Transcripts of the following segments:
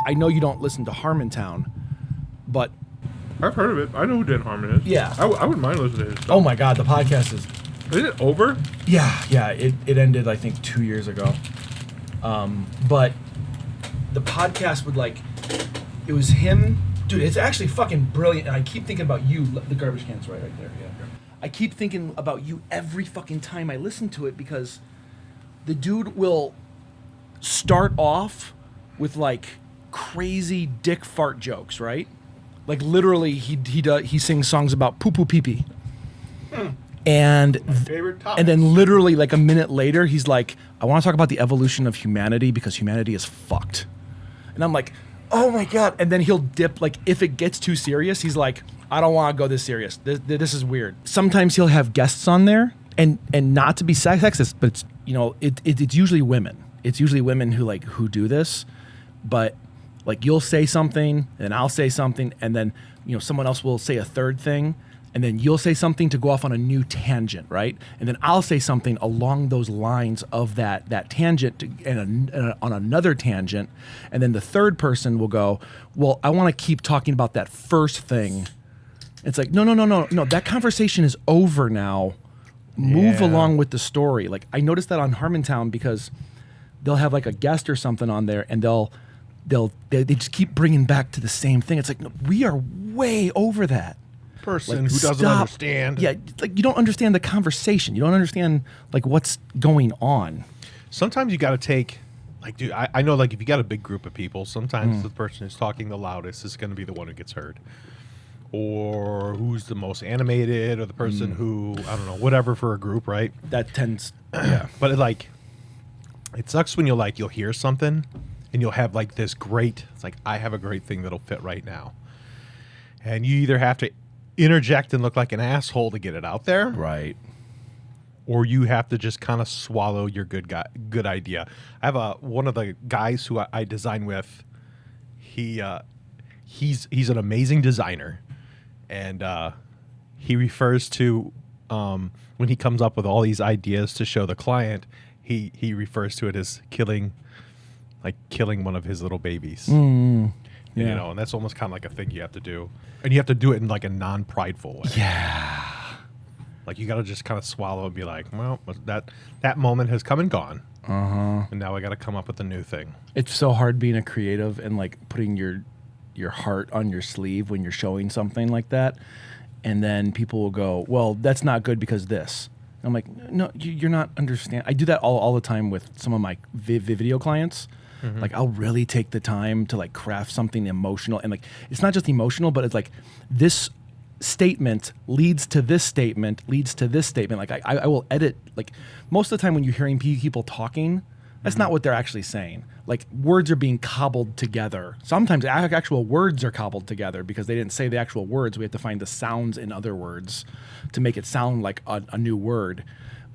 I know you don't listen to Harmontown, but I've heard of it. I know who Dan Harmon is. Yeah. I wouldn't mind listening to his stuff. oh my God, the podcast is... Is it over? Yeah, it ended, I think, 2 years ago. But the podcast would, like, it was him... Dude, it's actually fucking brilliant, and I keep thinking about you. The garbage can's right there, yeah. I keep thinking about you every fucking time I listen to it, because the dude will start off with, like, crazy dick fart jokes, right? Like, literally, he sings songs about poo-poo pee-pee. And Favorite topic. and then literally, like, a minute later, he's like, I want to talk about the evolution of humanity because humanity is fucked. And I'm like, oh my God. And then he'll dip, like, if it gets too serious, he's like, I don't want to go this serious. This is weird. Sometimes he'll have guests on there, and not to be sexist, but it's, you know, it's usually women. It's usually women who do this, but like, you'll say something and I'll say something, and then, you know, someone else will say a third thing, and then you'll say something to go off on a new tangent, right? And then I'll say something along those lines of that tangent on another tangent, and then the third person will go, well, I want to keep talking about that first thing. It's like, no, that conversation is over now. Move along with the story. Like, I noticed that on Harmontown, because they'll have like a guest or something on there, and they just keep bringing back to the same thing. It's like, no, we are way over that. Person Like, who doesn't stop. understand. Yeah, like, you don't understand the conversation. You don't understand, like, what's going on. Sometimes you got to take, like, dude, I know, like, if you got a big group of people, sometimes the person who's talking the loudest is going to be the one who gets heard. Or who's the most animated, or the person who, I don't know, whatever for a group, right? That tends, yeah. But it sucks when you'll hear something and you'll have like this great, it's like, I have a great thing that'll fit right now. And you either have to interject and look like an asshole to get it out there. Right. Or you have to just kind of swallow your good idea. I have one of the guys who I design with, he's an amazing designer. And he refers to, when he comes up with all these ideas to show the client, he refers to it as killing one of his little babies. Yeah. You know, and that's almost kind of like a thing you have to do. And you have to do it in like a non-prideful way. Yeah. Like, you got to just kind of swallow and be like, well, that moment has come and gone. And now I got to come up with a new thing. It's so hard being a creative and, like, putting your heart on your sleeve when you're showing something like that. And then people will go, well, that's not good because this. And I'm like, no, you're not understand. I do that all the time with some of my video clients. Like, I'll really take the time to, like, craft something emotional. And, like, it's not just emotional, but it's like, this statement leads to this statement, leads to this statement. Like, I will edit. Like, most of the time when you're hearing people talking, that's not what they're actually saying. Like, words are being cobbled together. Sometimes actual words are cobbled together because they didn't say the actual words. We have to find the sounds in other words to make it sound like a new word.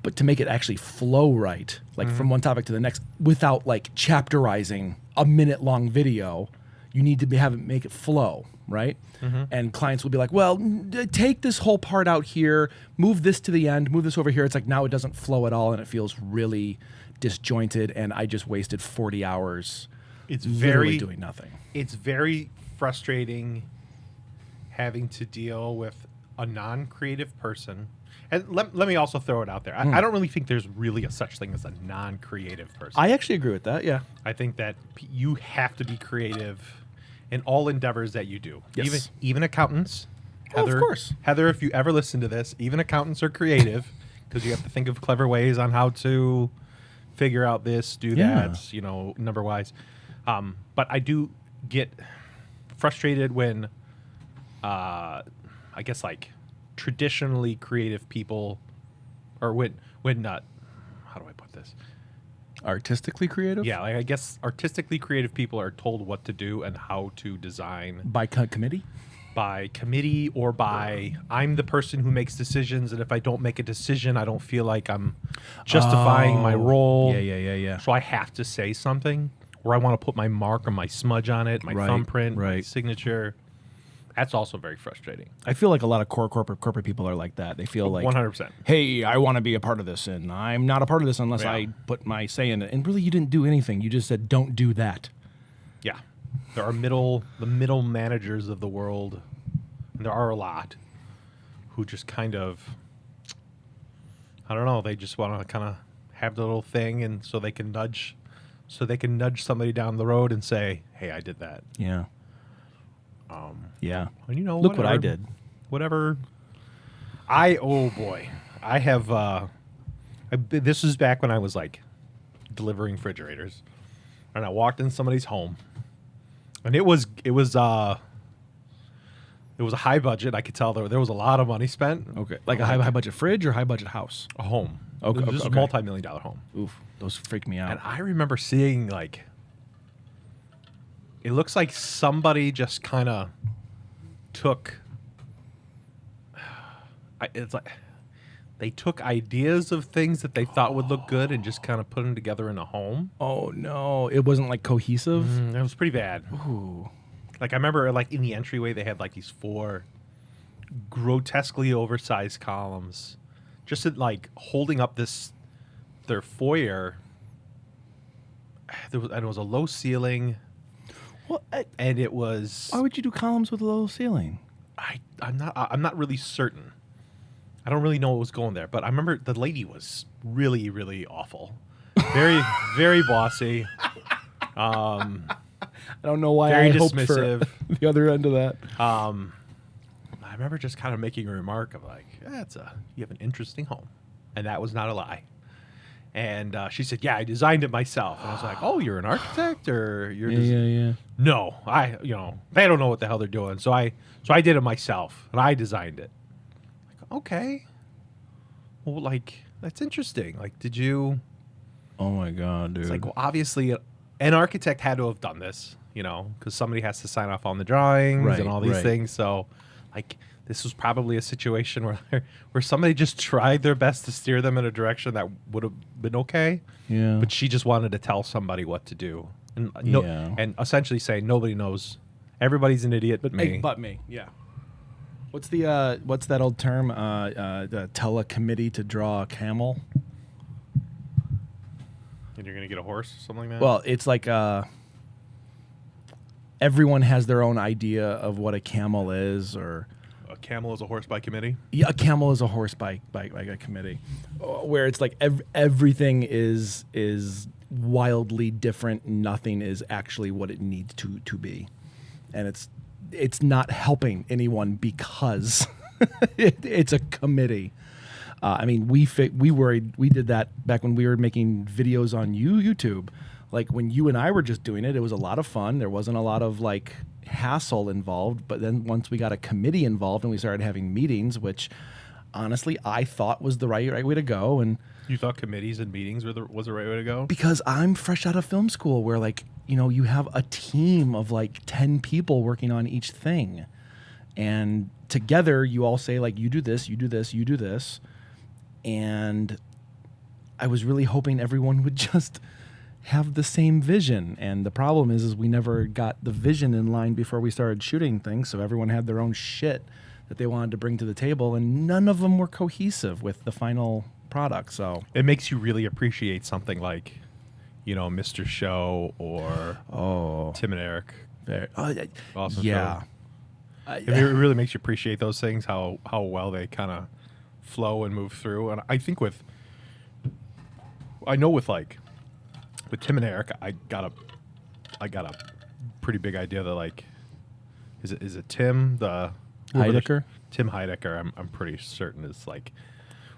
But to make it actually flow right, like from one topic to the next, without like chapterizing a minute-long video, you need to make it flow, right? And clients will be like, well, take this whole part out here, move this to the end, move this over here. It's like, now it doesn't flow at all, and it feels really disjointed, and I just wasted 40 hours literally doing nothing. It's very frustrating having to deal with a non-creative person. And let me also throw it out there. I don't really think there's really a such thing as a non-creative person. I actually agree with that, yeah. I think that you have to be creative in all endeavors that you do. Yes. Even accountants. Heather, of course. Heather, if you ever listen to this, even accountants are creative because you have to think of clever ways on how to figure out this, do that, you know, number-wise. But I do get frustrated when, I guess, like, traditionally creative people, or when how do I put this? Artistically creative? Yeah, like, I guess artistically creative people are told what to do and how to design. By committee? By committee, or by, I'm the person who makes decisions, and if I don't make a decision, I don't feel like I'm justifying my role. Yeah. So I have to say something, or I want to put my mark or my smudge on it, my thumbprint, my signature. That's also very frustrating. I feel like a lot of corporate people are like that. They feel like 100%. Hey, I want to be a part of this, and I'm not a part of this unless I put my say in it. And really, you didn't do anything. You just said, don't do that. Yeah. there are the middle managers of the world, and there are a lot, who just kind of, I don't know, they just want to kind of have the little thing, and so they can nudge somebody down the road and say, "Hey, I did that." Yeah. Yeah. And you know, Look what I did. Whatever. Oh boy, I have. This was back when I was like delivering refrigerators, and I walked in somebody's home, and it was a high budget. I could tell there was a lot of money spent. Okay. Like a high budget fridge or high budget house? A home. Okay. This is a multi-million-dollar home. Oof. Those freak me out. And I remember seeing like, it looks like somebody just kind of took. It's like they took ideas of things that they thought would look good and just kind of put them together in a home. Oh no, it wasn't like cohesive. It was pretty bad. Ooh. Like I remember, like in the entryway, they had like these 4 grotesquely oversized columns, just like holding up their foyer. It was a low ceiling. Well, and it was. Why would you do columns with a low ceiling? I'm not really certain. I don't really know what was going there, but I remember the lady was really, really awful. Very, very bossy. I don't know why very I hoped dismissive. for the other end of that. I remember just kind of making a remark of like, you have an interesting home. And that was not a lie. And she said, yeah, I designed it myself. And I was like, oh, you're an architect or you're Yeah. No, they don't know what the hell they're doing. So I did it myself and I designed it. Like, okay. Well, like, that's interesting. Like, did you? Oh my God, dude. It's like, well, obviously an architect had to have done this, because somebody has to sign off on the drawings and all these things. So like, this was probably a situation where somebody just tried their best to steer them in a direction that would have been okay. Yeah. But she just wanted to tell somebody what to do. And and essentially say nobody knows. Everybody's an idiot but me. But me. Yeah. What's that old term? Tell a committee to draw a camel. And you're gonna get a horse, something like that? Well, it's like everyone has their own idea of what a camel is, or a camel is a horse by committee. Yeah, a camel is a horse by a committee, where it's like everything is wildly different. Nothing is actually what it needs to be, and it's not helping anyone because it's a committee. I mean, we did that back when we were making videos on YouTube. Like when you and I were just doing it, it was a lot of fun. There wasn't a lot of like hassle involved. But then once we got a committee involved and we started having meetings, which honestly I thought was the right way to go. And you thought committees and meetings was the right way to go? Because I'm fresh out of film school, where like you have a team of like 10 people working on each thing, and together you all say like, you do this, you do this, you do this. And I was really hoping everyone would just have the same vision. And the problem is we never got the vision in line before we started shooting things. So everyone had their own shit that they wanted to bring to the table, and none of them were cohesive with the final product. So it makes you really appreciate something like, Mr. Show or Tim and Eric. Awesome yeah. It really makes you appreciate those things, how well they kind of flow and move through. And I think with Tim and Eric, I got a pretty big idea that like, is it Tim Heidecker? Tim Heidecker, I'm pretty certain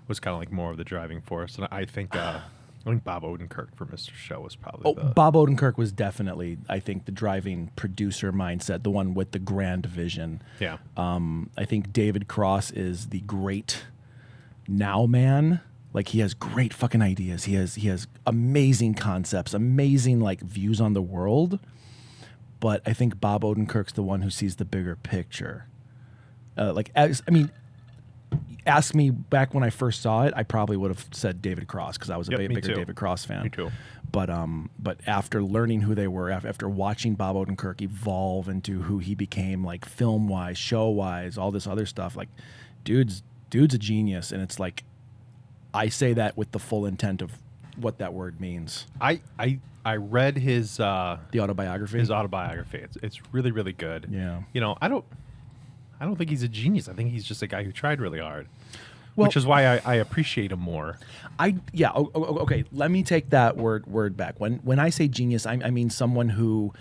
was kind of like more of the driving force. And I think Bob Odenkirk for Mr. Show was probably Bob Odenkirk was definitely, I think, the driving producer mindset, the one with the grand vision. Yeah. I think David Cross is the great now man. Like, he has great fucking ideas. He has amazing concepts, amazing like views on the world. But I think Bob Odenkirk's the one who sees the bigger picture. Ask me back when I first saw it, I probably would have said David Cross because I was a bigger David Cross fan. Me too. But after learning who they were, after watching Bob Odenkirk evolve into who he became, like film wise, show wise, all this other stuff, like dude's a genius. And it's like, I say that with the full intent of what that word means. I read his The autobiography. his autobiography. It's really, really good. Yeah. You know, I don't think he's a genius. I think he's just a guy who tried really hard. Well, which is why I appreciate him more. Okay. Let me take that word back. When I say genius, I mean someone who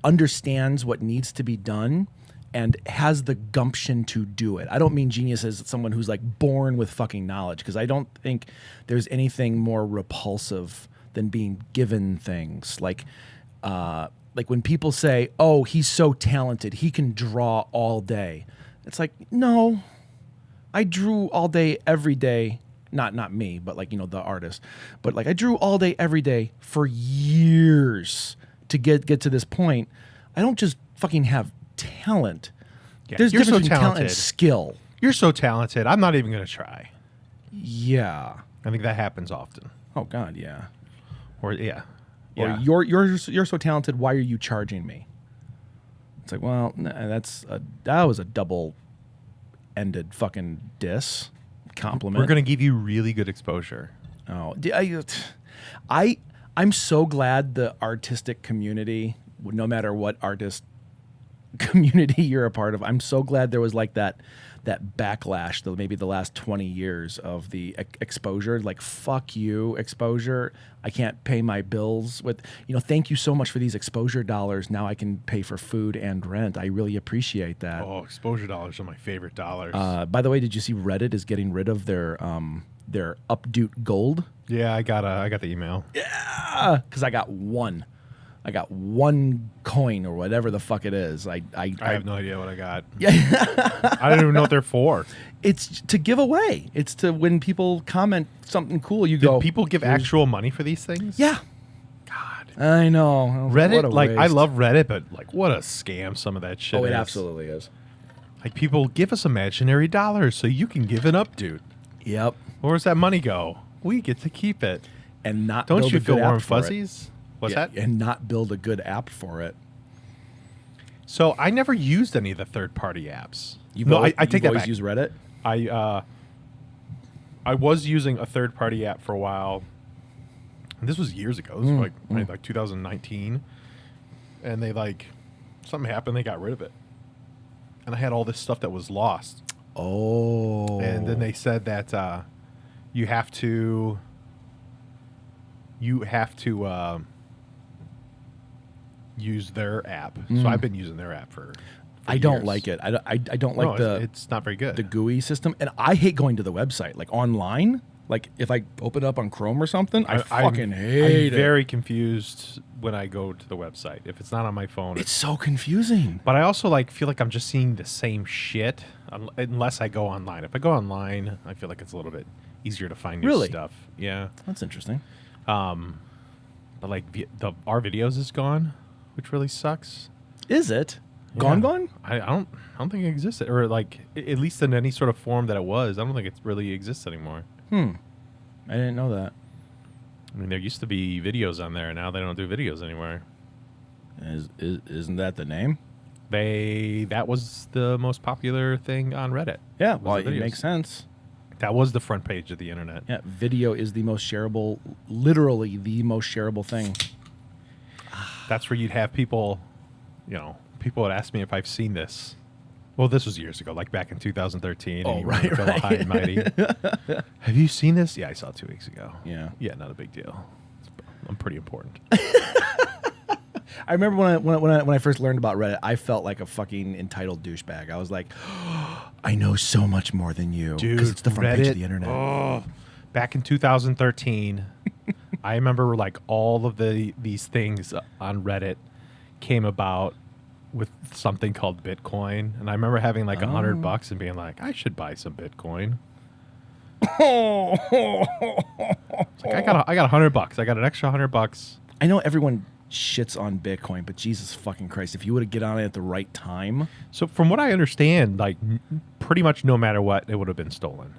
understands what needs to be done and has the gumption to do it. I don't mean genius as someone who's like born with fucking knowledge, because I don't think there's anything more repulsive than being given things. Like when people say, "Oh, he's so talented, he can draw all day." It's like, no. I drew all day, every day. Not me, but like, the artist. But like I drew all day, every day for years to get to this point. I don't just fucking have talent. Yeah, There's you're difference so between talent and talented. skill. You're so talented. I'm not even going to try. Yeah. I think that happens often. Oh God, yeah. Or yeah. Or you're so talented. Why are you charging me? It's like, well, that was a double-ended fucking diss compliment. We're going to give you really good exposure. Oh, I'm so glad the artistic community, no matter what artist community you're a part of, I'm so glad there was like that backlash, maybe the last 20 years of the exposure. Like, fuck you, exposure. I can't pay my bills with, thank you so much for these exposure dollars. Now I can pay for food and rent. I really appreciate that. Oh, exposure dollars are my favorite dollars. By the way, did you see Reddit is getting rid of their updoot gold? Yeah, I got the email. Yeah, because I got one coin or whatever the fuck it is. I have no idea what I got. Yeah, I don't even know what they're for. it's to give away. It's to when people comment something cool, you Did go. people give actual money for these things? Yeah, God. I know. Reddit, What a like I waste. love Reddit, but like what a scam some of that shit Oh, it is. absolutely is. Like people give us imaginary dollars so you can give an updo. Yep, Where does that money go? We get to keep it. and not Don't build you a feel good warm app for it. fuzzies? What's Yeah, that? and not build a good app for it. So I never used any of the third-party apps. I take that always back. use Reddit. I was using a third-party app for a while. And this was years ago. This was like 2019. And they something happened. They got rid of it. And I had all this stuff that was lost. Oh, And then they said that you have to use their app. So I've been using their app for I don't years. like it. I don't like it's not very good. the GUI system, and I hate going to the website, like online. Like if I open it up on Chrome or something, I fucking hate it. I'm very confused when I go to the website. If it's not on my phone, It's so confusing. but I also feel like I'm just seeing the same shit unless I go online. If I go online, I feel like it's a little bit easier to find new Really? stuff. Yeah. That's interesting. But our videos is gone, which really sucks. Is it Yeah. gone? I don't think it existed, or at least in any sort of form that it was. I don't think it really exists anymore. I didn't know that. I mean, there used to be videos on there, and now they don't do videos anymore. Isn't that the name? That was the most popular thing on Reddit. Yeah, was well, the it videos. makes sense. That was the front page of the internet. Yeah, video is the most shareable, literally the most shareable thing. That's where you'd have people, people would ask me if I've seen this. Well, this was years ago, like back in 2013. Oh, and you wanted to feel right. high and mighty. Have you seen this? Yeah, I saw it 2 weeks ago. Yeah. Yeah, not a big deal. I'm pretty important. I remember when I first learned about Reddit, I felt like a fucking entitled douchebag. I was like, I know so much more than you because it's the front page of the internet. Oh, back in 2013, I remember all of these things on Reddit came about with something called Bitcoin, and I remember having $100 and being like, I should buy some Bitcoin. It's like, I got $100. I got an extra $100. I know everyone shits on Bitcoin, but Jesus fucking Christ, if you would have get on it at the right time. So from what I understand, pretty much no matter what, it would have been stolen.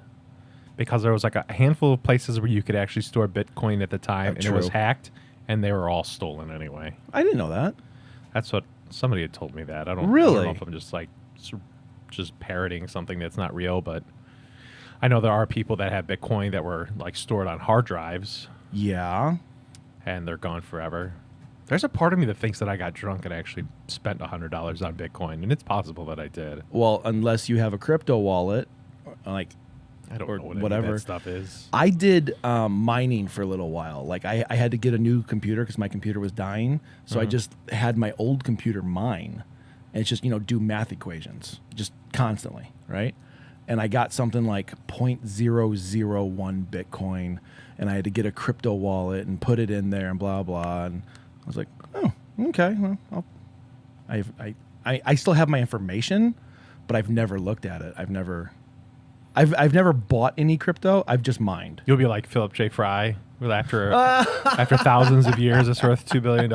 Because there was a handful of places where you could actually store Bitcoin at the time, and it was True. hacked, and they were all stolen anyway. I didn't know that. That's what somebody had told me that. I don't Really? know if I'm just parroting something that's not real, but I know there are people that have Bitcoin that were stored on hard drives. Yeah. and they're gone forever. There's a part of me that thinks that I got drunk and actually spent $100 on Bitcoin, and it's possible that I did. Well, unless you have a crypto wallet, like I don't or know what any of whatever that stuff is. I did mining for a little while. Like I had to get a new computer because my computer was dying, so I just had my old computer mine, and it's just do math equations just constantly, right? And I got something like 0.001 Bitcoin, and I had to get a crypto wallet and put it in there and blah blah. And I was like, oh, okay, well, I still have my information, but I've never looked at it. I've never bought any crypto. I've just mined. You'll be like Philip J. Fry, after thousands of years, it's worth $2 billion.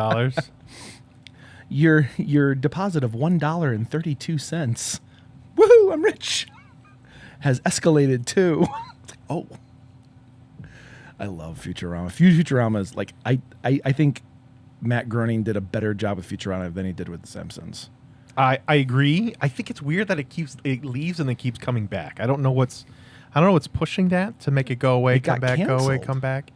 Your deposit of $1.32. Woohoo! I'm rich. Has escalated too. Oh, I love Futurama. Futurama's like I think Matt Groening did a better job with Futurama than he did with The Simpsons. I agree. I think it's weird that it leaves and then keeps coming back. I don't know what's pushing that to make it go away, come back, canceled. go away, come back.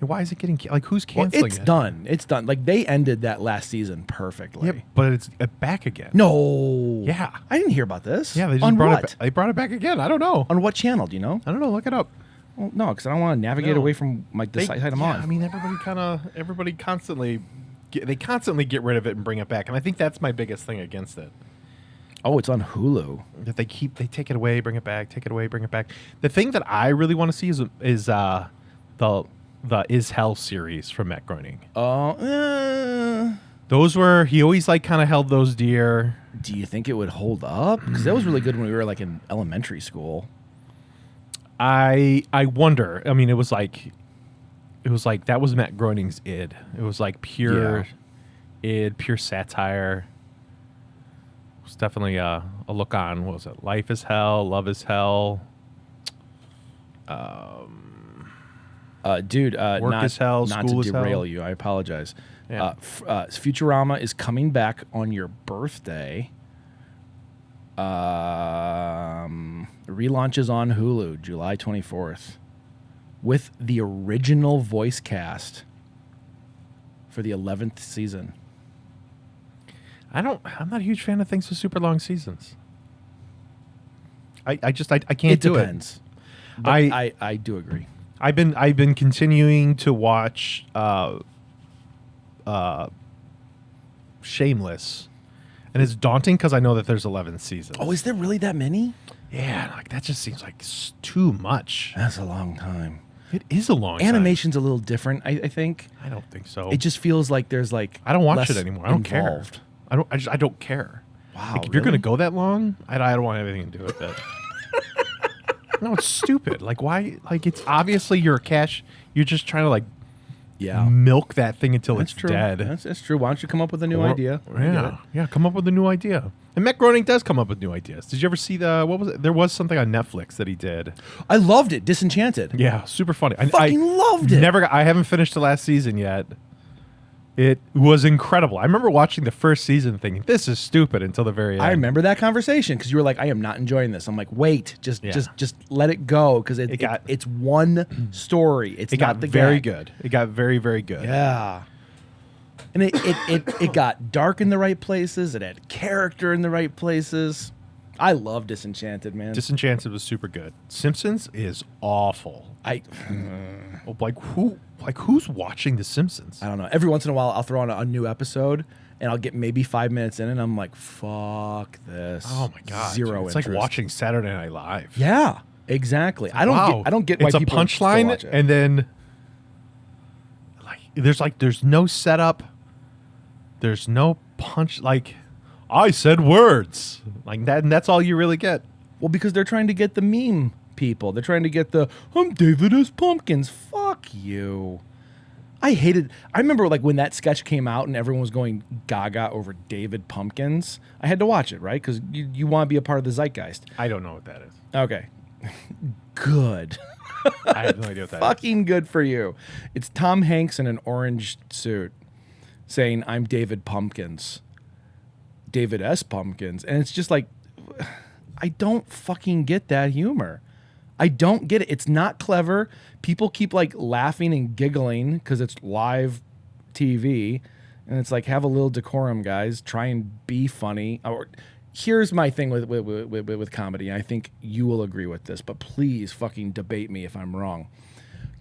And why is it getting who's Well, canceling it's it? done. It's done. Like they ended that last season perfectly. Yeah, but it's back again. No. Yeah. I didn't hear about this. Yeah, they just on brought what? it. They brought it back again. I don't know. On what channel? Do you know? I don't know. Look it up. Well, no, because I don't want to navigate No. away from the site I'm on. I mean, everybody constantly get rid of it and bring it back, and I think that's my biggest thing against it. Oh, it's on Hulu. That they take it away, bring it back, take it away, bring it back. The thing that I really want to see is the Is Hell series from Matt Groening. Oh, Those were he always kind of held those dear. do you think it would hold up? Because that was really good when we were like in elementary school. I wonder. I mean, it was like that was Matt Groening's id. It was like pure id, pure satire. It was definitely a look on. What was it? Life is Hell, Love is Hell. Dude, Work is hell, not school to is hell. derail you. I apologize. Yeah. Futurama is coming back on your birthday. Relaunches on Hulu July 24th with the original voice cast for the 11th season. I'm not a huge fan of things with super long seasons. I can't do it. It depends. But I do agree. I've been continuing to watch Shameless, and it's daunting because I know that there's 11 seasons. Oh, is there really that many? Yeah, that just seems like too much. That's a long time. It is a long Animation's a little different, I think. time. I don't think so. It just feels like there's I don't watch less it anymore. I don't involved. care. I don't care. Wow, Like, if you're really? gonna go that long, I don't want anything to do with it. No, it's stupid. Like, why? Like, it's obviously you're just trying to milk that thing until That's it's true. dead. That's true. Why don't you come up with a new idea? I get it. Yeah, come up with a new idea. And Matt Groening does come up with new ideas. Did you ever see what was it? There was something on Netflix that he did. I loved it. Disenchanted. Yeah, super funny. I Fucking loved it. I haven't finished the last season yet. It was incredible. I remember watching the first season thinking, this is stupid until the very end. I remember that conversation because you were like, I am not enjoying this. I'm like, wait, just let it go because it's one story. It got very good. It got very, very good. Yeah. And it got dark in the right places. It had character in the right places. I love Disenchanted, man. Disenchanted was super good. Simpsons is awful. Who's watching The Simpsons? I don't know. Every once in a while, I'll throw on a new episode, and I'll get maybe 5 minutes in, and I'm like, "Fuck this!" Oh my god, zero. It's interest. like watching Saturday Night Live. Yeah, exactly. I don't get why it's a people still punchline, watch it. and then there's no setup. There's no punch. Like, I said words like that, and that's all you really get. Well, because they're trying to get the meme people. They're trying to get I'm David as Pumpkins. Fuck you. I remember when that sketch came out and everyone was going gaga over David Pumpkins. I had to watch it, right? Because you want to be a part of the zeitgeist. I don't know what that is. Okay. Good. I have no idea what that is. Fucking good for you. It's Tom Hanks in an orange suit saying, I'm David Pumpkins. David S. Pumpkins. And it's just like, I don't fucking get that humor. I don't get it. It's not clever. People keep like laughing and giggling because it's live TV, and it's like, have a little decorum, guys. Try and be funny. Or here's my thing with comedy, and I think you will agree with this, but please fucking debate me if I'm wrong.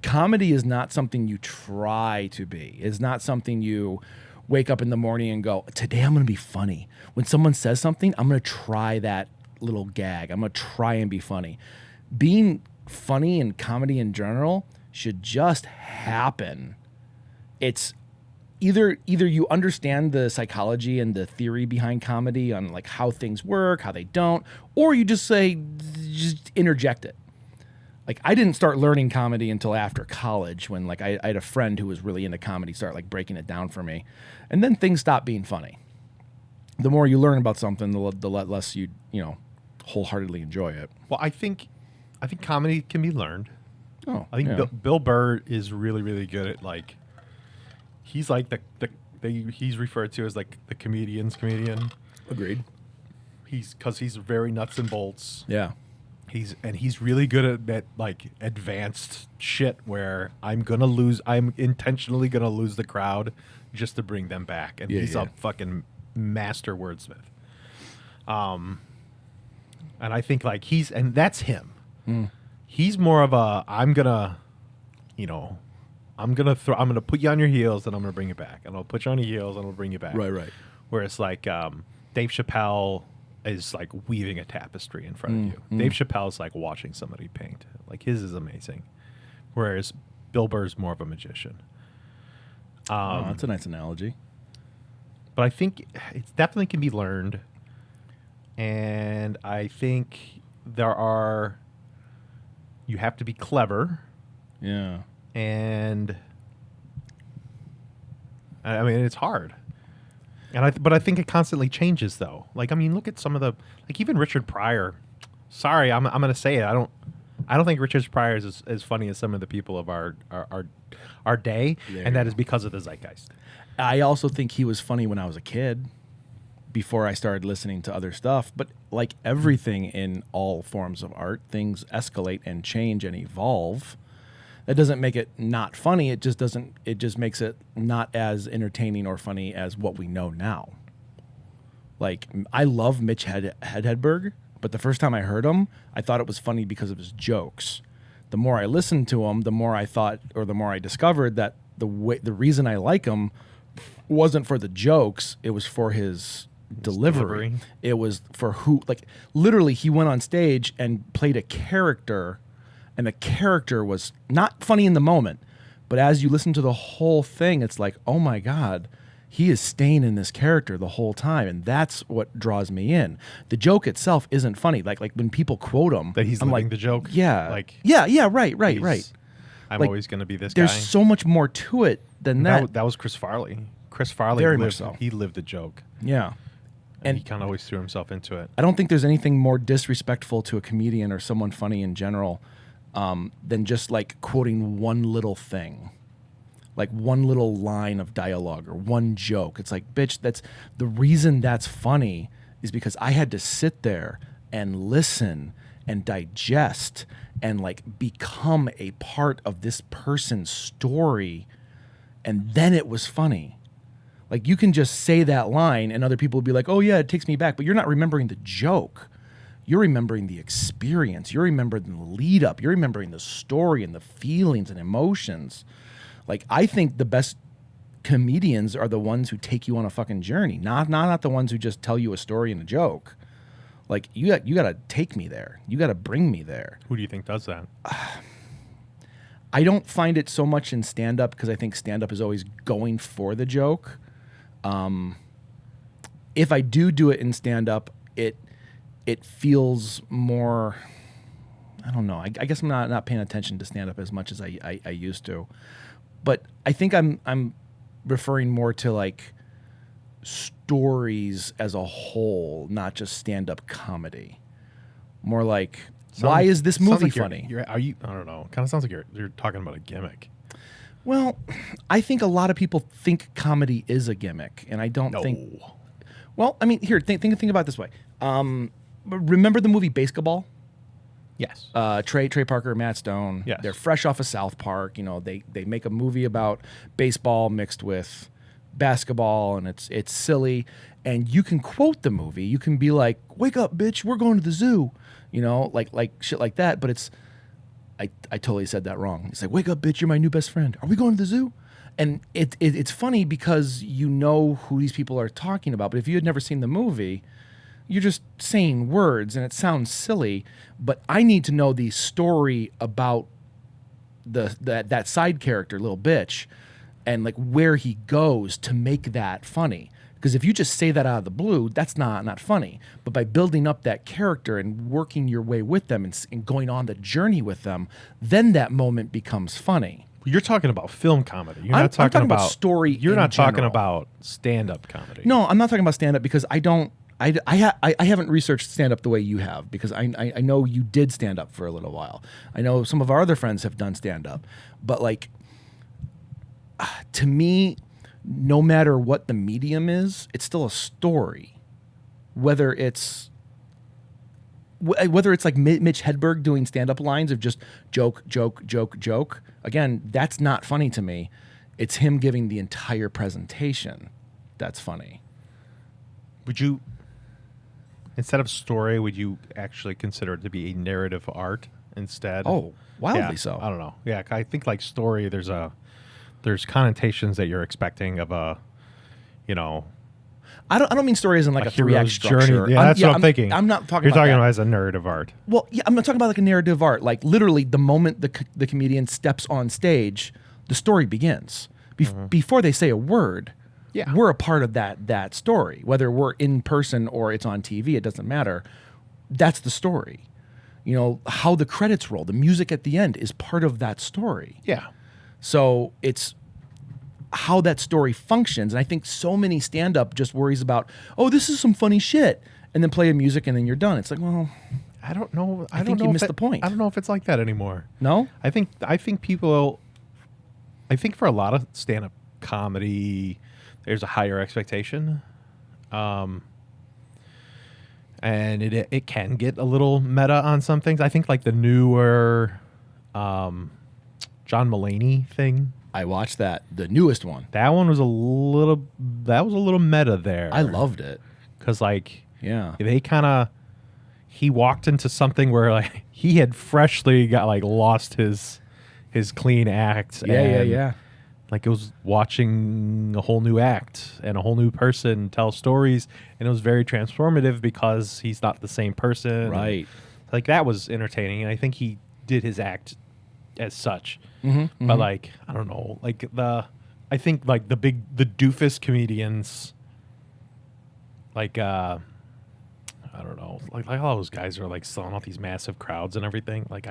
Comedy is not something you try to be. It's not something you wake up in the morning and go, today I'm going to be funny. When someone says something, I'm going to try that little gag. I'm going to try and be funny. Being funny and comedy in general should just happen. It's either you understand the psychology and the theory behind comedy on like how things work, how they don't, or you just interject it. Like, I didn't start learning comedy until after college when like I had a friend who was really into comedy start like breaking it down for me. And then things stopped being funny. The more you learn about something, the less you wholeheartedly enjoy it. Well, I think comedy can be learned. Oh, I think yeah. Bill Burr is really, really good at like, he's like he's referred to as like the comedian's comedian. Agreed. Because he's very nuts and bolts. Yeah. He's really good at like advanced shit where I'm intentionally gonna lose the crowd just to bring them back. And he's a fucking master wordsmith. And I think like that's him. Mm. He's more of a I'm gonna put you on your heels and I'm gonna bring you back. And I'll put you on your heels and I'll bring you back. Right. Whereas like Dave Chappelle is like weaving a tapestry in front of you. Dave Chappelle's like watching somebody paint. Like his is amazing. Whereas Bill Burr's more of a magician. That's a nice analogy. But I think it definitely can be learned. And I think you have to be clever. Yeah. And I mean, it's hard. But I think it constantly changes, though. Like, I mean, look at some of like even Richard Pryor. Sorry, I'm going to say it. I don't think Richard Pryor is as funny as some of the people of our day, and that is because of the zeitgeist. I also think he was funny when I was a kid, before I started listening to other stuff. But like everything in all forms of art, things escalate and change and evolve. That doesn't make it not funny. It just makes it not as entertaining or funny as what we know now. Like, I love Mitch Hedberg, but the first time I heard him, I thought it was funny because of his jokes. The more I listened to him, the more I thought, or the more I discovered that the reason I like him wasn't for the jokes, it was for his delivery. It was for literally he went on stage and played a character. And the character was not funny in the moment, but as you listen to the whole thing, it's like, oh my God, he is staying in this character the whole time. And that's what draws me in. The joke itself isn't funny. Like when people quote him. That he's living the joke? Yeah. Like, yeah, right. I'm like, always going to be this guy. There's so much more to it than that. That was Chris Farley. Chris Farley Very much so. He lived the joke. Yeah. And he kind of always threw himself into it. I don't think there's anything more disrespectful to a comedian or someone funny in general than just like quoting one little thing, like one little line of dialogue or one joke. It's like, bitch, that's the reason that's funny is because I had to sit there and listen and digest and like become a part of this person's story, and then it was funny. Like, you can just say that line and other people will be like, oh yeah, it takes me back, but you're not remembering the joke. You're remembering the experience. You're remembering the lead up. You're remembering the story and the feelings and emotions. Like, I think the best comedians are the ones who take you on a fucking journey, not the ones who just tell you a story and a joke. Like, you got to take me there. You got to bring me there. Who do you think does that? I don't find it so much in stand-up because I think stand-up is always going for the joke. If I do it in stand-up, it feels more, I don't know. I guess I'm not paying attention to stand-up as much as I used to. But I think I'm referring more to like stories as a whole, not just stand-up comedy. More like, why is this movie funny? I don't know. Kind of sounds like you're talking about a gimmick. Well, I think a lot of people think comedy is a gimmick, and I don't think. Well, I mean, here, think about it this way. Remember the movie Basketball? Yes. Trey Parker, Matt Stone. Yes. They're fresh off of South Park. You know, they make a movie about baseball mixed with basketball, and it's silly. And you can quote the movie. You can be like, "Wake up, bitch! We're going to the zoo." You know, like shit like that. But it's, I totally said that wrong. It's like, "Wake up, bitch! You're my new best friend. Are we going to the zoo?" And it's funny because you know who these people are talking about. But if you had never seen the movie, you're just saying words and it sounds silly, but I need to know the story about that side character, little bitch, and like where he goes to make that funny. Because if you just say that out of the blue, that's not funny. But by building up that character and working your way with them and going on the journey with them, then that moment becomes funny. You're talking about film comedy. You're I'm not talking about story. You're not talking general. about stand-up comedy. No, I'm not talking about stand-up because I haven't researched stand-up the way you have, because I know you did stand-up for a little while. I know some of our other friends have done stand-up. But, like, to me, no matter what the medium is, it's still a story. Whether it's like Mitch Hedberg doing stand-up lines of just joke, joke, joke, joke. Again, that's not funny to me. It's him giving the entire presentation that's funny. Would you, instead of story, would you actually consider it to be a narrative art instead? Oh, wildly Yeah, so. I don't know. Yeah, I think like story, there's connotations that you're expecting of a, you know. I don't mean story as in like a three-act hero's structure. journey. Yeah, that's what I'm thinking. I'm not talking You're about talking that. about as a narrative art. Well, yeah, I'm not talking about like a narrative art. Like literally the moment the comedian steps on stage, the story begins. Before they say a word, Yeah. we're a part of that story. Whether we're in person or it's on TV, it doesn't matter. That's the story. You know, how the credits roll, the music at the end is part of that story. Yeah. So it's how that story functions. And I think so many stand-up just worries about, oh, this is some funny shit, and then play a music and then you're done. It's like, well, I don't know. I think you missed the point. I don't know if it's like that anymore. no? I think people. I think for a lot of stand-up comedy, there's a higher expectation, and it can get a little meta on some things. I think like the newer John Mulaney thing. I watched that, the newest one. That one was a little meta there. I loved it. because like Yeah. they kind of he walked into something where like he had freshly got like lost his clean act. Yeah. Like it was watching a whole new act and a whole new person tell stories, and it was very transformative because he's not the same person. Right. Like that was entertaining, and I think he did his act as such. Mm-hmm, But like I don't know, like I think like the doofus comedians, like I don't know, like all those guys are like selling out these massive crowds and everything. Like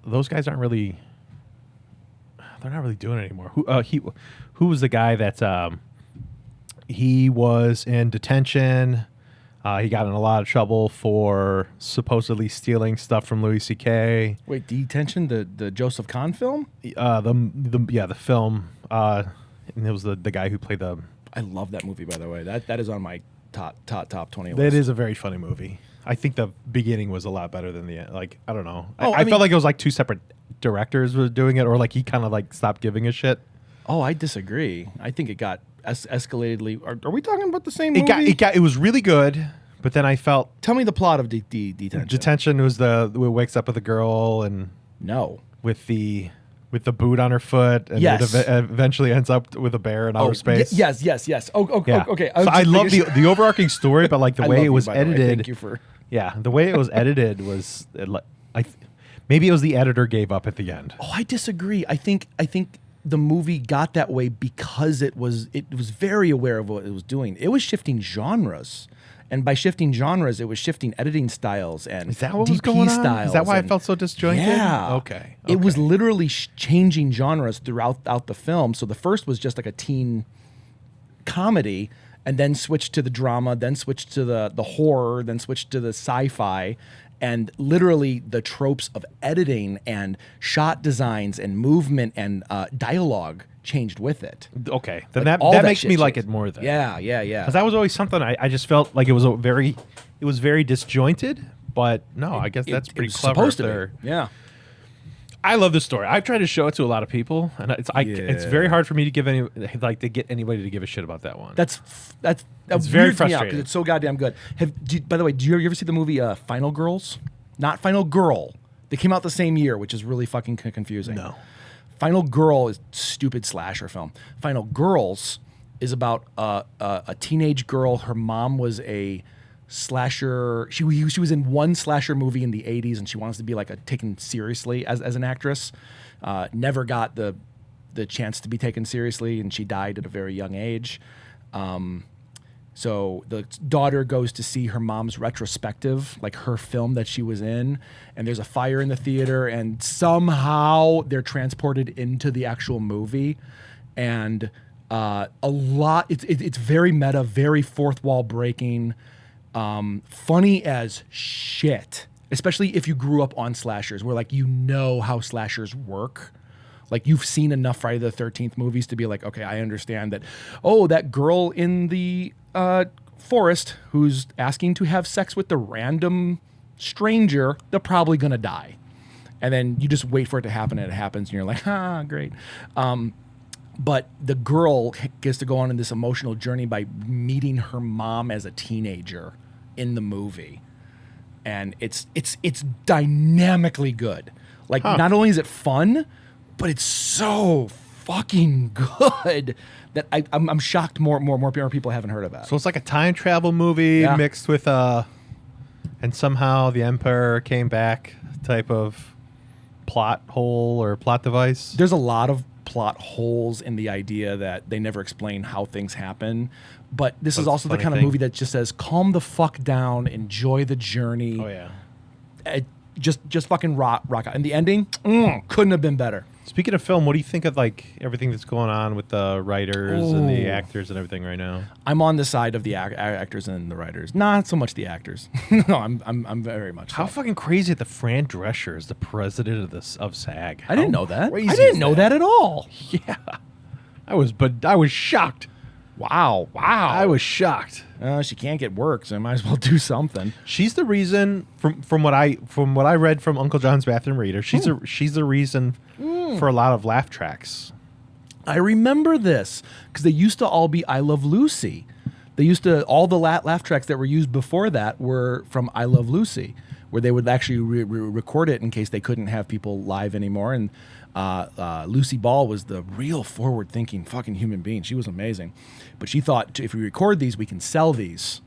those guys aren't really. They're not really doing it anymore. Who was the guy that he was in detention? He got in a lot of trouble for supposedly stealing stuff from Louis C.K. Wait, Detention, the Joseph Kahn film? The film. And it was the guy who played the. I love that movie, by the way. That is on my top 20 list. That is a very funny movie. I think the beginning was a lot better than the end. Like I don't know. Oh, I I mean- felt like it was like two separate directors were doing it, or like he kind of like stopped giving a shit. Oh, I disagree. I think it got escalatedly. Are we talking about the same movie? It was really good, but then I felt Tell me the plot of Detention. Detention was who wakes up with a girl and No. with the boot on her foot, and Yes. it eventually ends up with a bear in outer space. Yes. Oh, Yeah. okay. So I love the overarching story, but like the I way love it you, was by the way. edited. Thank you for. Yeah, the way it was edited was maybe it was the editor gave up at the end. Oh, I disagree. I think the movie got that way because it was very aware of what it was doing. It was shifting genres. And by shifting genres, it was shifting editing styles and Is that what DP was going on? styles. Is that why I and- felt so disjointed? Yeah. Okay. It was literally changing genres throughout the film. So the first was just like a teen comedy, and then switched to the drama, then switched to the horror, then switched to the sci-fi. And literally the tropes of editing and shot designs and movement and dialogue changed with it. Okay. Then Like, that all makes shit me like changed. it more then. Yeah. Because that was always something I just felt like it was very disjointed, But no, I guess that's pretty it's clever. supposed to be. Yeah. I love this story. I've tried to show it to a lot of people, and it's very hard for me to get anybody to give a shit about that one. That's very frustrating because it's so goddamn good. By the way, do you ever see the movie Final Girls? Not Final Girl. They came out the same year, which is really fucking confusing. No. Final Girl is stupid slasher film. Final Girls is about a teenage girl. Her mom was a slasher. She was in one slasher movie in the 80s, and she wants to be like taken seriously as an actress. Never got the chance to be taken seriously, and she died at a very young age. So the daughter goes to see her mom's retrospective, like her film that she was in, and there's a fire in the theater, and somehow they're transported into the actual movie, and it's very meta, very fourth wall breaking, funny as shit, especially if you grew up on slashers, where like you know how slashers work. Like you've seen enough Friday the 13th movies to be like, okay, I understand that. Oh, that girl in the forest who's asking to have sex with the random stranger, they're probably gonna die. And then you just wait for it to happen, and it happens, and you're like, great. But the girl gets to go on in this emotional journey by meeting her mom as a teenager in the movie, and it's dynamically good. Like not only is it fun, but it's so fucking good that I'm shocked more people haven't heard about it. So it's like a time travel movie mixed with and somehow the Emperor came back type of plot hole or plot device. There's a lot of plot holes in the idea that they never explain how things happen. But this is also the kind of movie that just says, calm the fuck down, enjoy the journey. Oh, yeah. Just fucking rock out. And the ending, couldn't have been better. Speaking of film, what do you think of like everything that's going on with the writers and the actors and everything right now? I'm on the side of the actors and the writers, not so much the actors. No, I'm very much. How fucking crazy that Fran Drescher is the president of SAG. I didn't know that. I didn't know that at all. Yeah, I was shocked. Wow. I was shocked. She can't get work, so I might as well do something. She's the reason, from what I read from Uncle John's Bathroom Reader, she's the reason for a lot of laugh tracks. I remember this because they used to all be I Love Lucy. They used to all the laugh tracks that were used before that were from I Love Lucy, where they would actually record it in case they couldn't have people live anymore. And Lucy Ball was the real forward-thinking fucking human being. She was amazing, but she thought if we record these, we can sell these,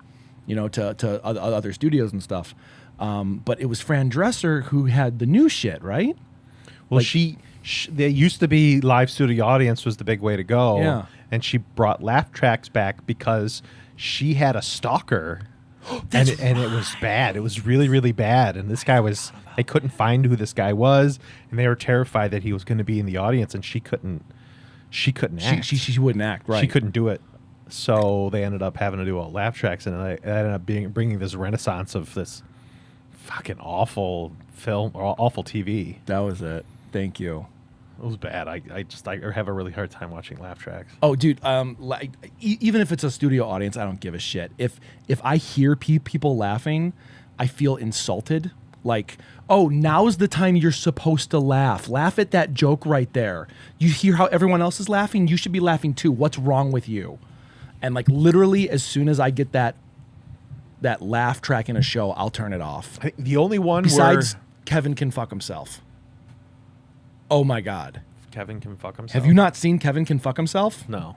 to other studios and stuff. But it was Fran Drescher who had the new shit, right? Well, there used to be live studio audience was the big way to go. Yeah. And she brought laugh tracks back because she had a stalker. And it was bad. It was really, really bad. And this guy they couldn't find who this guy was, and they were terrified that he was going to be in the audience, and she couldn't act. She wouldn't act, right? She couldn't do it. So they ended up having to do laugh tracks, and it ended up bringing this renaissance of this fucking awful film or awful TV. That was it. Thank you. It was bad. I have a really hard time watching laugh tracks. Oh, dude. Even if it's a studio audience, I don't give a shit. If I hear people laughing, I feel insulted. Like, oh, now's the time you're supposed to laugh. Laugh at that joke right there. You hear how everyone else is laughing? You should be laughing too. What's wrong with you? And like literally, as soon as I get that laugh track in a show, I'll turn it off. I think the only one besides Kevin Can Fuck Himself. Oh my God. Kevin Can Fuck Himself. Have you not seen Kevin Can Fuck Himself? No.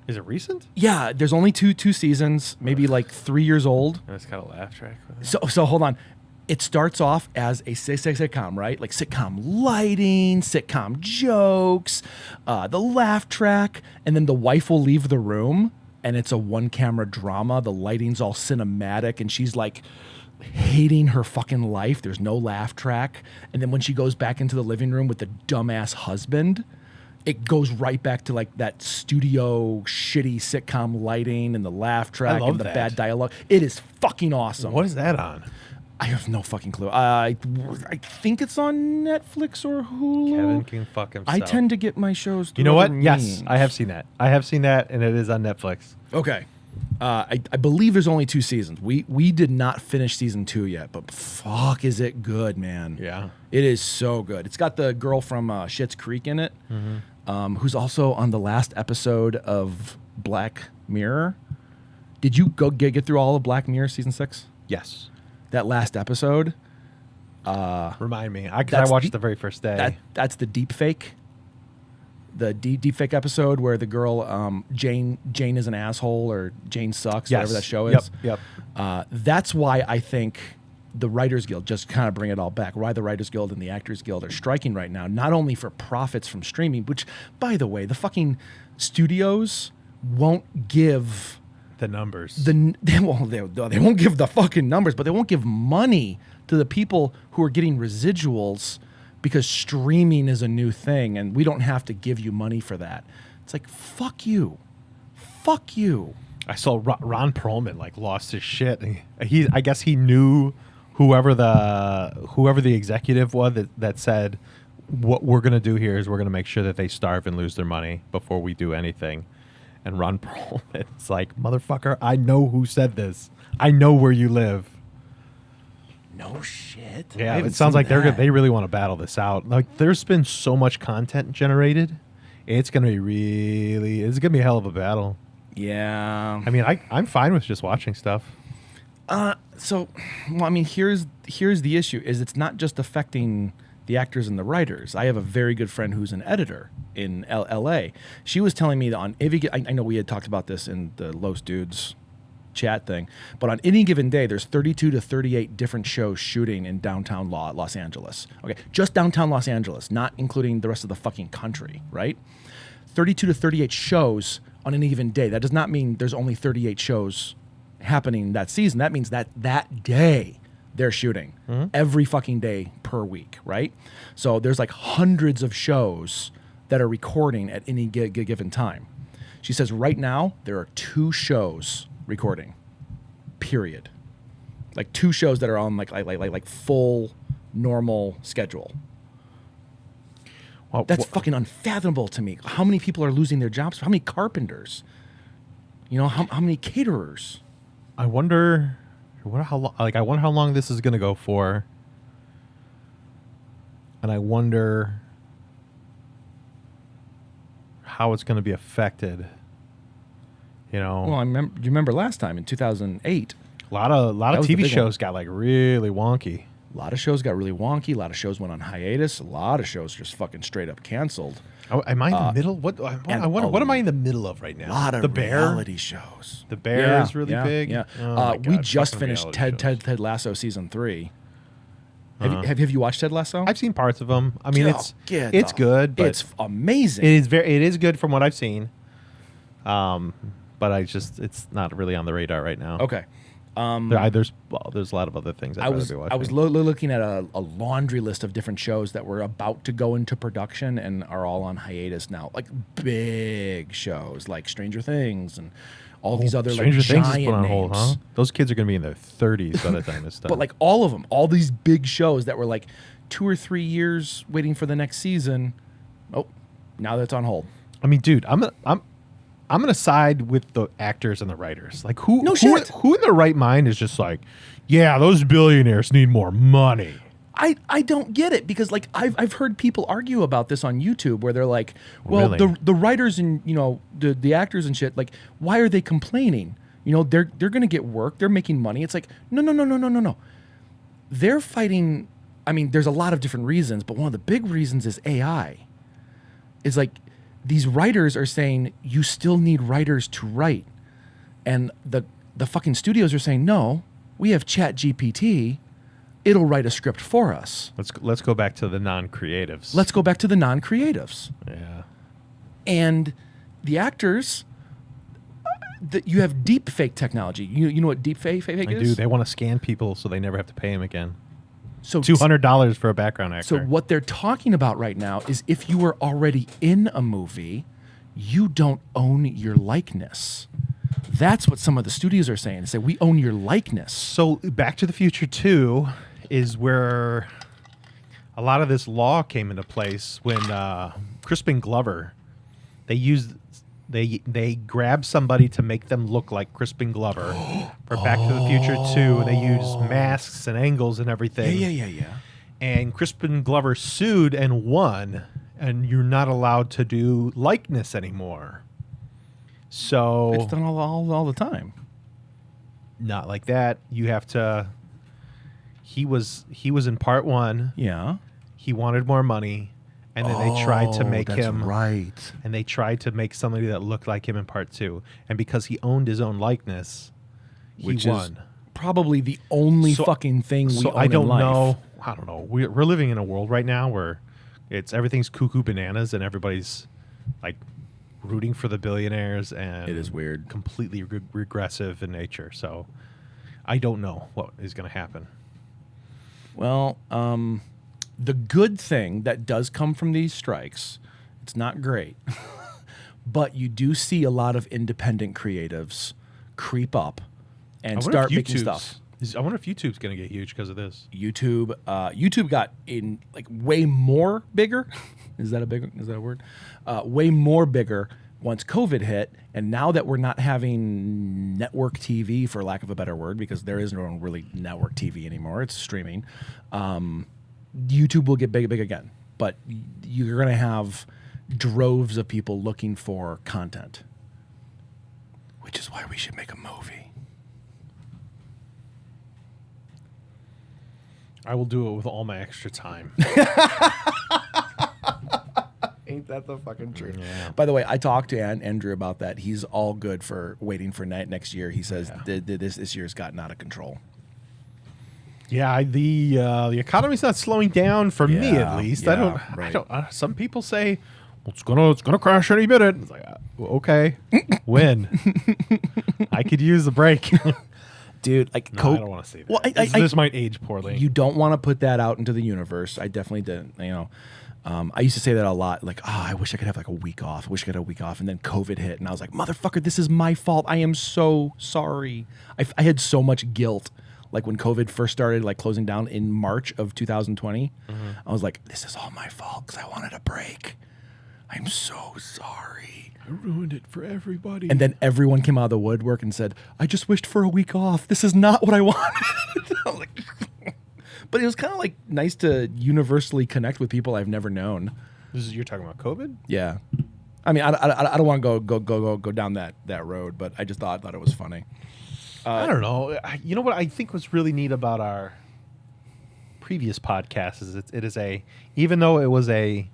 Is it recent? Yeah, there's only two seasons, maybe like 3 years old. And it's got a laugh track with it. So hold on. It starts off as a sitcom, right? Like sitcom lighting, sitcom jokes, the laugh track, and then the wife will leave the room, and it's a one-camera drama. The lighting's all cinematic, and she's like hating her fucking life. There's no laugh track. And then when she goes back into the living room with the dumbass husband, it goes right back to like that studio shitty sitcom lighting and the laugh track and the bad dialogue. It is fucking awesome. What is that on? I have no fucking clue. I think it's on Netflix or Hulu. Kevin Can Fuck Himself. I tend to get my shows through You know what? other Yes, means. I have seen that. And it is on Netflix. Okay. I believe there's only 2 seasons. We did not finish season 2 yet, but fuck, is it good, man? Yeah. It is so good. It's got the girl from Schitt's Creek in it, who's also on the last episode of Black Mirror. Did you go get through all of Black Mirror season 6? Yes. That last episode. Remind me. I watched the very first day. That's the deep fake. The deep fake episode where the girl Jane is an asshole or Jane sucks, whatever that show is. Yep. That's why I think the Writers Guild, just kind of bring it all back, why the Writers Guild and the Actors Guild are striking right now, not only for profits from streaming, which, by the way, the fucking studios won't give the numbers. They won't give the fucking numbers, but they won't give money to the people who are getting residuals because streaming is a new thing and we don't have to give you money for that. It's like, fuck you. Fuck you. I saw Ron Perlman lost his shit. I guess he knew whoever the executive was that said, what we're going to do here is we're going to make sure that they starve and lose their money before we do anything. And Ron Perlman's like, motherfucker, I know who said this. I know where you live. No shit. Yeah, it sounds like they really want to battle this out. There's been so much content generated. It's gonna be a hell of a battle. Yeah. I mean, I'm fine with just watching stuff. Here's the issue: is it's not just affecting the actors and the writers. I have a very good friend who's an editor in L.A. She was telling me that I know we had talked about this in the Los Dudes chat thing, but on any given day, there's 32 to 38 different shows shooting in downtown Los Angeles. Okay, just downtown Los Angeles, not including the rest of the fucking country, right? 32 to 38 shows on any given day. That does not mean there's only 38 shows happening that season. That means that day they're shooting every fucking day per week, right? So there's hundreds of shows that are recording at any given time. She says right now there are 2 shows recording, period. 2 shows that are on like full normal schedule. Well, that's fucking unfathomable to me. How many people are losing their jobs? How many carpenters? How many caterers? I wonder how long this is going to go for. And I wonder how it's going to be affected. Well, do you remember last time in 2008? A lot of TV shows got really wonky. A lot of shows got really wonky. A lot of shows went on hiatus. A lot of shows just fucking straight up canceled. Oh, am I in the middle? What am I in the middle of right now? A lot of reality shows. The Bear is really big. Yeah. Oh my God, we just finished reality shows. Ted Lasso season 3. Have you watched Ted Lasso? I've seen parts of them. I mean, it's good. But it's amazing. It is good from what I've seen. But it's not really on the radar right now. Okay. There's a lot of other things I'd rather be watching. I was looking at a laundry list of different shows that were about to go into production and are all on hiatus now. Big shows like Stranger Things and all these other Stranger Things giant is put on names. hold, huh? Those kids are going to be in their 30s by the time it's done. But all of them, all these big shows that were 2 or 3 years waiting for the next season. Oh, now that's on hold. I mean, dude, I'm gonna side with the actors and the writers. Who in their right mind is just yeah, those billionaires need more money. I don't get it because I've heard people argue about this on YouTube where they're like, well, Really? the writers and the actors and shit, why are they complaining? They're gonna get work, they're making money. It's no. They're fighting. I mean, there's a lot of different reasons, but one of the big reasons is AI. It's these writers are saying you still need writers to write. And the fucking studios are saying, no, we have ChatGPT. It'll write a script for us. Let's go back to the non-creatives. Let's go back to the non-creatives. Yeah. And the actors, you have deep fake technology. You know what deep fake is? I do. They want to scan people so they never have to pay them again. So $200 for a background actor. So what they're talking about right now is if you were already in a movie, you don't own your likeness. That's what some of the studios are saying. They say, we own your likeness. So Back to the Future 2 is where a lot of this law came into place when Crispin Glover, they used They grab somebody to make them look like Crispin Glover for Back to the Future 2. They use masks and angles and everything. Yeah. And Crispin Glover sued and won, and you're not allowed to do likeness anymore. So It's done all the time. not like that. You have to. He was in part 1. Yeah. He wanted more money, and then they tried to make that's him right. And they tried to make somebody that looked like him in part 2. And because he owned his own likeness, Which he won. is probably the only fucking thing we own in life. I don't know. We're living in a world right now where everything's cuckoo bananas, and everybody's like rooting for the billionaires, and It is weird. completely regressive in nature. So I don't know what is going to happen. Well, the good thing that does come from these strikes, it's not great, but you do see a lot of independent creatives creep up and start making stuff. I wonder if YouTube's going to get huge because of this. YouTube got in like way more bigger. Is that a word? Way more bigger once COVID hit, and now that we're not having network TV, for lack of a better word, because there is no really network TV anymore, it's streaming. YouTube will get big again, but you're going to have droves of people looking for content, which is why we should make a movie. I will do it with all my extra time. Ain't that the fucking truth? Yeah. By the way, I talked to Andrew about that. He's all good for waiting for next year. He says this year's gotten out of control. Yeah, the economy's not slowing down for me at least. Yeah, I don't. Some people say, well, it's gonna crash any minute. It's like, okay, when? I could use a break. Dude, like No, I don't want to say that. Well, this might age poorly. You don't want to put that out into the universe. I definitely didn't. I used to say that a lot. Like, I wish I could have like a week off. I wish I could have a week off. And then COVID hit, and I was like, motherfucker, this is my fault. I am so sorry. I had so much guilt. Like when COVID first started, like closing down in March of 2020, I was like, this is all my fault because I wanted a break. I'm so sorry. I ruined it for everybody. And then everyone came out of the woodwork and said, I just wished for a week off. This is not what I wanted. I was like, but it was kind of like nice to universally connect with people I've never known. You're talking about COVID? Yeah. I mean, I don't want to go down that road, but I just thought it was funny. I don't know. You know what I think was really neat about our previous podcast is it is even though it was a,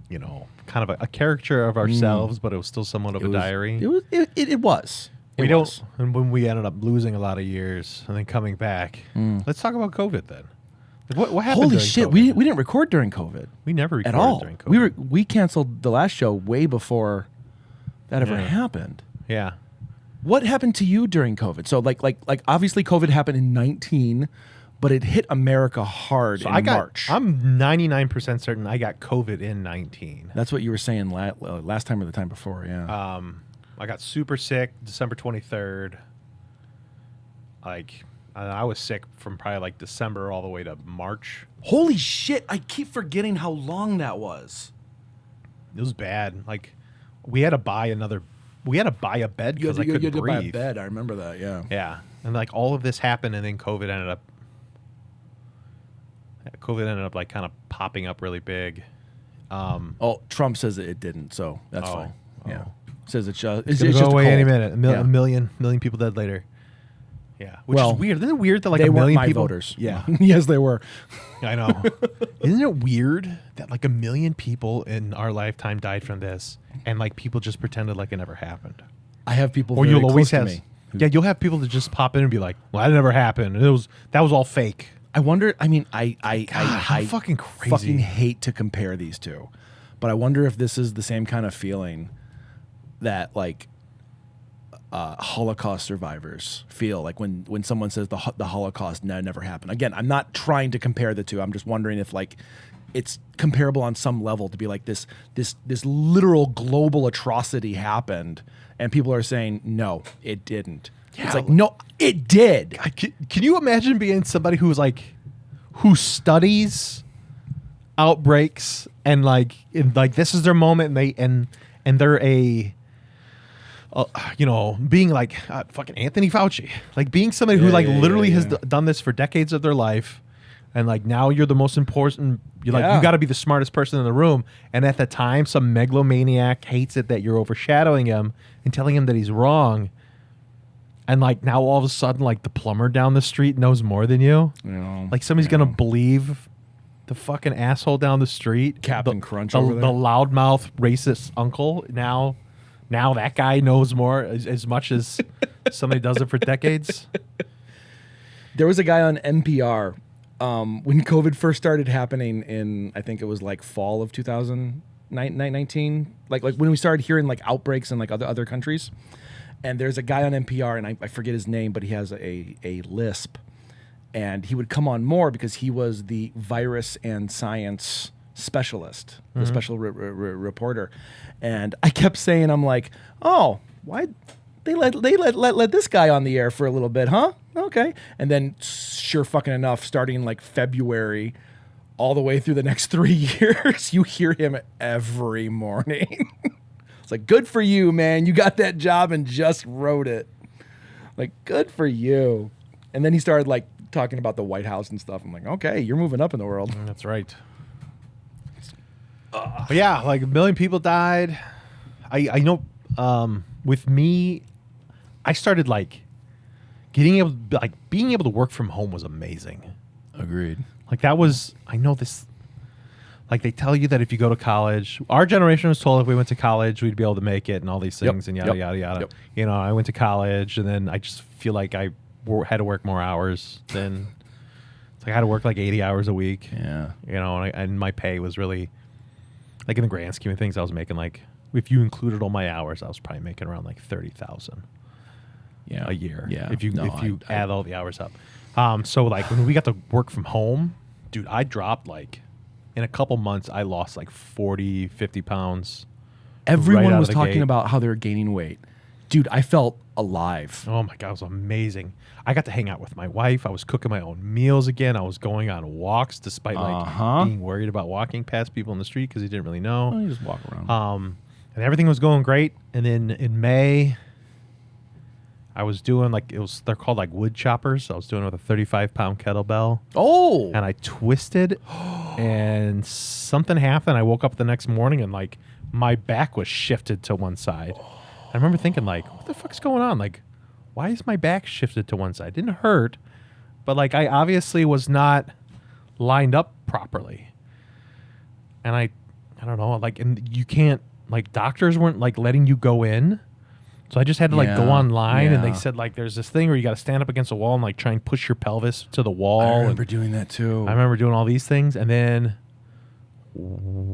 kind of a caricature of ourselves, but it was still somewhat of a diary. It was. And when we ended up losing a lot of years and then coming back, let's talk about COVID then. Like, what happened? Holy shit! COVID? We didn't record during COVID. We never recorded at all. During COVID. We canceled the last show way before that ever happened. Yeah. What happened to you during COVID? So like obviously COVID happened in 19, but it hit America hard in March. I'm 99% certain I got COVID in 19. That's what you were saying last time or the time before, yeah. I got super sick December 23rd. Like, I was sick from probably like December all the way to March. Holy shit! I keep forgetting how long that was. It was bad. Like, we had to buy a bed because I couldn't breathe. You had to buy a bed. I remember that. Yeah. Yeah, and like all of this happened, and then COVID ended up like kind of popping up really big. Trump says that it didn't, so that's fine. Yeah, says it's just it's just go away any minute. A million people dead later. Yeah, which is weird. Isn't it weird that like they a million weren't my people? Voters. Yeah, yes, they were. I know. Isn't it weird that like a million people in our lifetime died from this, and like people just pretended like it never happened? I have people, or very you'll always close have, to me. yeah, you'll have people that just pop in and be like, "Well, that never happened. That was all fake." I wonder. I mean, I fucking crazy. Fucking hate to compare these two, but I wonder if this is the same kind of feeling that like Holocaust survivors feel like when someone says the Holocaust never happened. Again, I'm not trying to compare the two. I'm just wondering if like it's comparable on some level to be like this literal global atrocity happened, and people are saying no, it didn't. Yeah, it's like no, it did. Can you imagine being somebody who studies outbreaks and like this is their moment, and they're a being like fucking Anthony Fauci, like being somebody who literally has done this for decades of their life. And like now you're the most important. You're like you got to be the smartest person in the room. And at the time, some megalomaniac hates it that you're overshadowing him and telling him that he's wrong. And like now all of a sudden, like the plumber down the street knows more than you. Like somebody's gonna believe the fucking asshole down the street, Captain Crunch the over there. the loudmouth racist uncle. Now that guy knows more as much as somebody does it for decades. There was a guy on NPR when COVID first started happening in, I think it was like fall of 2019, like when we started hearing like outbreaks in like other countries. And there's a guy on NPR, and I forget his name, but he has a lisp. And he would come on more because he was the virus and science specialist, the special reporter. And I kept saying, I'm like, oh, why they let this guy on the air for a little bit, huh? Okay. And then sure fucking enough, starting like February all the way through the next 3 years, you hear him every morning. It's like, good for you, man. You got that job and just wrote it. Like, good for you. And then he started like talking about the White House and stuff. I'm like, okay, you're moving up in the world. That's right. But yeah, like 1 million people died. I know with me, I started like being able to work from home was amazing. Agreed. Like that was, I know this, like they tell you that if you go to college, our generation was told if we went to college, we'd be able to make it and all these things and yada, yada, yada. Yep. You know, I went to college and then I just feel like I had to work more hours than, it's like I had to work like 80 hours a week. Yeah. You know, and my pay was really, like in the grand scheme of things, I was making like, if you included all my hours, I was probably making around like 30,000 a year. Yeah. If you add all the hours up. So like when we got to work from home, dude, I dropped like, in a couple months, I lost like 40, 50 pounds. Everyone was talking about how they were gaining weight. Dude, I felt alive. Oh my God, it was amazing. I got to hang out with my wife. I was cooking my own meals again. I was going on walks despite like being worried about walking past people in the street because he didn't really know. Well, you just walk around. And everything was going great. And then in May, I was doing like, they're called like wood choppers. I was doing it with a 35-pound kettlebell. Oh. And I twisted and something happened. I woke up the next morning and like my back was shifted to one side. I remember thinking like, what the fuck's going on? Like, why is my back shifted to one side? It didn't hurt, but like I obviously was not lined up properly. And I don't know, like, and you can't, like doctors weren't like letting you go in. So I just had to like go online and they said like there's this thing where you got to stand up against a wall and like try and push your pelvis to the wall. I remember doing that too. I remember doing all these things, and then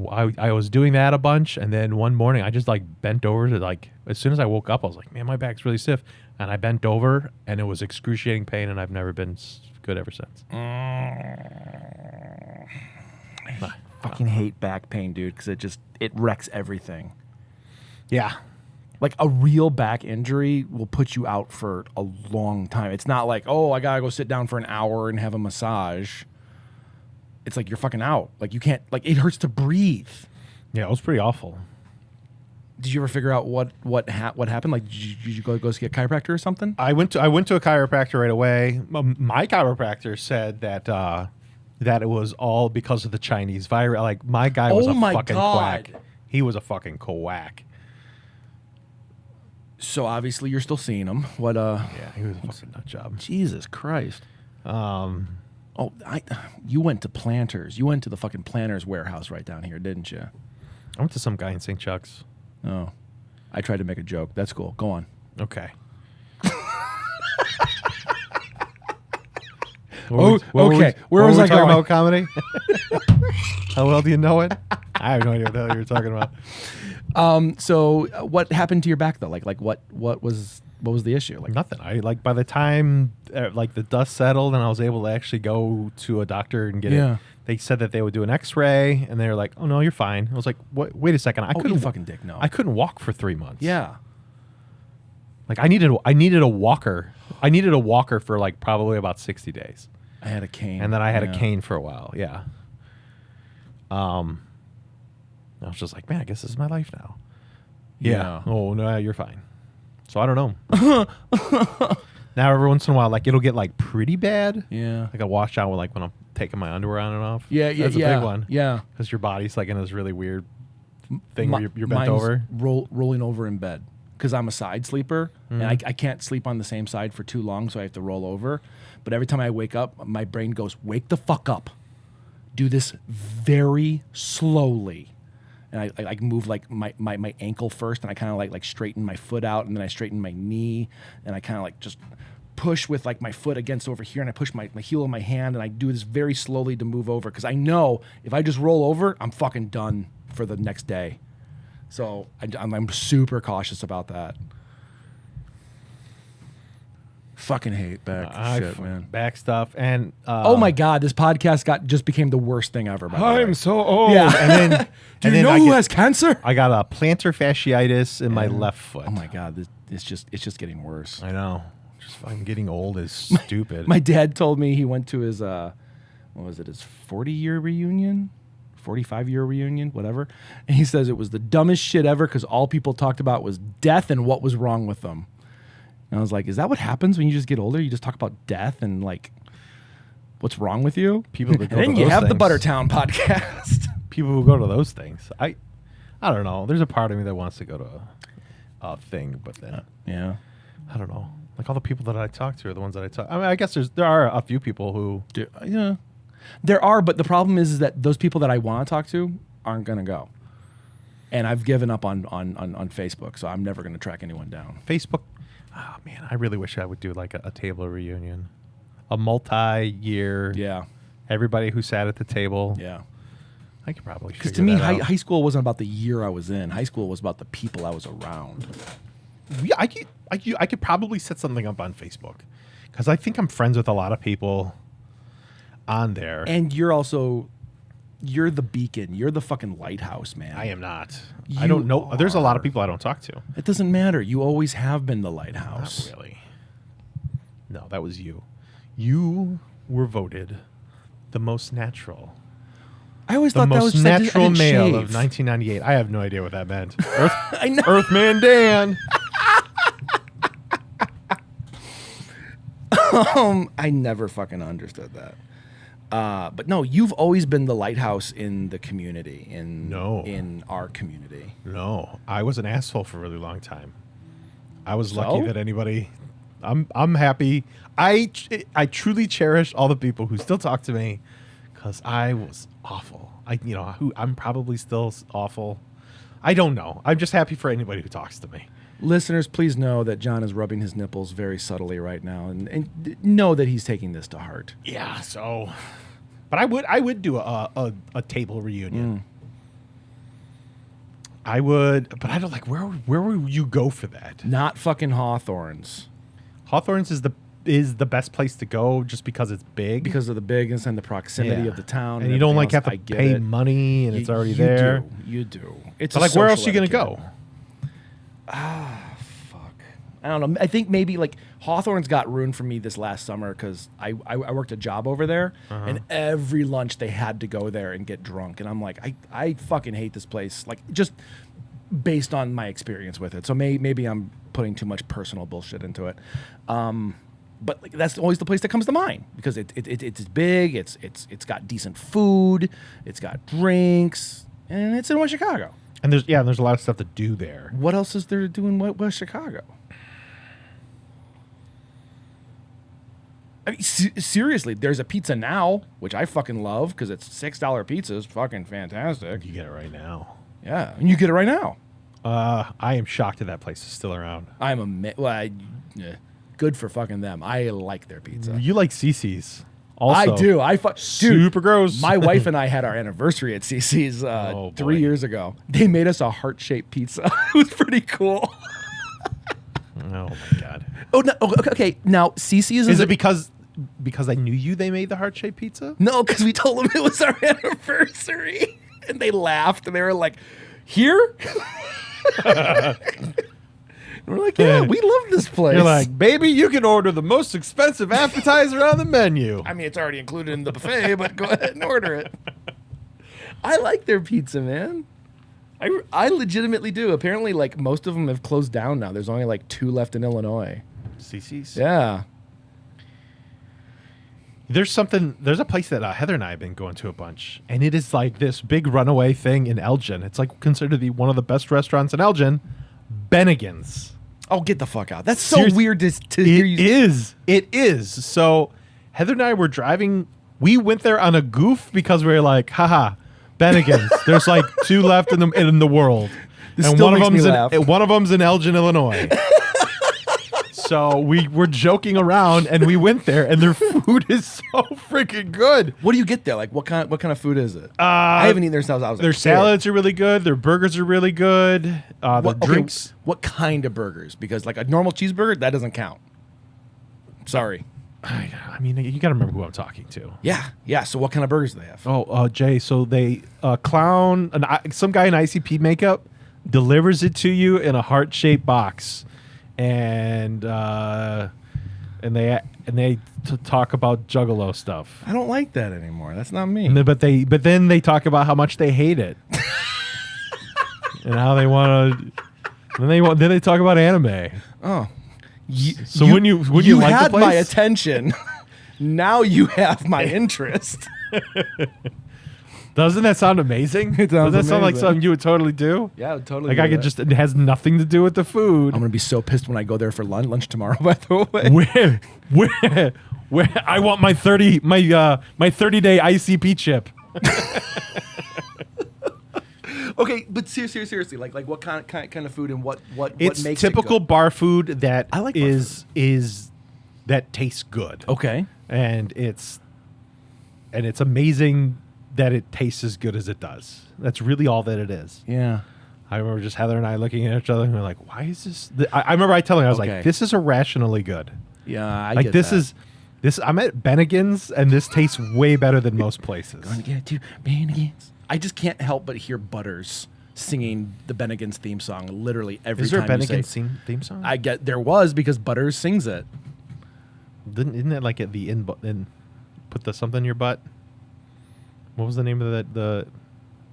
I was doing that a bunch, and then one morning I just like bent over to like, as soon as I woke up I was like, man, my back's really stiff, and I bent over and it was excruciating pain, and I've never been good ever since. I fucking hate back pain, dude, because it wrecks everything. Yeah. Like a real back injury will put you out for a long time. It's not like, oh, I gotta go sit down for an hour and have a massage. It's like you're fucking out. Like you can't, like it hurts to breathe. Yeah, it was pretty awful. Did you ever figure out what happened? Like did you go see a chiropractor or something? I went to a chiropractor right away. My chiropractor said that that it was all because of the Chinese virus. Like my guy was a fucking quack. He was a fucking quack. So obviously you're still seeing him. What? Yeah, he was a fucking nut job. Jesus Christ. You went to Planters. You went to the fucking Planters warehouse right down here, didn't you? I went to some guy in St. Chuck's. Oh, I tried to make a joke. That's cool. Go on. Okay. Okay. Where was I talking going? about comedy? How well do you know it? I have no idea what the hell you're talking about. So what happened to your back though? Like what was the issue? Like nothing. I like by the time like the dust settled and I was able to actually go to a doctor and get it. They said that they would do an X-ray and they were like, "Oh no, you're fine." I was like, "What? Wait a second. I couldn't fucking dick. No, I couldn't walk for 3 months." Yeah. Like I needed a walker. I needed a walker for like probably about 60 days. I had a cane, and then I had a cane for a while. Yeah. I was just like, man, I guess this is my life now. Yeah. Oh no, you're fine. So I don't know. Now every once in a while, like it'll get like pretty bad. Yeah. Like a washout with like when I'm taking my underwear on and off. Yeah, That's a big one. Yeah. Because your body's like in this really weird thing where you're bent Mine's over. rolling over in bed because I'm a side sleeper and I can't sleep on the same side for too long, so I have to roll over. But every time I wake up, my brain goes, "Wake the fuck up! Do this very slowly." And I like move like my ankle first, and I kind of like straighten my foot out, and then I straighten my knee, and I kind of like just push with like my foot against over here, and I push my heel of my hand, and I do this very slowly to move over because I know if I just roll over, I'm fucking done for the next day. So I'm super cautious about that. Fucking hate back shit, man. Back stuff. And oh my God, this podcast just became the worst thing ever. By the way. I'm so old. Yeah. And then, Do you know who has cancer? I got a plantar fasciitis in my left foot. Oh my God, it's just getting worse. I know. Just fucking getting old is stupid. My dad told me he went to his what was it, his 40-year reunion? 45-year reunion, whatever. And he says it was the dumbest shit ever because all people talked about was death and what was wrong with them. And I was like, is that what happens when you just get older? You just talk about death and like what's wrong with you? People that go and then to you those have the things. Buttertown podcast. People who go to those things. I don't know. There's a part of me that wants to go to a thing, but then Yeah. I don't know. Like all the people that I talk to are the ones that I talk. I mean, I guess there are a few people who. Yeah. There are, but the problem is that those people that I want to talk to aren't going to go. And I've given up on Facebook, so I'm never going to track anyone down. Facebook. Oh man, I really wish I would do like a table reunion, a multi-year. Yeah. Everybody who sat at the table. Yeah. I could probably. Because to me, high school wasn't about the year I was in. High school was about the people I was around. Yeah, I could probably set something up on Facebook because I think I'm friends with a lot of people on there. And you're the beacon. You're the fucking lighthouse, man. I am not. You I don't know. There's a lot of are. people I don't talk to. It doesn't matter. You always have been the lighthouse. Not really. No, that was you. You were voted the most natural. I always The thought that was most just I natural didn't male shave. of 1998. I have no idea what that meant. I know. Earthman Dan. I never fucking understood that. But no, you've always been the lighthouse in the community, in our community. No, I was an asshole for a really long time. I was So? lucky that anybody. I'm happy. I truly cherish all the people who still talk to me because I was awful. I'm probably still awful. I don't know. I'm just happy for anybody who talks to me. Listeners, please know that John is rubbing his nipples very subtly right now, and know that he's taking this to heart. Yeah. So, but I would do a table reunion. I would, but I don't like where would you go for that? Not fucking Hawthorne's. Hawthorne's is the best place to go just because it's big. Because of the bigness and the proximity Yeah. of the town. And you don't like everything have else. to I pay get it. money and it's already You there. You do. It's But a like, where else are social you going to etiquette. go? Fuck. I don't know. I think maybe like Hawthorne's got ruined for me this last summer because I worked a job over there, and every lunch they had to go there and get drunk. And I'm like, I fucking hate this place. Like, just based on my experience with it. So maybe I'm putting too much personal bullshit into it. But like, that's always the place that comes to mind because it's big. It's got decent food. It's got drinks, and it's in West Chicago. And there's a lot of stuff to do there. What else is there to do in West Chicago? I mean, seriously, there's a Pizza Now, which I fucking love because it's $6 pizza is fucking fantastic. You get it right now. Yeah, and you get it right now. I am shocked that place is still around. Good for fucking them. I like their pizza. You like CC's. Also, I do. Dude, super gross. My wife and I had our anniversary at CC's 3 years ago. They made us a heart-shaped pizza. It was pretty cool. Oh my god. Oh no. Okay. Now CC's Is it because I knew you? They made the heart-shaped pizza. No, because we told them it was our anniversary, and they laughed and they were like, "Here." We're like, yeah, we love this place. You're like, baby, you can order the most expensive appetizer on the menu. I mean, it's already included in the buffet, but go ahead and order it. I like their pizza, man. I legitimately do. Apparently, like most of them have closed down now. There's only like 2 left in Illinois. CC's. Yeah. There's a place that Heather and I have been going to a bunch, and it is like this big runaway thing in Elgin. It's like considered to be one of the best restaurants in Elgin, Bennigan's. Oh, get the fuck out. That's so weird to hear you. It is. So Heather and I were driving. We went there on a goof because we were like, haha, Bennigan's. There's like 2 left in the world. This and still one makes of me them's laugh. one of them's in Elgin, Illinois. So we were joking around, and we went there, and their food is so freaking good. What do you get there? Like what kind of food is it? I haven't eaten there since I was Their a kid. salads are really good. Their burgers are really good. The drinks. What kind of burgers? Because like a normal cheeseburger, that doesn't count. Sorry. I mean, you got to remember who I'm talking to. Yeah. So what kind of burgers do they have? Oh, Jay. So they some guy in ICP makeup delivers it to you in a heart-shaped box, and they talk about Juggalo stuff. I don't like that anymore. That's not me. But then they talk about how much they hate it, and how they want to. Then they talk about anime. Oh. So when you like had the place? my attention. Now you have my interest. Doesn't that sound amazing? It sounds Doesn't that sound like amazing. something you would totally do? Yeah, totally. Like I could just, it has nothing to do with the food. I'm gonna be so pissed when I go there for lunch tomorrow. By the way, Where I want my 30 day ICP chip. Okay, but seriously, like what kind of food and what It's makes typical it good? bar food that I like bar is that tastes good. Okay. And it's amazing that it tastes as good as it does. That's really all that it is. Yeah. I remember just Heather and I looking at each other and we're like, why is this? I remember I telling her, I was Okay. like, this is irrationally good. Yeah, I Like get this that. is this. I'm at Bennigan's and this tastes way better than most places. Gonna get to Bennigan's. I just can't help but hear Butters singing the Bennigan's theme song literally every Is there a time you Bennigan's say. theme song? There was because Butters sings it. Isn't that like at the in put the something in your butt? What was the name of that? The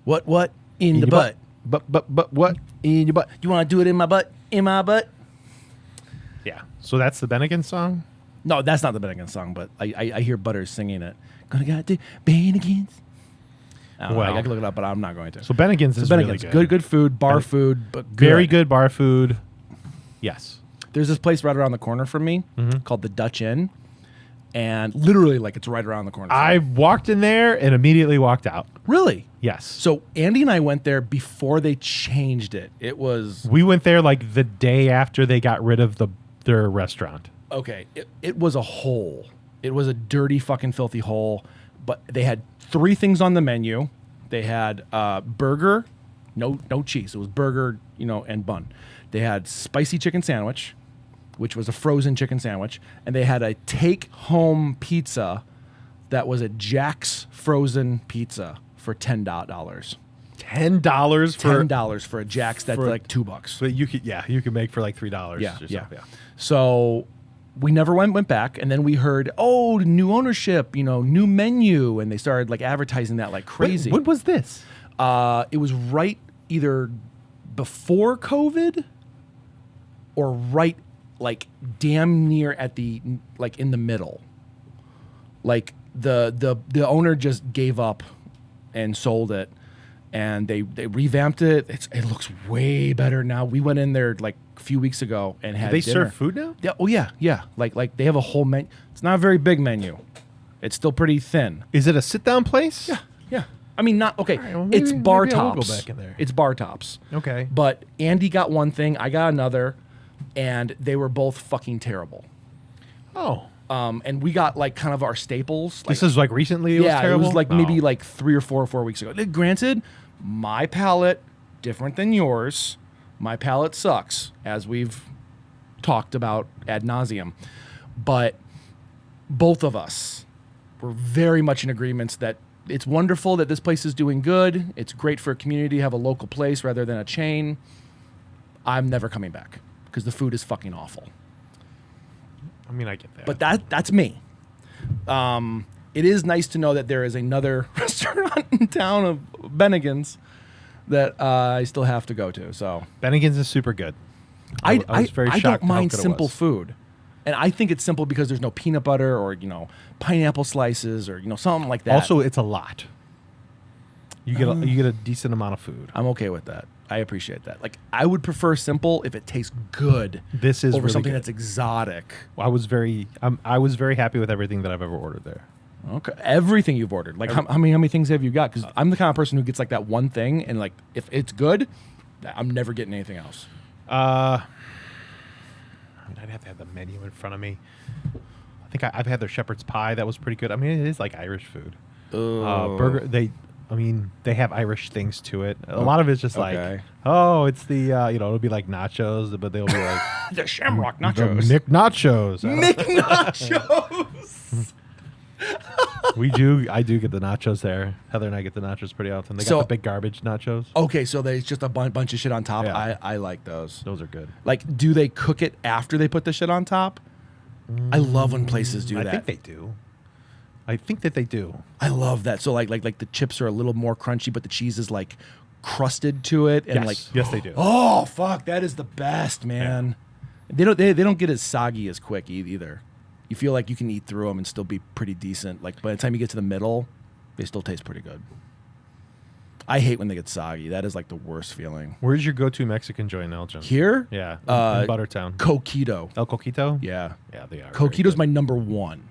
What in the your butt? But what in your butt? You want to do it in my butt? In my butt? Yeah. So that's the Bennigan song. No, that's not the Bennigan's song, but I hear Butters singing it. Gonna get to Bennigan's. Well, I can look it up, but I'm not going to. So Bennigan's is really good. Good food, bar food, but Very good bar food. Yes. There's this place right around the corner from me Mm-hmm. called the Dutch Inn, and literally, like, it's right around the corner. I walked in there and immediately walked out. Really? Yes. So Andy and I went there before they changed it. It was We went there like the day after they got rid of their restaurant. okay. It was a hole. It was a dirty, fucking, filthy hole. But they had 3 things on the menu. They had burger, no cheese. It was burger, and bun. They had spicy chicken sandwich, which was a frozen chicken sandwich, and they had a take-home pizza that was a Jack's frozen pizza for $10. $10 for $10 for a Jack's that's for- like $2. But you could make for like $3. Yeah, or yeah. something. So we never went back, and then we heard, new ownership, new menu, and they started like advertising that like crazy. When was this? It was right either before COVID or right like damn near at the like in the middle. Like the owner just gave up and sold it, and they revamped it. It looks way better now. We went in there like a few weeks ago and had They dinner. serve food now? Yeah. Oh yeah. Like they have a whole menu. It's not a very big menu. It's still pretty thin. Is it a sit-down place? Yeah. I mean, not okay. right, well, It's maybe bar I will go tops. back in there. It's bar tops. Okay. But Andy got one thing, I got another, and they were both fucking terrible. Oh. And we got like kind of our staples. Like, This is like recently it was terrible? it was like maybe Oh. like 3 or 4 weeks ago. Granted, my palate different than yours. My palate sucks, as we've talked about ad nauseum. But both of us were very much in agreement that it's wonderful that this place is doing good. It's great for a community to have a local place rather than a chain. I'm never coming back because the food is fucking awful. I mean, I get that. But that's me. It is nice to know that there is another restaurant in town of Bennigan's that I still have to go to. So Bennigan's is super good. I was very shocked don't at how mind good it simple was. food. And I think it's simple because there's no peanut butter or, pineapple slices or, something like that. Also, it's a lot. You get a decent amount of food. I'm okay with that. I appreciate that. Like, I would prefer simple if it tastes good. This is over really something good. that's exotic. I was very happy with everything that I've ever ordered there. Okay, everything you've ordered. Like, how many things have you got? Because I'm the kind of person who gets like that one thing, and like if it's good, I'm never getting anything else. I'd have to have the menu in front of me. I think I've had their shepherd's pie. That was pretty good. I mean, it is like Irish food. Burger. They have Irish things to it. A lot of it's just like, it's the it'll be like nachos, but they'll be like The Shamrock the nachos. Mick nachos. Mick nachos. I do get the nachos there. Heather and I get the nachos pretty often. They got the big garbage nachos. Okay, so there's just a bunch of shit on top. Yeah. I like those. Those are good. Like, do they cook it after they put the shit on top? I love when places do that. I think they do. I think that they do. I love that. So like the chips are a little more crunchy, but the cheese is like crusted to it, and Yes, they do. Oh fuck, that is the best, man. Yeah. They don't get as soggy as quick either. You feel like you can eat through them and still be pretty decent. Like by the time you get to the middle, they still taste pretty good. I hate when they get soggy. That is like the worst feeling. Where's your go-to Mexican joint in Elgin? Here? Yeah, in Buttertown. Coquito. El Coquito? Yeah. Yeah, they are. Coquito's my number one.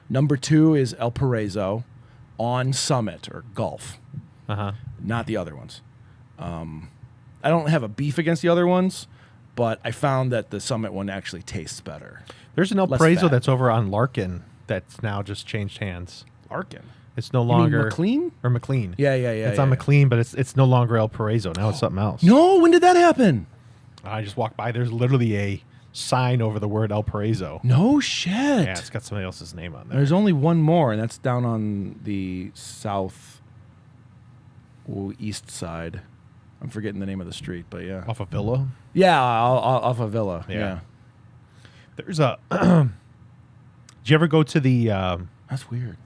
Number two is El P.R.O. on Summit or Gulf. Uh-huh. Not the other ones. I don't have a beef against the other ones, but I found that the Summit one actually tastes better. There's an El Less P.R.O. fat. that's over on Larkin that's now just changed hands. Larkin. It's no You mean longer McLean? or McLean. Yeah. It's on McLean, but it's no longer El P.R.O. Now it's something else. No, when did that happen? I just walked by. There's literally a sign over the word El P.R.O. No shit. Yeah, it's got somebody else's name on there. There's only one more, and that's down on the east side. I'm forgetting the name of the street, but yeah. Off of Villa. Yeah, off of Villa. Yeah. Yeah. There's a. Did you ever go to the? That's weird.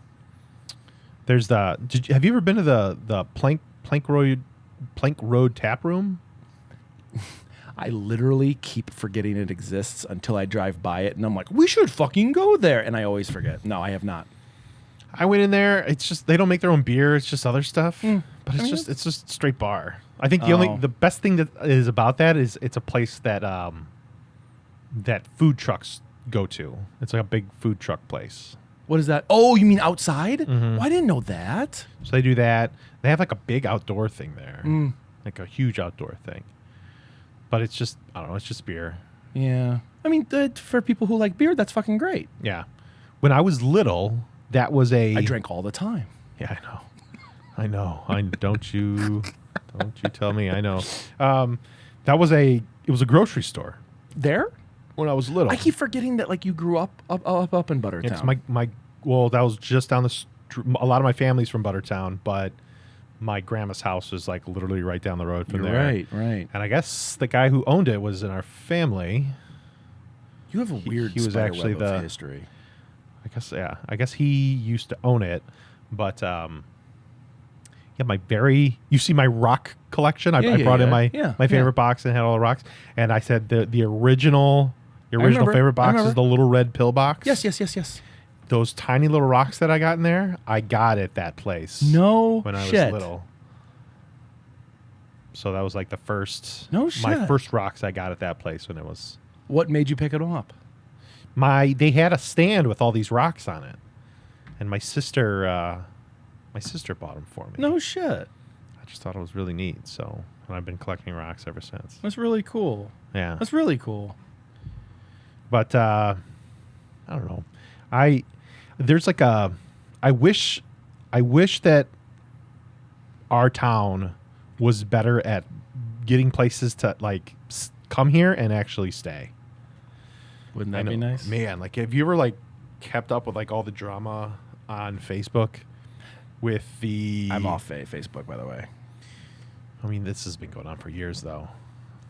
There's the. Have you ever been to the Plank Road Tap Room? I literally keep forgetting it exists until I drive by it, and I'm like, we should fucking go there, and I always forget. No, I have not. I went in there. It's just they don't make their own beer. It's just other stuff. But I mean, it's just straight bar. I think the best thing that is about that is it's a place that that food trucks go to. It's like a big food truck place. What is that? Oh, you mean outside? Oh, I didn't know that. So they do that. They have like a big outdoor thing there, like a huge outdoor thing. But it's just I don't know. It's just beer. Yeah. I mean, for people who like beer, that's fucking great. Yeah. When I was little, that was I drank all the time. Yeah, I know. Don't you tell me. I know. It was a grocery store There? when I was little. I keep forgetting that like you grew up in Buttertown. It's that was just down the street. A lot of my family's from Buttertown, but my grandma's house was like literally right down the road from You're there. right. And I guess the guy who owned it was in our family. You have a weird he was spider actually web of the- history. I guess he used to own it, but you see my rock collection. I brought in my favorite box and had all the rocks, and I said the original favorite box is the little red pill box. Yes. Those tiny little rocks that I got in there, I got at that place. No when I shit. was little. So that was like the first. No shit. My first rocks I got at that place when it was. What made you pick it up? They had a stand with all these rocks on it, and my sister bought them for me. No shit. I just thought it was really neat. So and I've been collecting rocks ever since. That's really cool. Yeah, That's really cool. but I don't know. There's like a. I wish that our town was better at getting places to like come here and actually stay. Wouldn't that be nice? Man, like have you ever like kept up with like all the drama on Facebook with the I'm off Facebook, by the way. I mean, this has been going on for years though.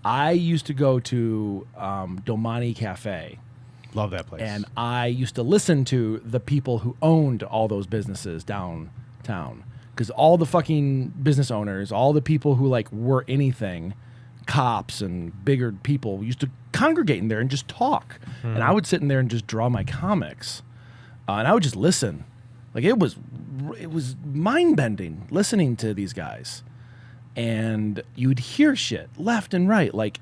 I used to go to Domani Cafe, Love that place. and I used to listen to the people who owned all those businesses downtown because all the fucking business owners, all the people who like were anything, cops and bigger people used to congregate in there and just talk. And I would sit in there and just draw my comics, and I would just listen. Like it was mind bending listening to these guys, and you'd hear shit left and right. Like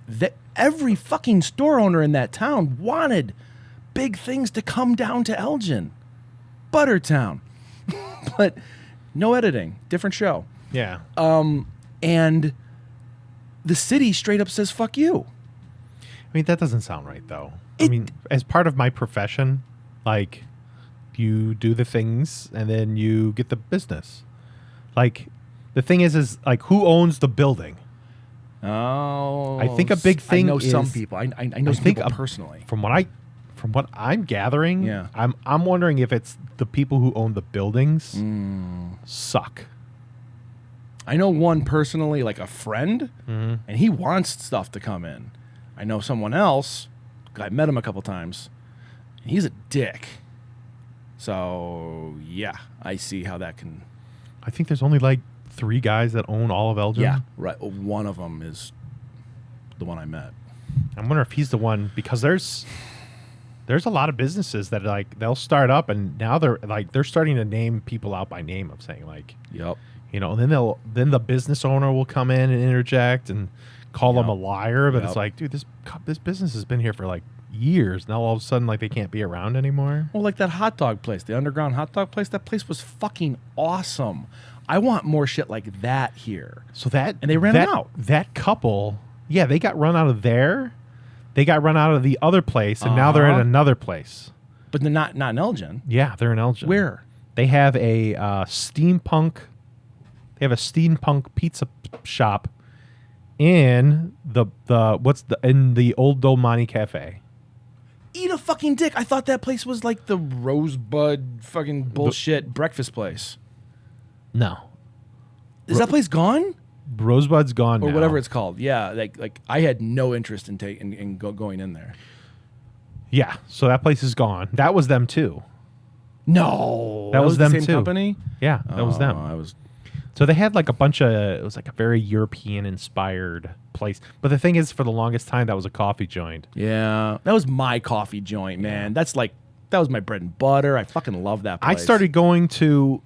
every fucking store owner in that town wanted big things to come down to Elgin, Buttertown, but no editing, different show. Yeah. And the city straight up says, fuck you. I mean, that doesn't sound right, though. I mean, as part of my profession, like, you do the things and then you get the business. Like, the thing is like, who owns the building? Oh. I think a big thing I know is, some people. I know some people personally. From what I'm gathering, Yeah. I'm wondering if it's the people who own the buildings suck. I know one personally, like a friend, Mm-hmm. and he wants stuff to come in. I know someone else. I met him a couple times. And he's a dick. So yeah, I see how that can. I think there's only like 3 guys that own all of Elgin. Yeah, right. One of them is the one I met. I wonder if he's the one, because there's a lot of businesses that like they'll start up and now they're starting to name people out by name of saying like, Yep. you know, and then the business owner will come in and interject and call them a liar, but it's like, dude, this business has been here for like years. Now all of a sudden like they can't be around anymore. Well, like that hot dog place, the underground hot dog place, that place was fucking awesome. I want more shit like that here. So and they ran them out. That couple, yeah, they got run out of there. They got run out of the other place, and now they're in another place. But they're not in Elgin. Yeah, they're in Elgin. Where? They have a steampunk. They have a steampunk pizza shop in in the old Domani Cafe. Eat a fucking dick. I thought that place was like the Rosebud fucking bullshit breakfast place. No, Is that place gone? Rosebud's gone Or now. whatever it's called. Yeah, like I had no interest in going in there. Yeah, so that place is gone. That was them too. No, That was them the same too. company. Yeah, that was them. So they had like a bunch of, it was like a very European inspired place. But the thing is, for the longest time, that was a coffee joint. Yeah, that was my coffee joint, man. That was my bread and butter. I fucking love that place. I started going to,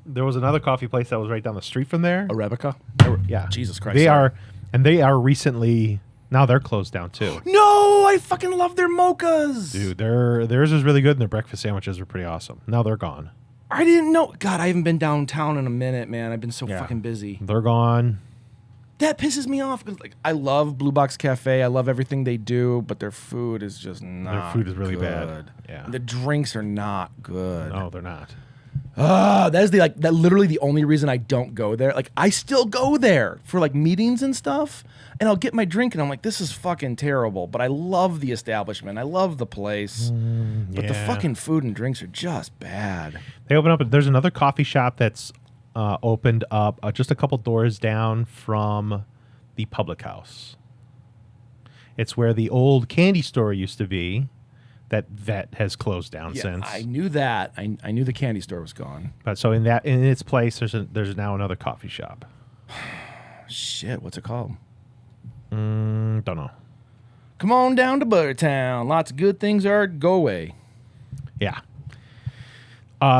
there was another coffee place that was right down the street from there. Arabica. Yeah. Jesus Christ. They sorry. they are recently, now they're closed down too. No, I fucking love their mochas. Dude, theirs is really good and their breakfast sandwiches are pretty awesome. Now they're gone. I didn't know. God, I haven't been downtown in a minute, man. I've been so fucking busy. They're gone. That pisses me off because like I love Blue Box Cafe. I love everything they do, but their food is just not. Their food is really good. bad. Yeah. The drinks are not good. No, they're not. That is that literally the only reason I don't go there. Like I still go there for like meetings and stuff, and I'll get my drink and I'm like, this is fucking terrible. But I love the establishment. I love the place. But the fucking food and drinks are just bad. They open up. There's another coffee shop that's opened up just a couple doors down from the public house. It's where the old candy store used to be. That has closed down since. I knew that. I knew the candy store was gone. But so in its place, there's now another coffee shop. Shit, what's it called? Don't know. Come on down to Buttertown. Lots of good things are. Go away. Yeah.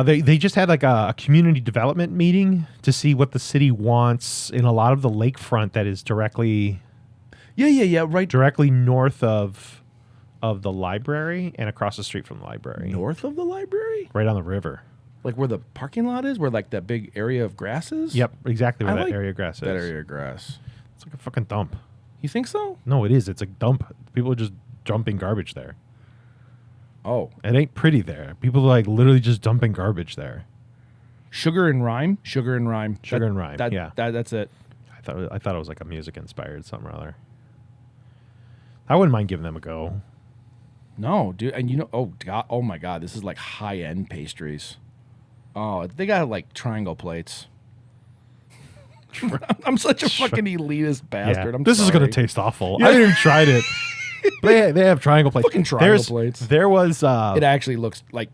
They just had like a community development meeting to see what the city wants in a lot of the lakefront that is directly. Yeah. Right. Directly north of the library and across the street from the library. North of the library? Right on the river. Like where the parking lot is? Where like that big area of grass is? Yep, exactly where I that like area of grass is. that area of grass. It's like a fucking dump. You think so? No, it is. It's a dump. People are just dumping garbage there. Oh. It ain't pretty there. People are like literally just dumping garbage there. Sugar and Rhyme? Sugar and Rhyme. Yeah. That's it. I thought it was like a music inspired something or other. I wouldn't mind giving them a go. No, dude. And oh my God, this is like high-end pastries. Oh, they got like triangle plates. I'm such a fucking elitist bastard. Yeah. This is going to taste awful. I haven't even tried it. They have triangle plates. Fucking triangle plates. There was... it actually looks like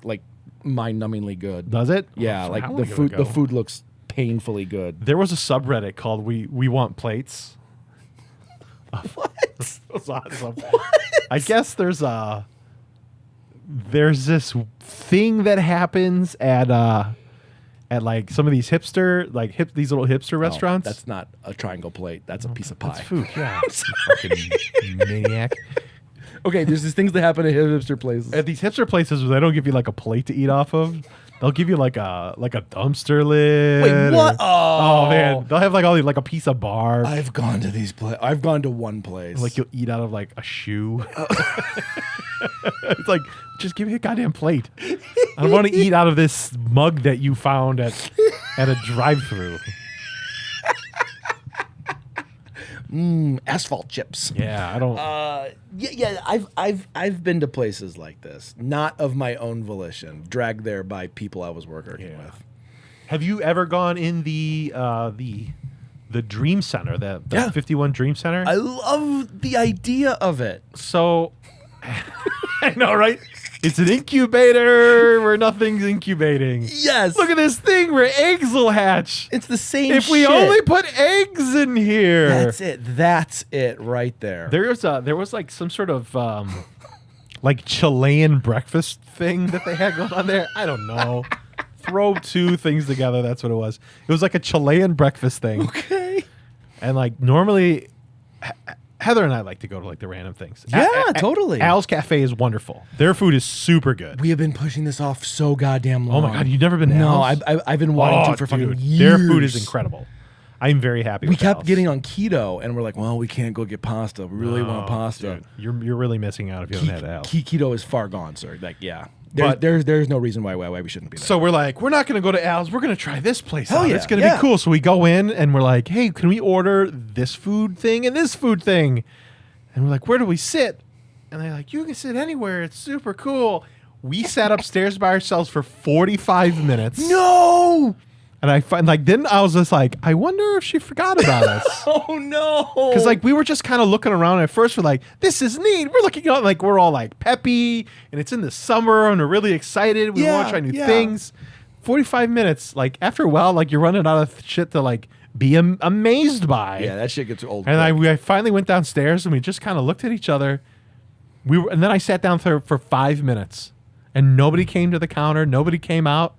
mind-numbingly good. Does it? Yeah, Oh, like I the wanna give it food. a go. The food looks painfully good. There was a subreddit called We Want Plates. What? It was awesome. I guess there's this thing that happens at like some of these hipster these little hipster restaurants. That's not a triangle plate. That's a piece of pie. That's food. Yeah, you fucking maniac. Okay, there's these things that happen at hipster places. At these hipster places, where they don't give you like a plate to eat off of. They'll give you like a dumpster lid. Wait, what? Oh man, they'll have like a piece of barb. I've gone to these places. I've gone to one place. Like you'll eat out of like a shoe. It's like, just give me a goddamn plate. I don't want to eat out of this mug that you found at a drive-thru. Asphalt chips. Yeah, I don't. I've been to places like this, not of my own volition, dragged there by people I was working with. Have you ever gone in the Dream Center, the 51 Dream Center? I love the idea of it. So, I know, right? It's an incubator where nothing's incubating. Yes. Look at this thing where eggs will hatch. It's the same If we only put eggs in here. That's it. That's it right there. There was like some sort of like Chilean breakfast thing that they had going on there. I don't know. Throw two things together. That's what it was. It was like a Chilean breakfast thing. Okay. And like normally, Heather and I like to go to like the random things. Yeah, totally. Al's Cafe is wonderful. Their food is super good. We have been pushing this off so goddamn long. Oh my God, you've never been to No, Al's? I've been wanting to for fucking years. Their food is incredible. I'm very happy We with kept Al's. getting on keto, and we're like, well, we can't go get pasta. We really want pasta. Dude, you're really missing out if you haven't had Al's. Keto is far gone, sir. Like, yeah. But- There's no reason why we shouldn't be there. So we're like, we're not going to go to Al's. We're going to try this place Hell out. yeah, It's going to be cool. So we go in and we're like, hey, can we order this food thing and this food thing? And we're like, where do we sit? And they're like, you can sit anywhere. It's super cool. We sat upstairs by ourselves for 45 minutes. No! And I find then I was just like, I wonder if she forgot about us. Oh no! Because like we were just kind of looking around. At first, we're like, "This is neat." We're looking out like we're all like peppy, and it's in the summer, and we're really excited. We want to try new things. 45 minutes, like after a while, like you're running out of shit to like be amazed by. Yeah, that shit gets old. And I finally went downstairs, and we just kind of looked at each other. And then I sat down for 5 minutes, and nobody came to the counter. Nobody came out.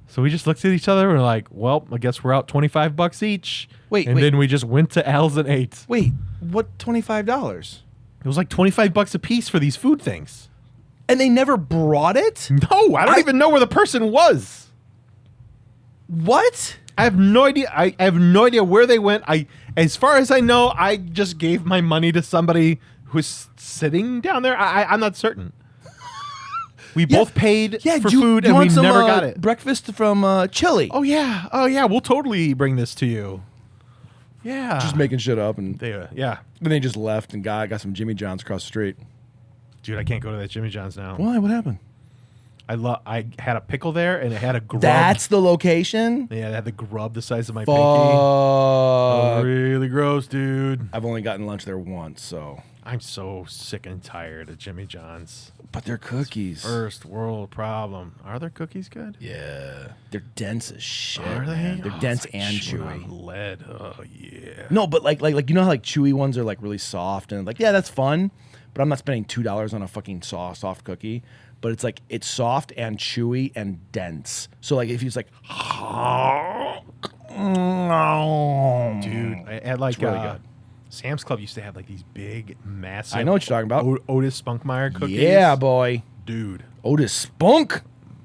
So we just looked at each other and we're like, well, I guess we're out $25 each. Wait. Then we just went to Al's and ate. Wait, what? $25? It was like $25 a piece for these food things. And they never brought it? No, I don't even know where the person was. What? I have no idea. I have no idea where they went. As far as I know, I just gave my money to somebody who was sitting down there. I'm not certain. We both paid for food and we never got it. Breakfast from Chili. Oh yeah. We'll totally bring this to you. Yeah. Just making shit up, and yeah. then they just left and got some Jimmy John's across the street. Dude, I can't go to that Jimmy John's now. Why? What happened? I had a pickle there and it had a grub. That's the location? Yeah, it had the grub the size of my pinky. Oh, really gross, dude. I've only gotten lunch there once, so. I'm so sick and tired of Jimmy John's. But they're cookies. First world problem. Are their cookies good? Yeah. They're dense as shit. Are they? Man. They're dense like and chewing chewy. on lead. Oh yeah. No, but like you know how like chewy ones are like really soft and like, yeah, that's fun. But I'm not spending $2 on a fucking soft cookie. But it's like it's soft and chewy and dense. So like if he's like, dude, I had like it's really good. Sam's Club used to have like these big, massive. I know what you're talking about. Otis Spunkmeyer cookies. Yeah, boy. Dude. Otis Spunk.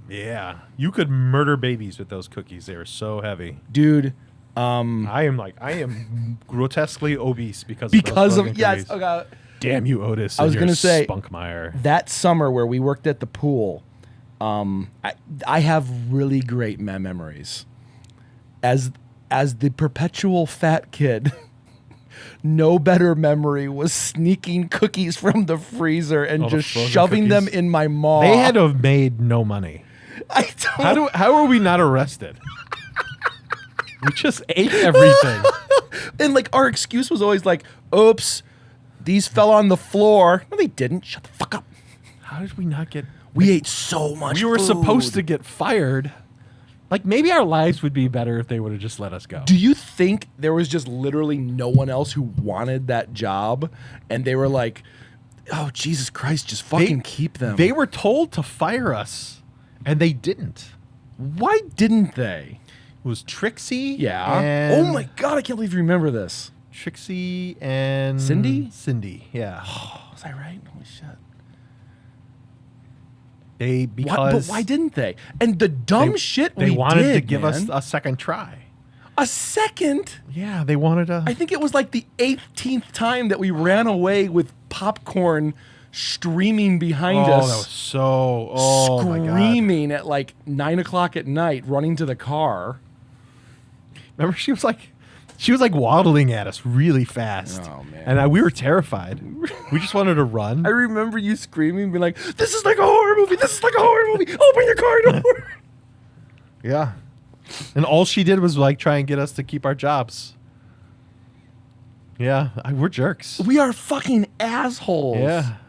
Yeah. You could murder babies with those cookies. They were so heavy. Dude. I am grotesquely obese because of Because those of, fucking yes. cookies. Oh God. Damn you, Otis. I was going to say Spunkmeyer. that summer where we worked at the pool, I have really great memories. As the perpetual fat kid, no better memory was sneaking cookies from the freezer and Oh, the just frozen shoving them cookies? in my maw. They had to have made no money. I don't. How are we not arrested? We just ate everything. And like our excuse was always like, "Oops, these fell on the floor." No, they didn't. Shut the fuck up. How did we not get... We ate so much. We were food. supposed to get fired Like, maybe our lives would be better if they would have just let us go. Do you think there was just literally no one else who wanted that job? And they were like, oh, Jesus Christ, just fucking keep them. They were told to fire us, and they didn't. Why didn't they? It was Trixie. Yeah. And Oh, my God, I can't believe you remember this. Trixie and... Cindy? Cindy, yeah. Oh, was I right? Holy shit. Because But why didn't they? And the dumb shit they we wanted did, to give us man. a second try. A second? Yeah, they wanted to. I think it was like the 18th time that we ran away with popcorn streaming behind us. That was so... Oh, my God. Screaming at like 9 o'clock at night, running to the car. Remember, she was like waddling at us really fast. Oh, man. And we were terrified. We just wanted to run. I remember you screaming, being like, this is like a horror movie. This is like a horror movie. Open your car door. Yeah. And all she did was like try and get us to keep our jobs. Yeah, we're jerks. We are fucking assholes.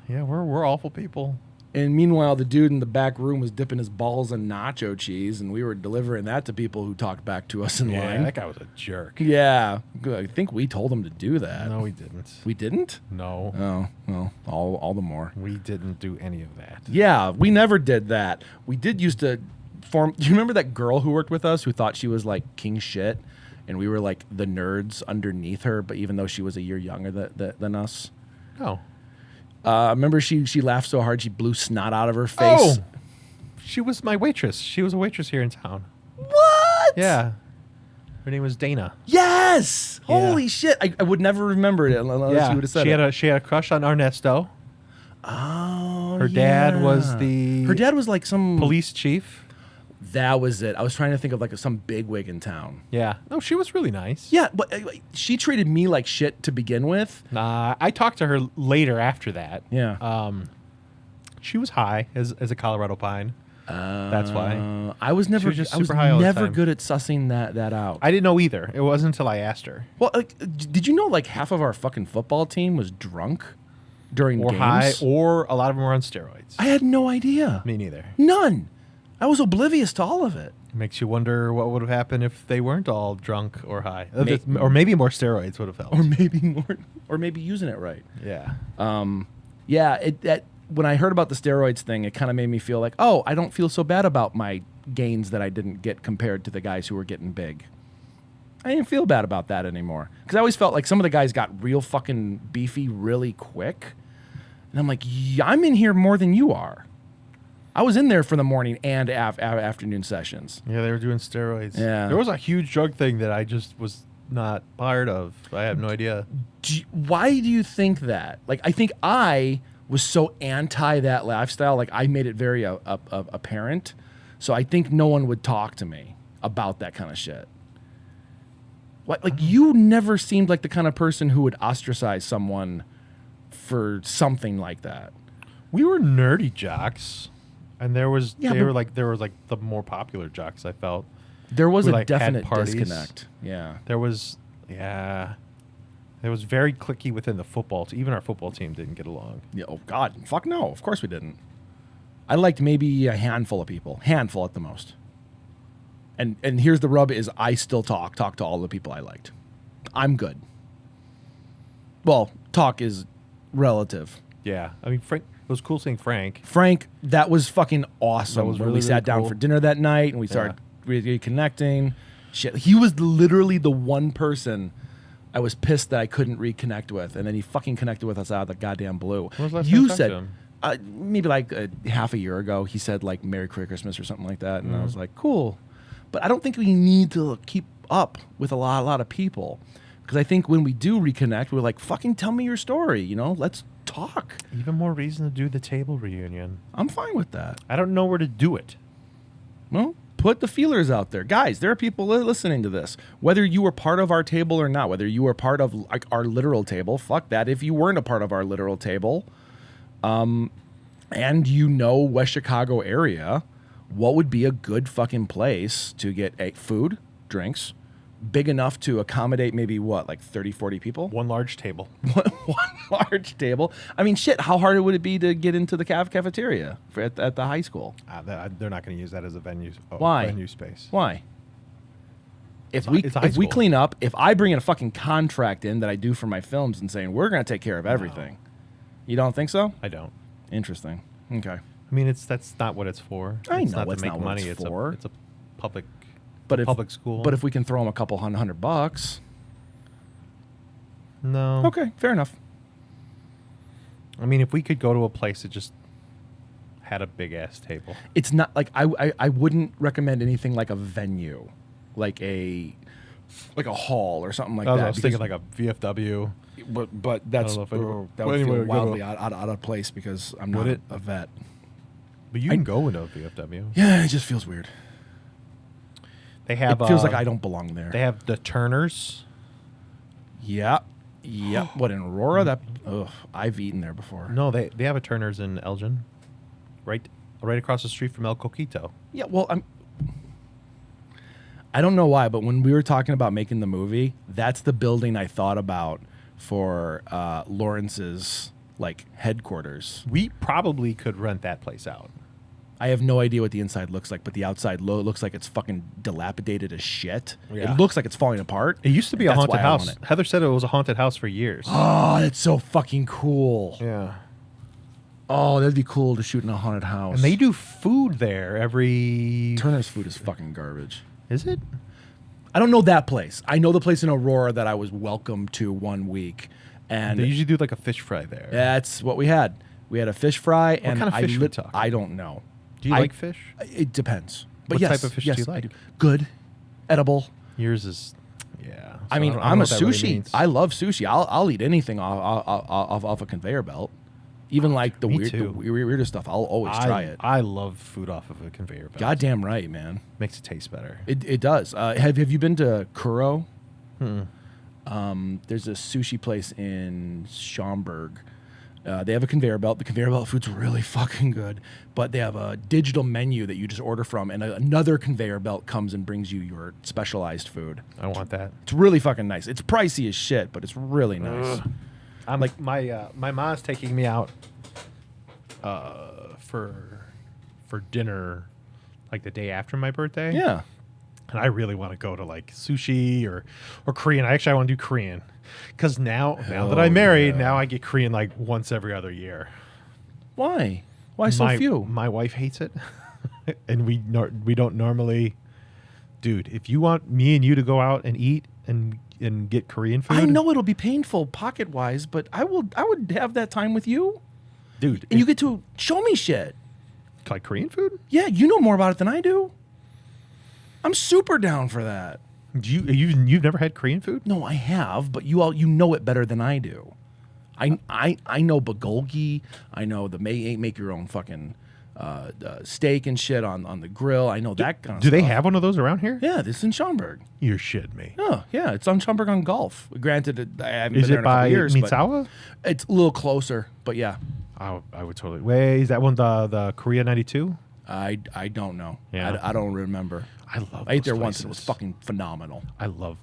Yeah, we're awful people. And meanwhile, the dude in the back room was dipping his balls in nacho cheese, and we were delivering that to people who talked back to us in line. That guy was a jerk. Yeah. I think we told him to do that. No, we didn't. We didn't? No, Oh, well, all the more. we didn't do any of that. Yeah, we never did that. We did used to form. Do you remember that girl who worked with us who thought she was like king shit, and we were like the nerds underneath her? But even though she was a year younger than us, Oh. remember she laughed so hard she blew snot out of her face. Oh, she was my waitress. She was a waitress here in town. What? Yeah. Her name was Dana. Yes. Yeah. Holy shit! I would never remember it unless you would have said it. She had a crush on Ernesto. Oh, Her dad was Her dad was like some police chief. That was it. I was trying to think of like some bigwig in town. Yeah. No, she was really nice. Yeah, but she treated me like shit to begin with. I talked to her later after that. Yeah. She was high as a Colorado pine. That's why. I was never was just I was super high all the never time. good at sussing that out. I didn't know either. It wasn't until I asked her. Well, did you know like half of our fucking football team was drunk during Or games? high, or a lot of them were on steroids. I had no idea. Me neither. None. I was oblivious to all of it. Makes you wonder what would have happened if they weren't all drunk or high. May- Or maybe more steroids would have helped. Or maybe using it right. Yeah. Yeah, when I heard about the steroids thing, it kind of made me feel like, oh, I don't feel so bad about my gains that I didn't get compared to the guys who were getting big. I didn't feel bad about that anymore. Because I always felt like some of the guys got real fucking beefy really quick. And I'm like, yeah, I'm in here more than you are. I was in there for the morning and afternoon sessions. Yeah, they were doing steroids. Yeah. There was a huge drug thing that I just was not part of. I have no idea. Why do you think that? Like, I think I was so anti that lifestyle. Like, I made it very apparent. So I think no one would talk to me about that kind of shit. What? Like, you never seemed like the kind of person who would ostracize someone for something like that. We were nerdy jocks, and there was Yeah, there was like the more popular jocks. I felt There was We, a like, had definite parties. disconnect. Yeah. there was very cliquey within the football. Even our football team didn't get along. Yeah. Oh God. Fuck no. Of course we didn't. I liked maybe a handful of people. Handful at the most. And here's the rub is I still talk to all the people I liked. I'm good. Well, talk is relative. Yeah, I mean, Frank. It was cool seeing Frank. Frank, that was fucking awesome. That was when really, we sat really down cool. for dinner that night and we started reconnecting. Shit, he was literally the one person I was pissed that I couldn't reconnect with, and then he fucking connected with us out of the goddamn blue. When was the last time You you talked said to him? maybe like half a year ago. He said like "Merry Christmas" or something like that, and I was like, cool. But I don't think we need to keep up with a lot of people, because I think when we do reconnect, we're like, fucking tell me your story. You know, let's talk. Even more reason to do the table reunion. I'm fine with that. I don't know where to do it. Well, put the feelers out there. Guys, there are people listening to this. Whether you were part of our table or not, whether you were part of like our literal table, fuck that. If you weren't a part of our literal table, and you know West Chicago area, what would be a good fucking place to get food, drinks, big enough to accommodate maybe what, like 30, 40 people? One large table. One large table. I mean, shit, how hard would it be to get into the cafeteria at the high school? They're not going to use that as a venue. Why? Venue space. Why? If It's a high we school. clean up, if I bring in a fucking contract in that I do for my films and saying we're going to take care of everything, you don't think so? I don't. Interesting. Okay. I mean, that's not what it's for. I it's know not it's to make not what money. it's for. It's a public. But public school. But if we can throw them a couple $100. No. Okay, fair enough. I mean, if we could go to a place that just had a big ass table. It's not like I wouldn't recommend anything like a venue, like a hall or something like that. I was thinking like a VFW. But that's I don't know if that would anyway, feel go wildly to- out of place because I'm Would not it? a vet. But you can go into a VFW. Yeah, it just feels weird. They have. It feels like I don't belong there. They have the Turners. Yeah. What, in Aurora? I've eaten there before. No, they have a Turners in Elgin, right across the street from El Coquito. Yeah, well, I don't know why, but when we were talking about making the movie, that's the building I thought about for Lawrence's like headquarters. We probably could rent that place out. I have no idea what the inside looks like, but the outside looks like it's fucking dilapidated as shit. Yeah. It looks like it's falling apart. It used to be a That's haunted why I house. want it. Heather said it was a haunted house for years. Oh, that's so fucking cool. Yeah. Oh, that'd be cool to shoot in a haunted house. And they do food there every. Turner's food is fucking garbage. Is it? I don't know that place. I know the place in Aurora that I was welcome to 1 week, and They usually do like a fish fry there. that's what we had. We had a fish fry, and kind of fish we talking? I don't know. Do you like fish? It depends. But What yes, type of fish do yes, you I like? do. Good, edible. Yours is. Yeah. I So mean, don't I'm know a what that really sushi. means. I love sushi. I'll eat anything off a conveyor belt, even like the me too. weirdest stuff. I'll always try it. I love food off of a conveyor belt. Goddamn right, man. Makes it taste better. It does. Have you been to P.R.O? Hmm. There's a sushi place in Schaumburg. They have a conveyor belt. The conveyor belt food's really fucking good, but they have a digital menu that you just order from, and another conveyor belt comes and brings you your specialized food. I want that. It's really fucking nice. It's pricey as shit, but it's really nice. I'm like my mom's taking me out for dinner like the day after my birthday. Yeah. And I really want to go to like sushi or Korean. I want to do Korean because now that I'm married, now I get Korean like once every other year. Why? Why so few? My wife hates it, and we don't normally. Dude, if you want me and you to go out and eat and get Korean food, I know it'll be painful pocket wise, but I would have that time with you, dude. and you get to show me shit. Like Korean food? Yeah, you know more about it than I do. I'm super down for that. You've never had Korean food? No, I have, but you know it better than I do. I know bulgogi. I know the make your own fucking steak and shit on the grill. I know that kind of Do stuff. they have one of those around here? Yeah, this is in Schaumburg. You're shitting me. Oh, yeah, it's on Schaumburg on Golf. Granted, I haven't Is been there it in a couple by years, but Mitsawa? it's a little closer, but yeah. I would totally. Wait, is that one the Korea 92? I don't know. Yeah. I don't remember. I love. I ate those there once. And it was places. fucking phenomenal. I love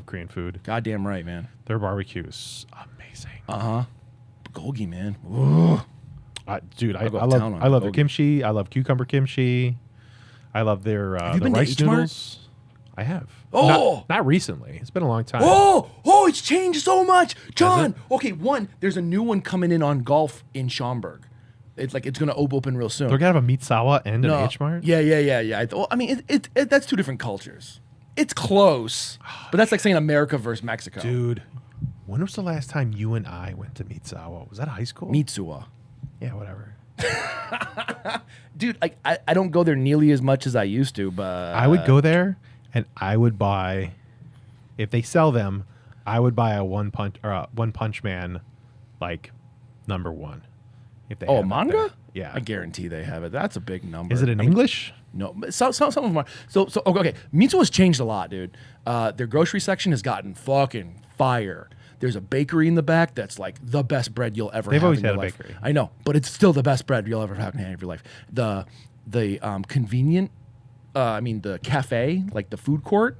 Korean food. Goddamn right, man. Their barbecue is amazing. Bulgogi, man. Ooh. Dude, I I'll go uptown on love their bulgogi. kimchi. I love cucumber kimchi. I love their you the been to rice H Mart? noodles. I have. Oh! Not recently. It's been a long time. Oh, it's changed so much. John, okay, there's a new one coming in on Golf in Schaumburg. It's going to open real soon. They're gonna have a Mitsawa and an H Mart. Yeah. I mean, that's two different cultures. It's close, but that's like saying America versus Mexico. Dude, when was the last time you and I went to Mitsawa? Was that high school? Mitsuwa. Yeah, whatever. Dude, I don't go there nearly as much as I used to, but I would go there and I would buy, if they sell them, I would buy a One Punch Man, like #1. If they Oh, have it manga? there. Yeah. I guarantee they have it. That's a big number. Is it in English? No, but some of them are. So okay. Mitsuwa's changed a lot, dude. Their grocery section has gotten fucking fire. There's a bakery in the back that's like the best bread you'll ever They've have always in your had a life. bakery. I know, but it's still the best bread you'll ever have in your life. The convenient, the cafe, like the food court,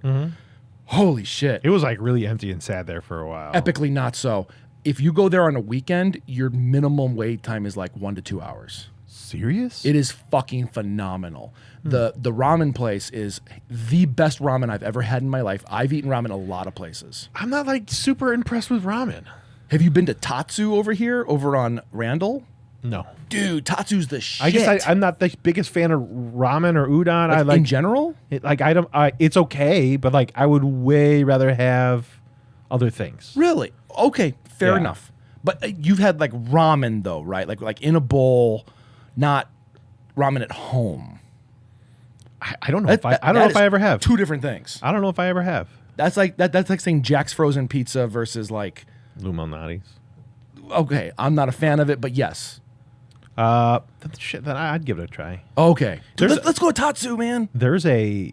Holy shit. It was like really empty and sad there for a while. Epically not so. If you go there on a weekend, your minimum wait time is like 1 to 2 hours. Serious? It is fucking phenomenal. The ramen place is the best ramen I've ever had in my life. I've eaten ramen a lot of places. I'm not like super impressed with ramen. Have you been to Tatsu over on Randall? No. Dude, Tatsu's the shit. I guess I'm not the biggest fan of ramen or udon. Like, I like in general? It's okay, but like I would way rather have other things. Really? Okay, fair Yeah. enough. But you've had like ramen though, right? Like in a bowl, not ramen at home. I don't know if I don't know if I ever have. Two different things. I don't know if I ever have. That's like that's like saying Jack's Frozen Pizza versus like. Lumalnati's. Okay, I'm not a fan of it, but yes. Shit, then I'd give it a try. Okay, dude, There's let's go to Tatsu, man. There's a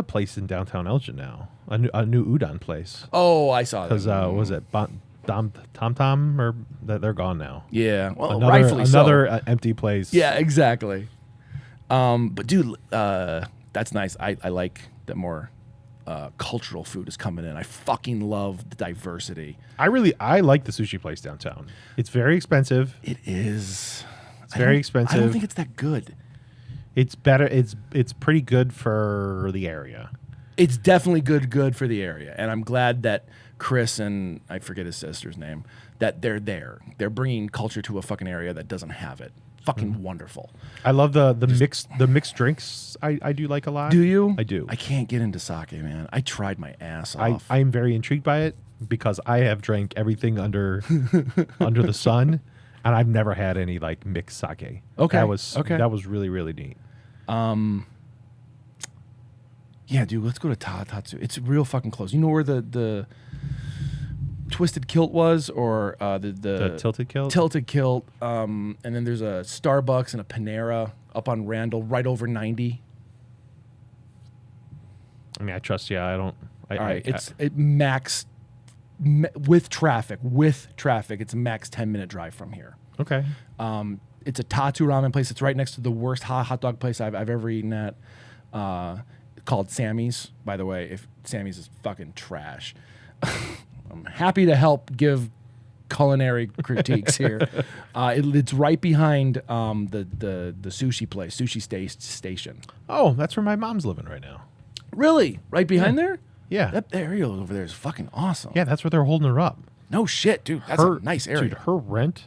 place in downtown Elgin now, a new udon place. Oh, I saw that. Because was it Tom Tom or that they're gone now? Yeah, well, rightfully so. Another empty place. Yeah, exactly. But dude, that's nice. I like that more cultural food is coming in. I fucking love the diversity. I like the sushi place downtown. It's very expensive. It is. It's very expensive. I don't think it's that good. It's better. It's pretty good for the area. It's definitely good for the area, and I'm glad that Chris and I forget his sister's name, that they're there. They're bringing culture to a fucking area that doesn't have it. Fucking wonderful. I love the mixed drinks. I do like a lot. Do you? I do. I can't get into sake, man. I tried my ass off. I'm very intrigued by it because I have drank everything under the sun, and I've never had any like mixed sake. Okay. That was really really neat. Yeah, dude, let's go to Tatsu. It's real fucking close. You know where the Twisted Kilt was, or the Tilted Kilt? Tilted Kilt. And then there's a Starbucks and a Panera up on Randall, right over 90. I mean, I trust you. I don't. All right, it max with traffic. With traffic, it's a max 10-minute drive from here. Okay. It's a Tatsu ramen place. It's right next to the worst hot dog place I've ever eaten at, called Sammy's. By the way, if Sammy's is fucking trash. I'm happy to help give culinary critiques here. It's right behind the sushi place, Station. Oh, that's where my mom's living right now. Really? Right behind there? Yeah. That area over there is fucking awesome. Yeah, that's where they're holding her up. No shit, dude. That's a nice area. Dude, her rent,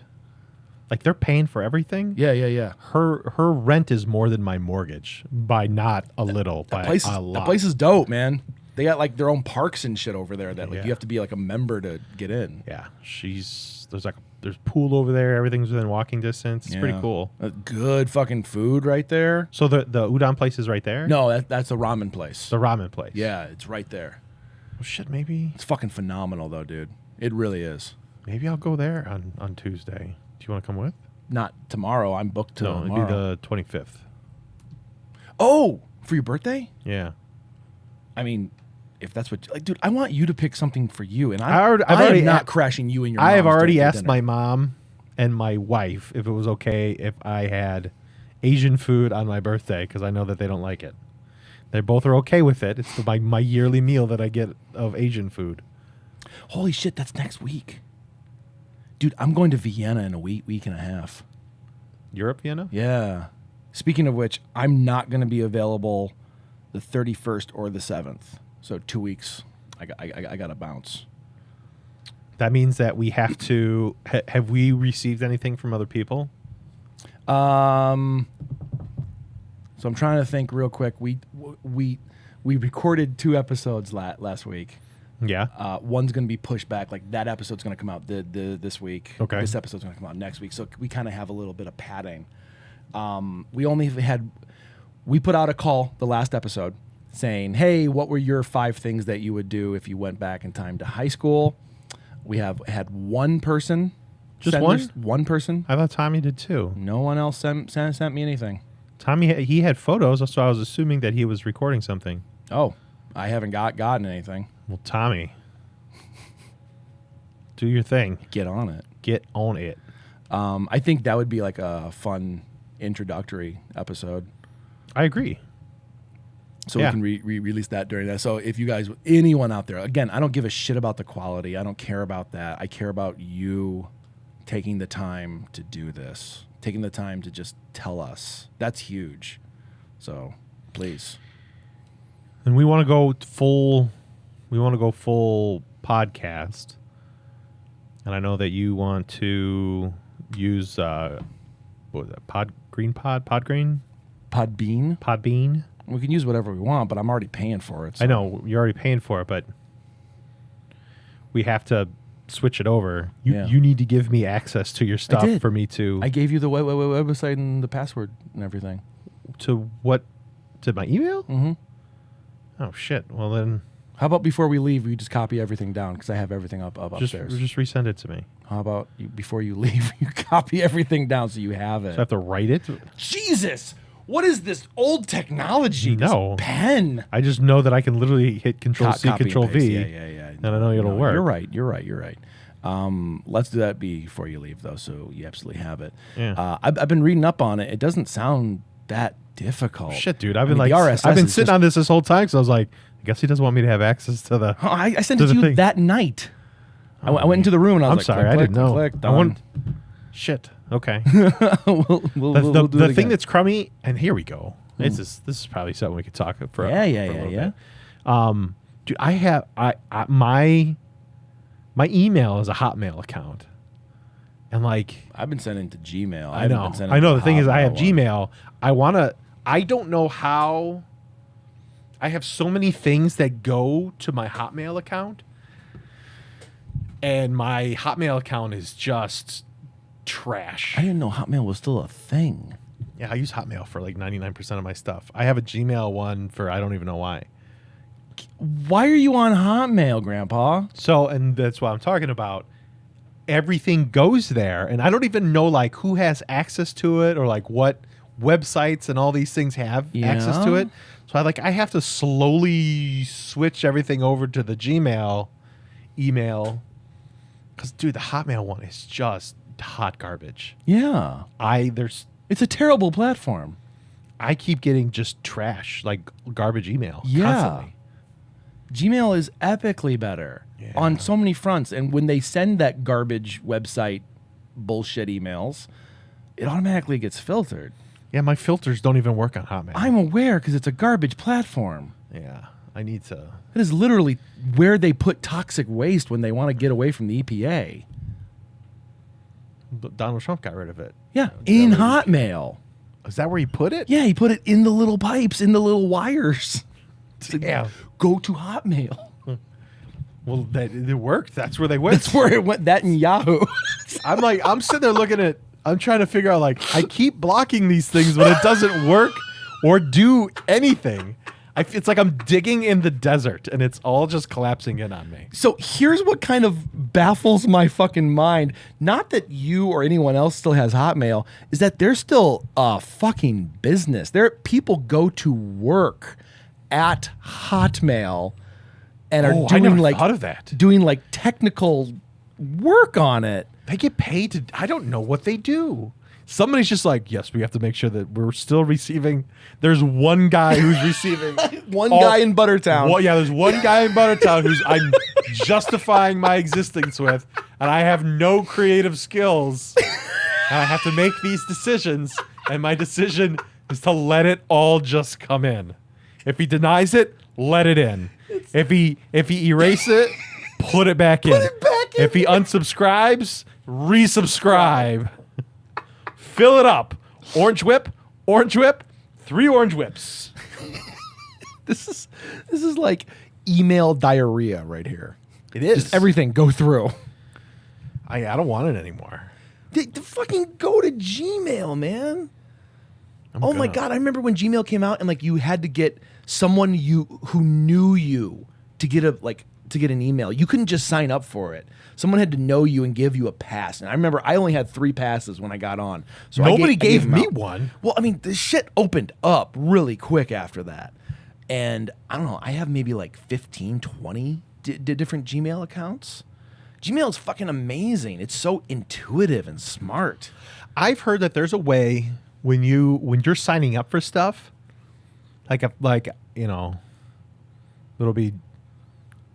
like they're paying for everything. Yeah. Her rent is more than my mortgage by not a little, by a lot. That place is dope, man. They got like their own parks and shit over there that like Yeah. you have to be like a member to get in. Yeah, there's pool over there. Everything's within walking distance. It's pretty cool. Good fucking food right there. So the udon place is right there. No, that's a ramen place. The ramen place. Yeah, it's right there. Oh, shit, maybe It's fucking phenomenal though, dude. It really is. I'll go there on Tuesday. Do you want to come with? Not tomorrow. I'm booked till No, it'd tomorrow. be the 25th. Oh, for your birthday? Yeah. I mean, if that's what, like, dude, I want you to pick something for you, and I've I'm already not crashing you and your. I have mom's already dinner. asked my mom and my wife if it was okay if I had Asian food on my birthday because I know that they don't like it. They both are okay with it. It's my yearly meal that I get of Asian food. Holy shit, that's next week, dude. I'm going to Vienna in a week and a half. Europe, Vienna? Yeah. Speaking of which, I'm not going to be available the 31st or the 7th. So 2 weeks. I got to bounce. That means that we have to. Have we received anything from other people? So I'm trying to think real quick. We recorded 2 episodes last week. Yeah. One's going to be pushed back. Like that episode's going to come out this week. Okay. This episode's going to come out next week. So we kind of have a little bit of padding. We put out a call the last episode saying, hey, what were your 5 things that you would do if you went back in time to high school? We have had one person. Just one? One person. I thought Tommy did too. No one else sent me anything. Tommy, he had photos, so I was assuming that he was recording something. Oh, I haven't gotten anything. Well, Tommy, do your thing. Get on it. Get on it. I think that would be like a fun introductory episode. I agree. So we can release that during that. So if you guys, anyone out there, again, I don't give a shit about the quality. I don't care about that. I care about you taking the time to do this, taking the time to just tell us. That's huge. So please. And we want to go full. We want to go full podcast. And I know that you want to use what was that? Podbean. We can use whatever we want, but I'm already paying for it. So. I know you're already paying for it, but we have to switch it over. You need to give me access to your stuff for me to. I gave you the website and the password and everything. To what? To my email? Mm-hmm. Oh shit! Well then, how about before we leave, we just copy everything down because I have everything up upstairs. Just resend it to me. How about before you leave, you copy everything down so you have it. So I have to write it. Jesus. What is this old technology? No. This pen. I just know that I can literally hit Control-C, Control-V. Yeah. And I know it'll work. You're right. Let's do that before you leave, though, so you absolutely have it. Yeah. I've been reading up on it. It doesn't sound that difficult. Shit, dude. I've been sitting on this whole time, so I was like, I guess he doesn't want me to have access to the. Oh, I sent it to you that night. I went into the room and I was sorry, click, I didn't know. Click, Shit. Okay. we'll do the it thing again. that's crummy, and here we go. This is probably something we could talk for. Yeah. Bit. Dude, I have my email is a Hotmail account, and like I've been sending to Gmail. I know. The thing is, I have Gmail. I don't know how. I have so many things that go to my Hotmail account, and my Hotmail account is just trash. I didn't know Hotmail was still a thing. Yeah, I use Hotmail for like 99% of my stuff. I have a Gmail one for I don't even know why. Why are you on Hotmail, Grandpa? So, and that's what I'm talking about. Everything goes there, and I don't even know like who has access to it or like what websites and all these things have access to it. So I have to slowly switch everything over to the Gmail email because, dude, the Hotmail one is just hot garbage. Yeah. It's a terrible platform. I keep getting just trash, like garbage email. Yeah. Constantly. Gmail is epically better on so many fronts. And when they send that garbage website bullshit emails, it automatically gets filtered. Yeah, my filters don't even work on Hotmail. I'm aware because it's a garbage platform. Yeah, I need to. It is literally where they put toxic waste when they want to get away from the EPA. Donald Trump got rid of it. Yeah, in Hotmail. Is that where he put it? Yeah, he put it in the little pipes, in the little wires. Yeah. Go to Hotmail. Well, it worked. That's where they went. That's where it went. That in Yahoo. I'm sitting there looking at. I'm trying to figure out like I keep blocking these things, but it doesn't work or do anything. It's like I'm digging in the desert and it's all just collapsing in on me. So here's what kind of baffles my fucking mind. Not that you or anyone else still has Hotmail, is that there's still a fucking business. People go to work at Hotmail and are I doing never like thought of that. Doing like technical work on it. They get paid to. I don't know what they do. Somebody's just like, yes, we have to make sure that we're still receiving. There's one guy who's receiving. Guy in Buttertown. Well, yeah, there's one guy in Buttertown who's I'm justifying my existence with, and I have no creative skills. And I have to make these decisions, and my decision is to let it all just come in. If he denies it, let it in. If he erases it, put it back in. If he unsubscribes, resubscribe. Fill it up. Orange whip, 3 orange whips. This is like email diarrhea right here. It is. Just everything go through. I don't want it anymore. Fucking go to Gmail, man. My God. I remember when Gmail came out and like you had to get someone who knew you to get an email. You couldn't just sign up for it. Someone had to know you and give you a pass. And I remember I only had 3 passes when I got on. So nobody gave them me out. one. Well, I mean, this shit opened up really quick after that. And I don't know, I have maybe like 15, 20 different Gmail accounts. Gmail is fucking amazing. It's so intuitive and smart. I've heard that there's a way when you're signing up for stuff, it'll be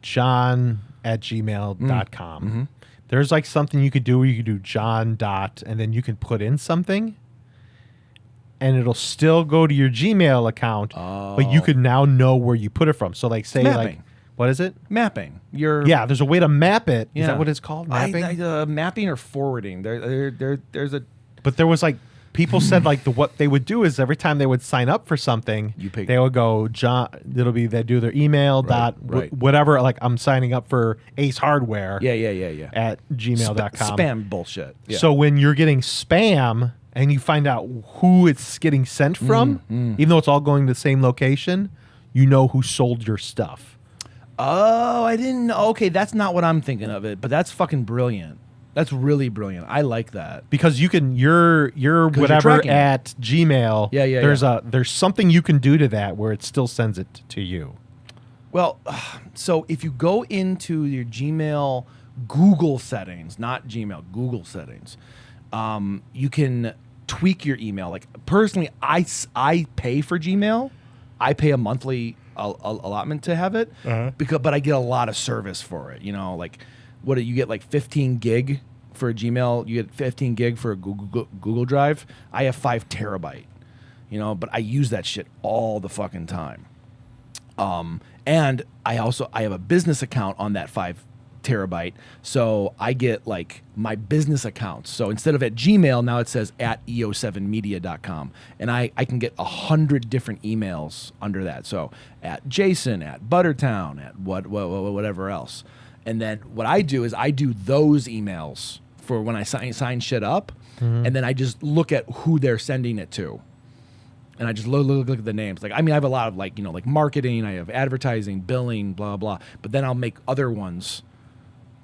john@gmail.com. Mm-hmm. There's like something you could do where you could do John dot, and then you can put in something, and it'll still go to your Gmail account, but you could now know where you put it from. So like say Mapping. what is it? Mapping. There's a way to map it. Is Yeah. that what it's called? Mapping? Mapping or forwarding. There's a But there was like people said like what they would do is every time they would sign up for something, they would go John. They do their email whatever. Like I'm signing up for Ace Hardware. Yeah. At gmail.com. Spam bullshit. Yeah. So when you're getting spam and you find out who it's getting sent from, even though it's all going to the same location, you know who sold your stuff. Oh, I didn't know. Okay, that's not what I'm thinking of it, but that's fucking brilliant. That's really brilliant. I like that. Because you can your whatever at Gmail. There's something you can do to that where it still sends it to you. Well, so if you go into your Gmail Google settings, not Gmail, Google settings, you can tweak your email. Like personally, I pay for Gmail. I pay a monthly allotment to have it but I get a lot of service for it. Like what you get like 15 gig for a Gmail. You get 15 gig for a Google Drive. I have 5 terabyte. But I use that shit all the fucking time. And I have a business account on that 5 terabyte, so I get like my business accounts. So instead of at Gmail, now it says at eo7media.com, and I can get 100 different emails under that. So at Jason, at Buttertown, at whatever else. And then what I do is I do those emails for when I sign shit up, and then I just look at who they're sending it to. And I just look at the names. Like, I have a lot of like marketing, I have advertising, billing, blah, blah. But then I'll make other ones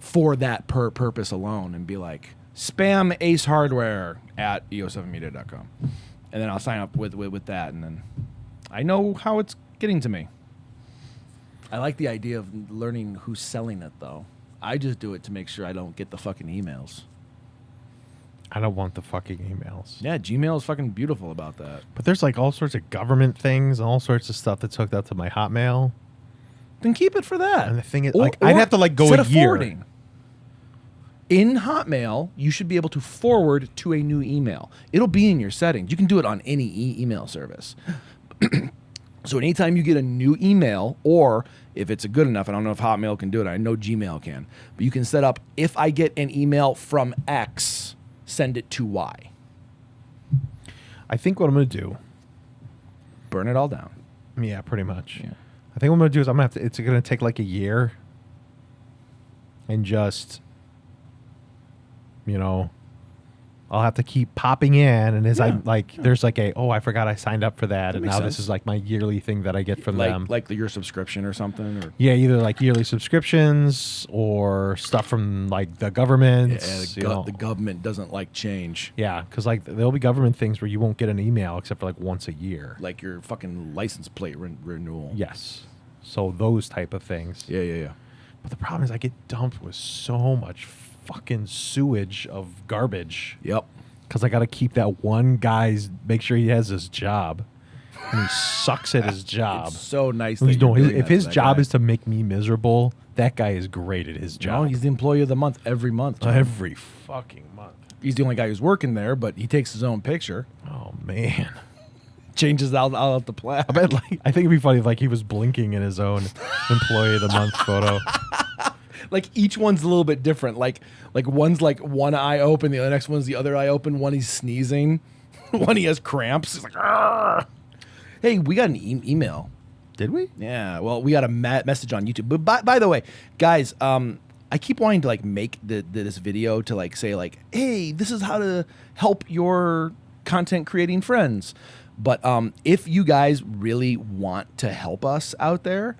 for that purpose alone and be like, spam Ace Hardware at eo7media.com. And then I'll sign up with that. And then I know how it's getting to me. I like the idea of learning who's selling it, though. I just do it to make sure I don't get the fucking emails. I don't want the fucking emails. Yeah, Gmail is fucking beautiful about that. But there's like all sorts of government things and all sorts of stuff that's hooked up to my Hotmail. Then keep it for that. And the thing is, I'd have to like go a year. Forwarding. In Hotmail, you should be able to forward to a new email. It'll be in your settings. You can do it on any email service. So anytime you get a new email, or if it's good enough, I don't know if Hotmail can do it. I know Gmail can. But you can set up, if I get an email from X, send it to Y. I think what I'm going to do. Burn it all down. Yeah, pretty much. Yeah. I think what I'm going to do is it's going to take like a year and just, I'll have to keep popping in. And as I like, there's like I forgot I signed up for that. And now sense. This is like my yearly thing that I get from them. Like your subscription or something? Or? Yeah, either like yearly subscriptions or stuff from like the government. Yeah, the government doesn't like change. Yeah, because like there'll be government things where you won't get an email except for like once a year. Like your fucking license plate renewal. Yes. So those type of things. Yeah. But the problem is I get dumped with so much fucking sewage of garbage. Yep. Because I got to keep that one guy's, make sure he has his job. And he sucks at his job. It's so nice. If his job is to make me miserable, that guy is great at his job. No, he's the employee of the month every month. John. Every fucking month. He's the only guy who's working there, but he takes his own picture. Oh, man. Changes out the plan. I think it'd be funny if like he was blinking in his own employee of the month photo. Like each one's a little bit different. Like one's like one eye open, the next one's the other eye open. One he's sneezing, one he has cramps. He's like, argh. Hey, we got an email. Did we? Yeah. Well, we got a message on YouTube. But by the way, guys, I keep wanting to like make this video to like say like, hey, this is how to help your content creating friends. But if you guys really want to help us out there,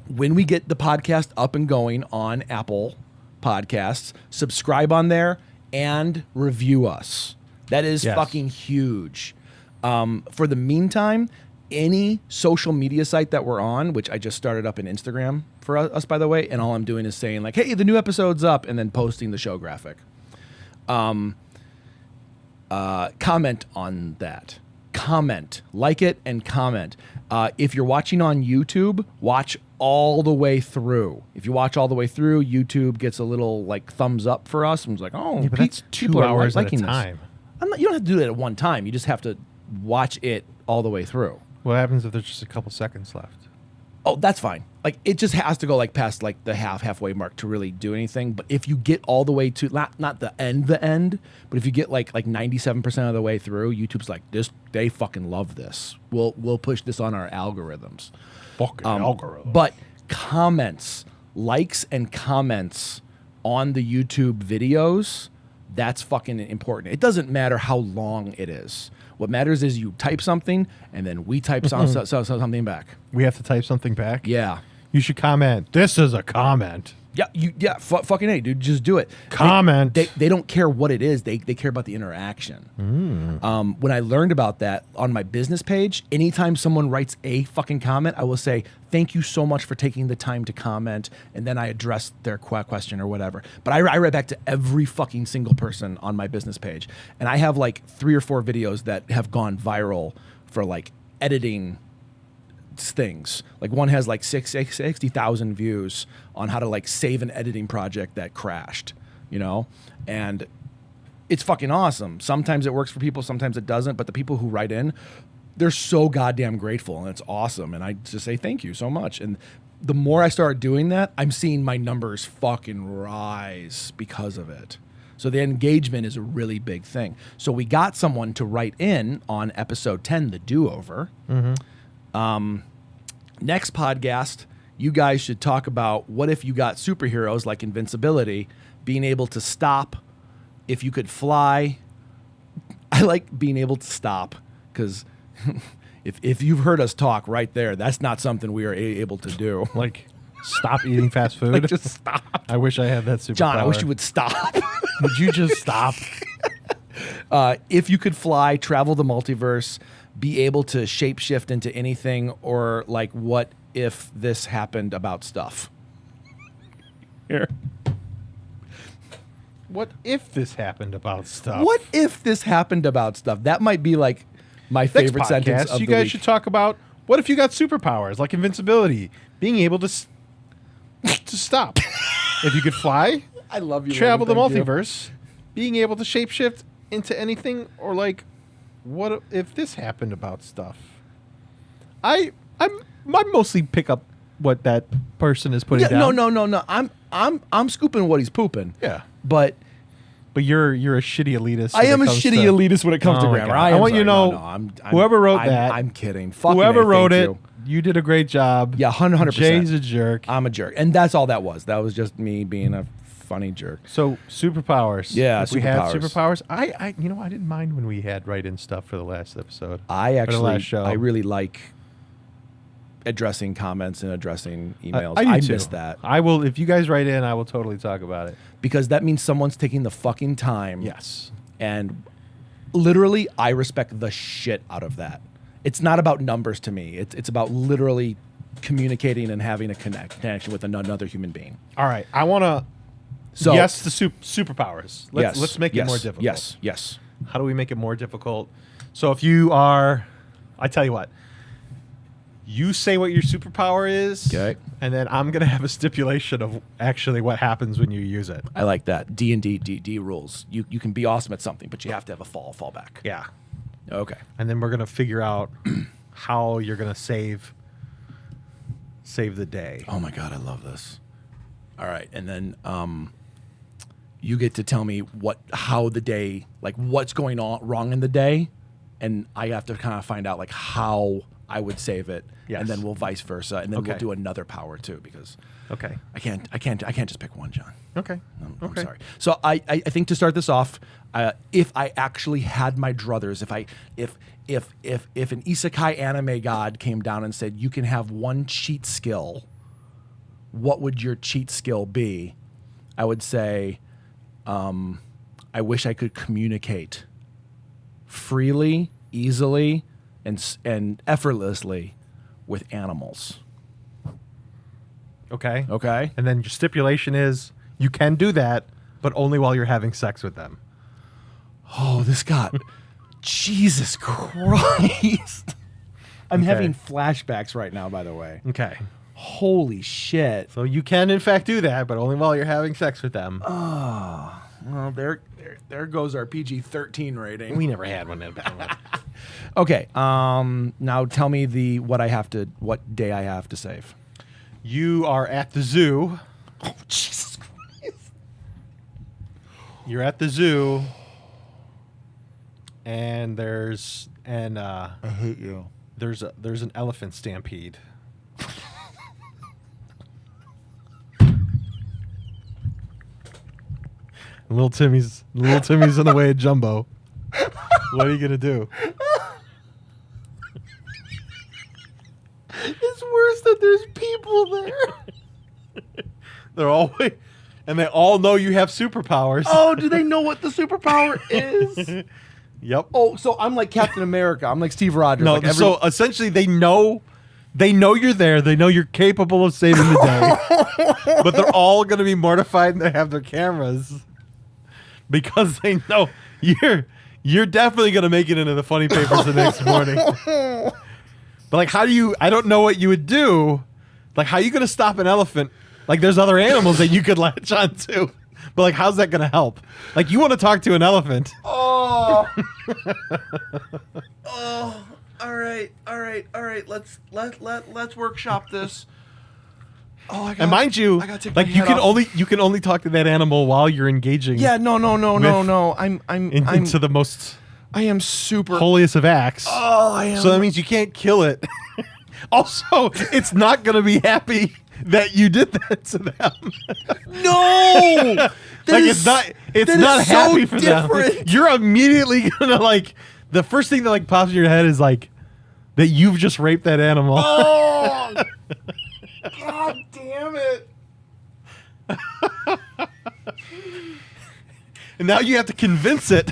when we get the podcast up and going on Apple Podcasts, subscribe on there and review us. That is fucking huge. For the meantime, any social media site that we're on, which I just started up in Instagram for us, by the way, and all I'm doing is saying like, hey, the new episode's up, and then posting the show graphic. Comment on that. comment, like it, and comment. If you're watching on YouTube, watch all the way through. If you watch all the way through, YouTube gets a little like thumbs up for us. And it's like, oh, but that's 2 hours at a time. You don't have to do it at one time. You just have to watch it all the way through. What happens if there's just a couple seconds left? Oh, that's fine. Like it just has to go like past like the halfway mark to really do anything. But if you get all the way to not the end, but if you get like 97% of the way through, YouTube's like they fucking love this. We'll push this on our algorithms. Fucking algorithm. But comments, likes and comments on the YouTube videos, that's fucking important. It doesn't matter how long it is. What matters is you type something, and then we type something back. We have to type something back? Yeah. You should comment. This is a comment. Yeah, fucking A, dude. Just do it. Comment. They don't care what it is. They care about the interaction. When I learned about that on my business page, anytime someone writes a fucking comment, I will say, thank you so much for taking the time to comment. And then I address their question or whatever. But I write back to every fucking single person on my business page. And I have like 3 or 4 videos that have gone viral for like editing things. Like one has like 60,000 views on how to like save an editing project that crashed, and it's fucking awesome. Sometimes it works for people, sometimes it doesn't, but the people who write in, they're so goddamn grateful, and it's awesome. And I just say thank you so much. And the more I start doing that, I'm seeing my numbers fucking rise because of it. So the engagement is a really big thing. So we got someone to write in on episode 10, the do-over. Next podcast, you guys should talk about what if you got superheroes like invincibility, being able to stop if you could fly. I like being able to stop because if you've heard us talk right there, that's not something we are able to do. Like, stop eating fast food? Like, just stop. I wish I had that superpower. John, I wish you would stop. Would you just stop? If you could fly, travel the multiverse, be able to shapeshift into anything, or like what if this happened about stuff? Here. What if this happened about stuff? What if this happened about stuff? That might be like my favorite sentence of you the guys week. should talk about what if you got superpowers like invincibility, being able to stop. If you could fly, I love you. travel the Logan, thank you. multiverse, being able to shapeshift into anything, or like what if this happened about stuff? I mostly pick up what that person is putting down. No. I'm scooping what he's pooping. Yeah. But you're a shitty elitist. I am a shitty elitist when it comes to my grammar. God. I want you to know, I'm whoever wrote that, I'm kidding. Fucking whoever A, wrote thank it, you. you did a great job. Yeah, 100%. Jay's a jerk. I'm a jerk, and that's all that was. That was just me being a funny jerk. So superpowers. Yeah, if we had superpowers. superpowers. I didn't mind when we had write-in stuff for the last episode. I Or the last show. I really like addressing comments and addressing emails. I do too. miss that I will. If you guys write in, I will totally talk about it. because that means someone's taking the fucking time. Yes. And literally, I respect the shit out of that. It's not about numbers to me. It's about literally communicating and having a connection with another human being. All right. I want to. So Yes, the superpowers. Let's make it more difficult. Yes. How do we make it more difficult? So if you are, I tell you what. You say what your superpower is, Okay. and then I'm gonna have a stipulation of actually what happens when you use it. I like that. D&D rules. You can be awesome at something, but you have to have a fallback. Yeah. Okay. And then we're gonna figure out how you're gonna save the day. Oh my God, I love this. All right, and then you get to tell me how the day, like what's going on wrong in the day, and I have to kind of find out like how I would save it, Yes. and then we'll vice versa, and then Okay. we'll do another power too because Okay. I can't just pick one, John. Okay. I'm sorry. So I think to start this off, if I actually had my druthers, if an isekai anime god came down and said you can have one cheat skill, what would your cheat skill be? I would say, I wish I could communicate freely, easily, and effortlessly with animals. Okay. Okay. And then your stipulation is you can do that, but only while you're having sex with them. Oh, this got Jesus Christ. I'm Okay. having flashbacks right now, by the way. Okay. Holy shit. So you can in fact do that, but only while you're having sex with them. Well, there goes our PG-13 rating. We never had one to begin with. Okay. Now tell me what day I have to save. You are at the zoo. Oh, Jesus Christ. You're at the zoo, and I hate you. there's an elephant stampede. Little Timmy's in the way of Jumbo. What are you gonna do? It's worse that there's people there. They're all and they all know you have superpowers. Oh, do they know what the superpower is? Yep. Oh, so I'm like Captain America. I'm like Steve Rogers. No, like so essentially they know you're there. They know you're capable of saving the day. But they're all going to be mortified and they have their cameras because they know you're definitely going to make it into the funny papers the next morning. But like, I don't know what you would do. Like, how are you going to stop an elephant? Like, there's other animals that you could latch on to. But like, how's that going to help? Like, you want to talk to an elephant. Oh. Oh. All right. Let's workshop this. Oh, And mind you, I gotta take like my you head can off. only talk to that animal while you're engaging. Yeah, no. Into the most I am super. holiest of acts. Oh, I am. So that means you can't kill it. Also, it's not going to be happy that you did that to them. No. Like it's not happy for them. You're immediately gonna like the first thing that like pops in your head is like that you've just raped that animal. Oh. God damn it. And now you have to convince it.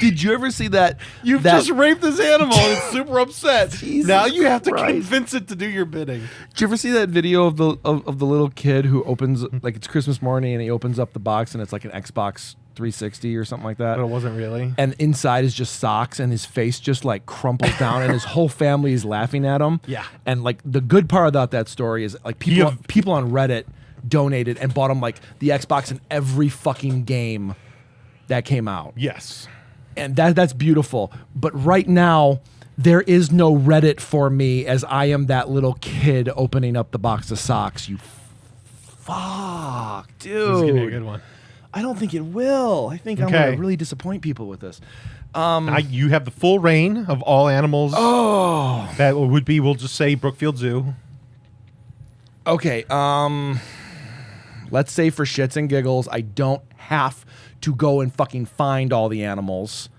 Did you ever see that? You've just raped this animal and it's super upset. Jesus now you have to Christ. convince it to do your bidding. Did you ever see that video of the little kid who opens, like, it's Christmas morning and he opens up the box and it's like an Xbox 360 or something like that? But it wasn't really. And inside is just socks and his face just like crumples down and his whole family is laughing at him. Yeah. And like the good part about that story is like people on Reddit donated and bought him like the Xbox and every fucking game that came out. Yes. And that's beautiful. But right now, there is no Reddit for me as I am that little kid opening up the box of socks. You fuck, dude. This is going to be a good one. I don't think it will. I think I'm going to really disappoint people with this. You have the full reign of all animals. Oh. That would be, we'll just say, Brookfield Zoo. Okay. Let's say for shits and giggles, I don't have to go and fucking find all the animals,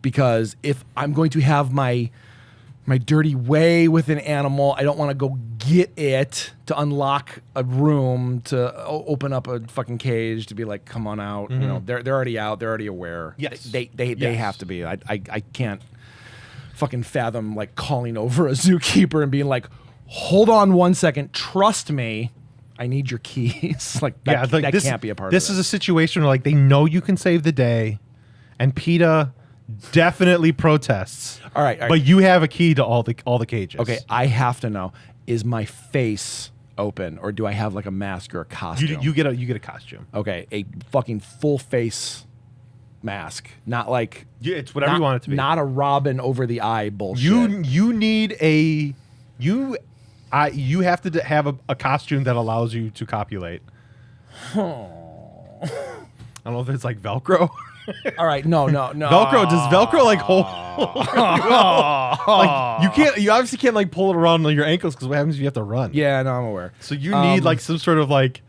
because if I'm going to have my dirty way with an animal, I don't want to go get it to unlock a room to open up a fucking cage to be like, come on out. Mm-hmm. You know, they're already out. They're already aware. Yes. They Yes. have to be. I can't fucking fathom like calling over a zookeeper and being like, hold on 1 second, trust me, I need your keys. Like that, that can't be a part of it. This is a situation where like they know you can save the day, and PETA definitely protests. All right. But you have a key to all the cages. Okay, I have to know, is my face open or do I have like a mask or a costume? You get a costume. Okay, a fucking full face mask, not like It's whatever you want it to be. Not a Robin over the eye bullshit. You need you have to have a costume that allows you to copulate. I don't know if it's like Velcro. All right, no. Velcro, does Velcro like hold? Like you obviously can't like pull it around your ankles because what happens if you have to run? Yeah, no, I'm aware. So you need like some sort of like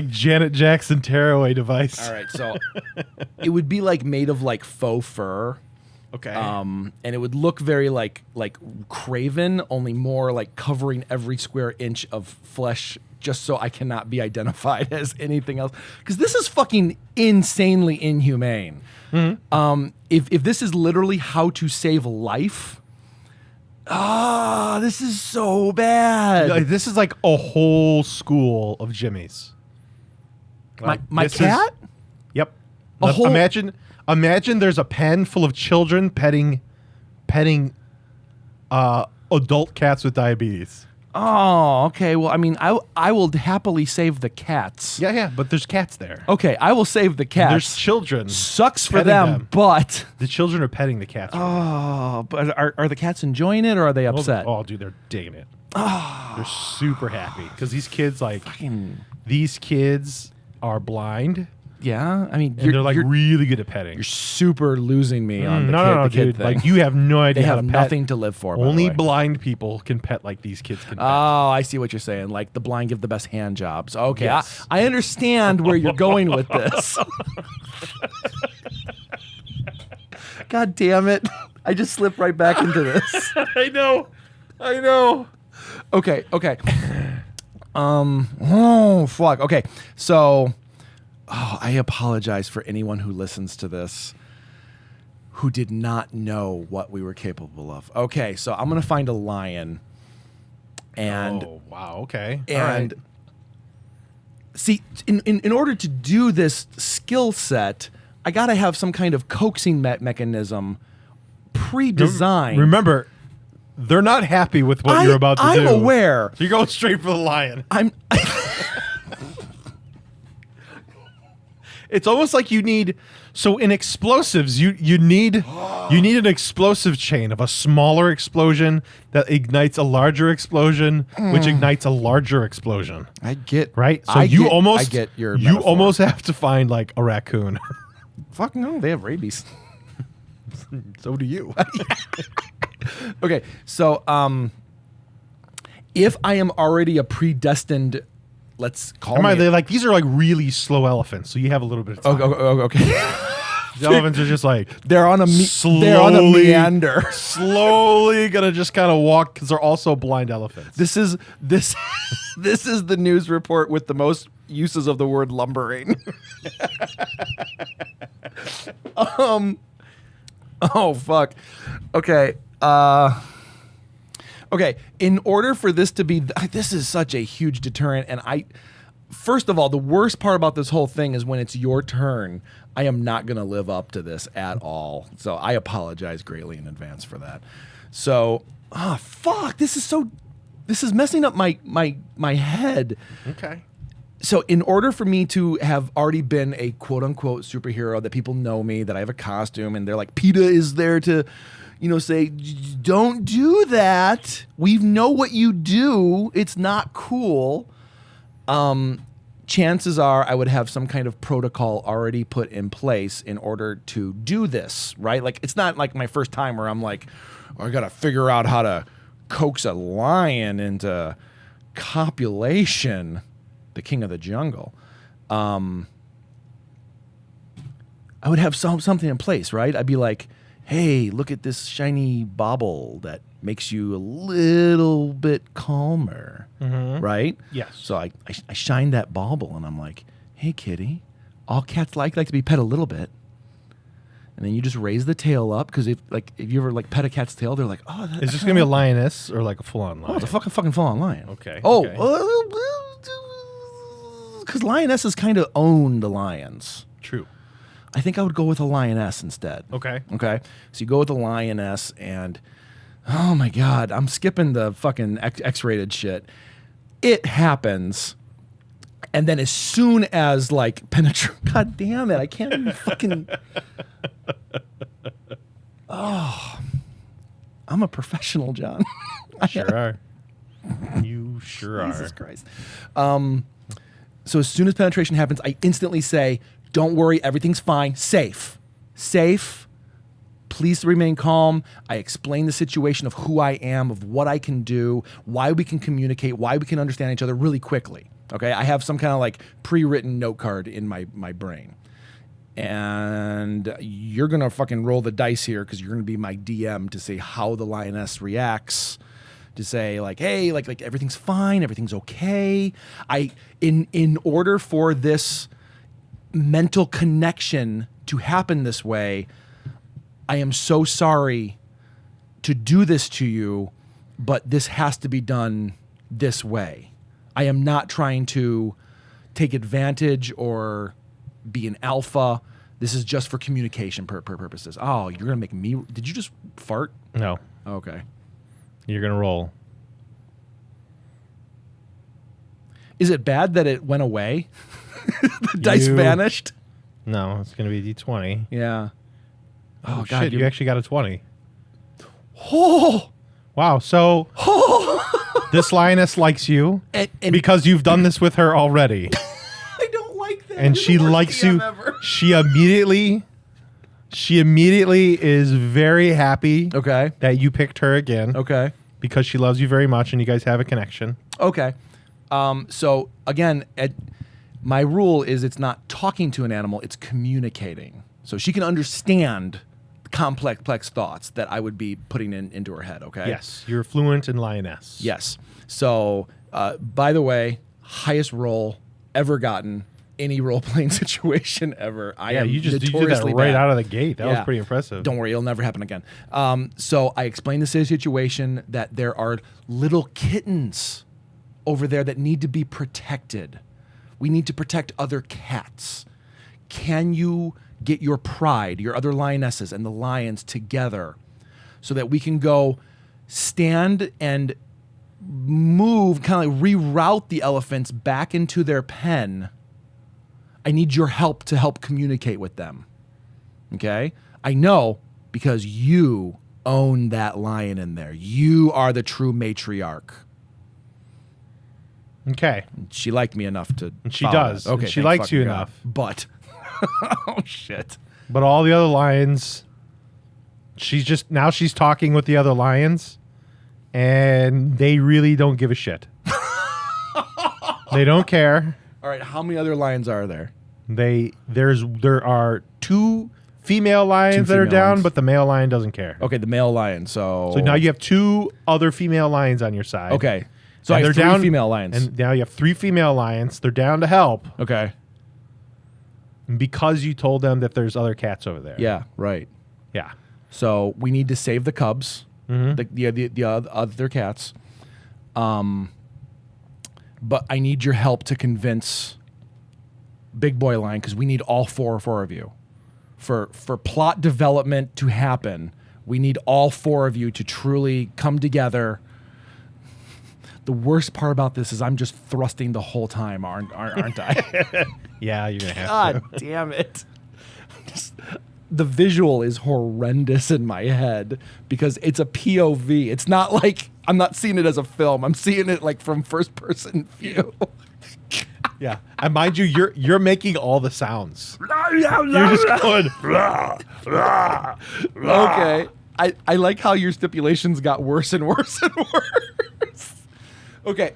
Janet Jackson tearaway device. All right, so it would be like made of like faux fur. Okay. And it would look very like Craven, only more like covering every square inch of flesh, just so I cannot be identified as anything else. Because this is fucking insanely inhumane. Mm-hmm. If this is literally how to save life, this is so bad. Like, this is like a whole school of Jimmys. My This cat? Yep. A whole- Imagine Imagine there's a pen full of children petting adult cats with diabetes. Oh, okay. Well, I mean, I will happily save the cats. Yeah, but there's cats there. Okay, I will save the cats. There's children. Sucks for petting them, but the children are petting the cats. oh, but are the cats enjoying it or are they upset? Oh, dude, they're digging it. They're super happy because these kids Fucking- these kids are blind yeah. I mean, and they're like really good at petting. you're super losing me on the No, kid dude. thing. Like you have no idea they how have to pet. nothing to live for. by the Only way. blind people can pet like these kids can pet. Oh, I see what you're saying. Like the blind give the best hand jobs. Okay, Yes. I understand where you're going with this. God damn it! I just slipped right back into this. I know. Okay. Oh fuck. Okay. So, I apologize for anyone who listens to this who did not know what we were capable of. Okay, so I'm gonna find a lion, and Oh, wow. Okay. All and right. see, in order to do this skill set, I gotta have some kind of coaxing mechanism pre-designed. Remember, they're not happy with what you're about to do. I'm aware. So you're going straight for the lion. It's almost like you need. So in explosives, you need an explosive chain of a smaller explosion that ignites a larger explosion, which ignites a larger explosion. I get Right. So I get your you metaphor. almost have to find like a raccoon. Fuck no, they have rabies. So do you. Okay, so if I am already a predestined, let's call me. They're like these are like really slow elephants, so you have a little bit of time. Okay. The elephants are just like they're on a slowly, meander. slowly gonna just kind of walk because they're also blind elephants. This is this is the news report with the most uses of the word lumbering. Oh fuck. Okay. Okay. In order for this to be, this is such a huge deterrent, and first of all, the worst part about this whole thing is when it's your turn, I am not going to live up to this at all. So I apologize greatly in advance for that. So, fuck, this is messing up my head. Okay. So in order for me to have already been a quote unquote superhero, that people know me, that I have a costume, and they're like, PETA is there to, say, don't do that. We know what you do. It's not cool. Chances are I would have some kind of protocol already put in place in order to do this, right? Like, it's not like my first time where I'm like, I got to figure out how to coax a lion into copulation, the king of the jungle. I would have something in place, right? I'd be like, hey, look at this shiny bauble that makes you a little bit calmer, right? Yes. So I shine that bauble, and I'm like, hey, kitty, all cats like to be pet a little bit. And then you just raise the tail up, because if you ever pet a cat's tail, they're like, oh, Is this gonna be a lioness or like a full-on lion? it's a fucking full-on lion. Okay, Oh, okay. because lionesses kind of own the lions. True. I think I would go with a lioness instead. Okay. Okay. So you go with the lioness, and oh my God, I'm skipping the fucking X-rated shit. It happens. And then as soon as penetrate, God damn it, I can't even fucking. Oh, I'm a professional, John. Sure are. You sure are. Jesus Christ. So as soon as penetration happens, I instantly say, don't worry, everything's fine. Safe. Please remain calm. I explain the situation of who I am, of what I can do, why we can communicate, why we can understand each other really quickly. Okay? I have some kind of pre-written note card in my brain. And you're going to fucking roll the dice here, because you're going to be my DM to see how the lioness reacts. To say hey, everything's fine, everything's okay. In order for this mental connection to happen this way, I am so sorry to do this to you, but this has to be done this way. I am not trying to take advantage or be an alpha. This is just for communication purposes. Oh, you're gonna make me? Did you just fart? No. Okay. You're gonna roll. Is it bad that it went away? The dice vanished. No, it's gonna be D20. Yeah. Oh God, shit! You actually got a 20. Oh. Wow. So this lioness likes you and because you've done this with her already. I don't like that. And she likes you. She immediately is very happy. Okay. That you picked her again. Okay. Because she loves you very much, and you guys have a connection. Okay. So again, my rule is it's not talking to an animal; it's communicating. So she can understand complex thoughts that I would be putting into her head. Okay. Yes, you're fluent in lioness. Yes. So, by the way, highest roll ever gotten. Any role-playing situation ever. You did that right out of the gate. That was pretty impressive. Don't worry, it'll never happen again. So I explained the situation that there are little kittens over there that need to be protected. We need to protect other cats. Can you get your pride, your other lionesses, and the lions together so that we can go stand and move, kind of like reroute the elephants back into their pen? I need your help to help communicate with them. Okay? I know because you own that lion in there. You are the true matriarch. Okay. She liked me enough to. And she does. That. Okay. She likes you enough. But. Oh, shit. But all the other lions, she's talking with the other lions, and they really don't give a shit. They don't care. All right. How many other lions are there? There are 2 female lions that are down, but the male lion doesn't care. Okay, the male lion. So now you have 2 other female lions on your side. Okay, so I have 3 female lions, and now you have 3 female lions. They're down to help. Okay, because you told them that there's other cats over there. Yeah, right. Yeah. So we need to save the cubs, the other cats. But I need your help to convince Big Boy Lion, because we need all four of you. For plot development to happen, we need all 4 of you to truly come together. The worst part about this is I'm just thrusting the whole time, aren't I? Yeah, you're going to have God damn it. The visual is horrendous in my head because it's a POV. It's not like I'm not seeing it as a film. I'm seeing it like from first person view. Yeah, and mind you, you're making all the sounds. You're just going. Okay, I like how your stipulations got worse and worse and worse. Okay,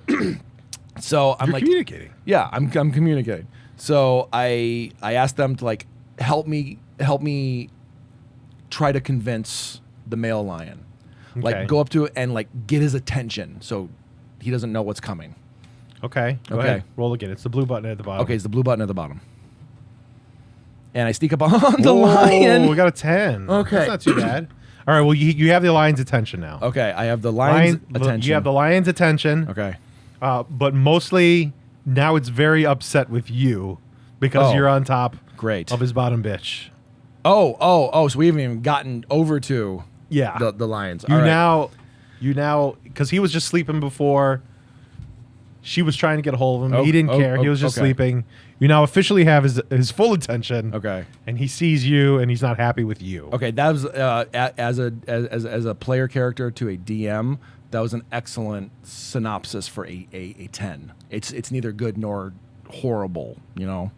so I'm communicating. Yeah, I'm communicating. So I asked them to like help me try to convince the male lion, like go up to it and like get his attention so he doesn't know what's coming. Okay. Go ahead. Roll again. It's the blue button at the bottom. Okay, it's the blue button at the bottom. And I sneak up on the lion. We got a 10. Okay. That's not too bad. All right, well, you have the lion's attention now. Okay, I have the lion's attention. You have the lion's attention. Okay. But mostly, now it's very upset with you because you're on top of his bottom bitch. Oh, so we haven't even gotten over to the lions. You now, because he was just sleeping before. She was trying to get a hold of him. He didn't care. He was just sleeping. You now officially have his full attention. Okay. And he sees you, and he's not happy with you. Okay, that was as a player character to a DM. That was an excellent synopsis for a 10. It's neither good nor horrible, you know.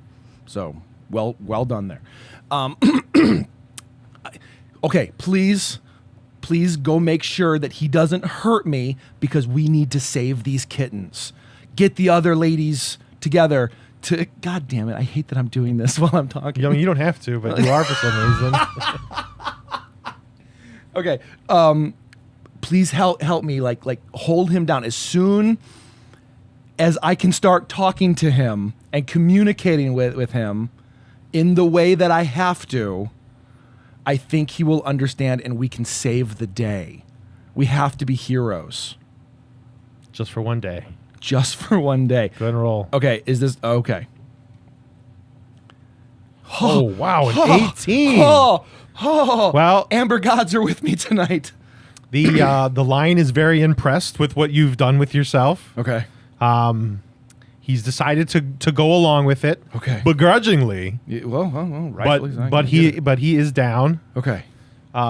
So well done there. Okay, please go make sure that he doesn't hurt me because we need to save these kittens. Get the other ladies together to... God damn it, I hate that I'm doing this while I'm talking. I mean, you don't have to, but you are for some reason. Okay. Please help me, like hold him down. As soon as I can start talking to him and communicating with him in the way that I have to, I think he will understand and we can save the day. We have to be heroes. Just for one day. Just for one day. Go ahead and roll. Okay, is this... Okay. Oh, wow, an 18. Well, Amber gods are with me tonight. the lion is very impressed with what you've done with yourself. Okay. He's decided to go along with it. Okay. Begrudgingly. Yeah, well, rightfully so. But he is down. Okay.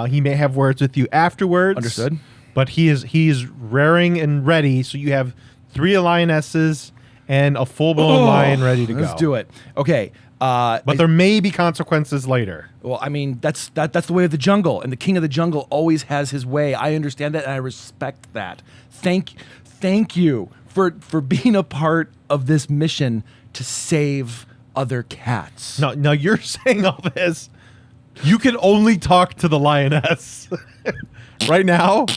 He may have words with you afterwards. Understood. But he is raring and ready. So you have 3 lionesses and a full-blown lion ready to go. Let's do it. Okay. But there may be consequences later. Well, I mean, that's the way of the jungle, and the king of the jungle always has his way. I understand that, and I respect that. Thank you for being a part of this mission to save other cats. Now you're saying all this. You can only talk to the lioness. Right now,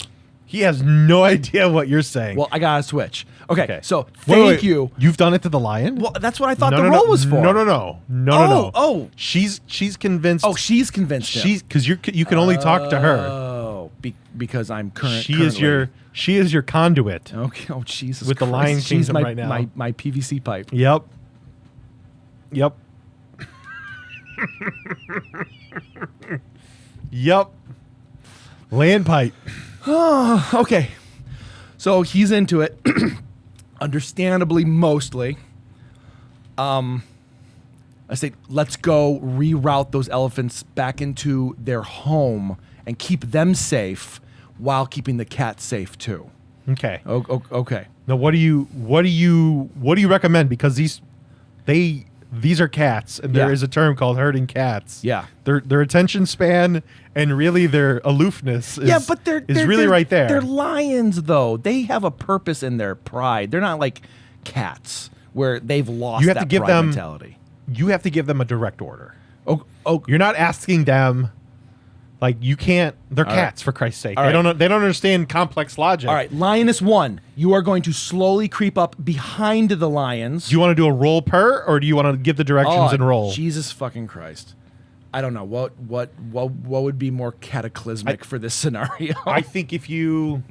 he has no idea what you're saying. Well, I gotta switch. Okay. So Wait. thank you. You've done it to the lion? Well, that's what I thought the role was for. No. Oh. She's convinced. Oh, she's convinced him. Because you can only talk to her. Oh, because I'm She is your conduit. Okay. Oh, Jesus. With the Christ. Lion She's Kingdom right now. My PVC pipe. Yep. Yep. Land pipe. Oh, okay. So he's into it, understandably, mostly. I say, let's go reroute those elephants back into their home and keep them safe while keeping the cats safe too. Okay. Okay. Now, what do you recommend? Because these are cats, and there is a term called herding cats. Yeah. Their attention span and really their aloofness is, but they're really right there. They're lions, though. They have a purpose in their pride. They're not like cats where they've lost You have that to give pride them mentality. You have to give them a direct order. Oh, You're not asking them. Like, you can't. They're cats, for Christ's sake. They don't understand complex logic. All right, Lioness 1, you are going to slowly creep up behind the lions. Do you want to do a roll per, or do you want to give the directions and roll? Jesus fucking Christ. I don't know. What would be more cataclysmic for this scenario? I think if you...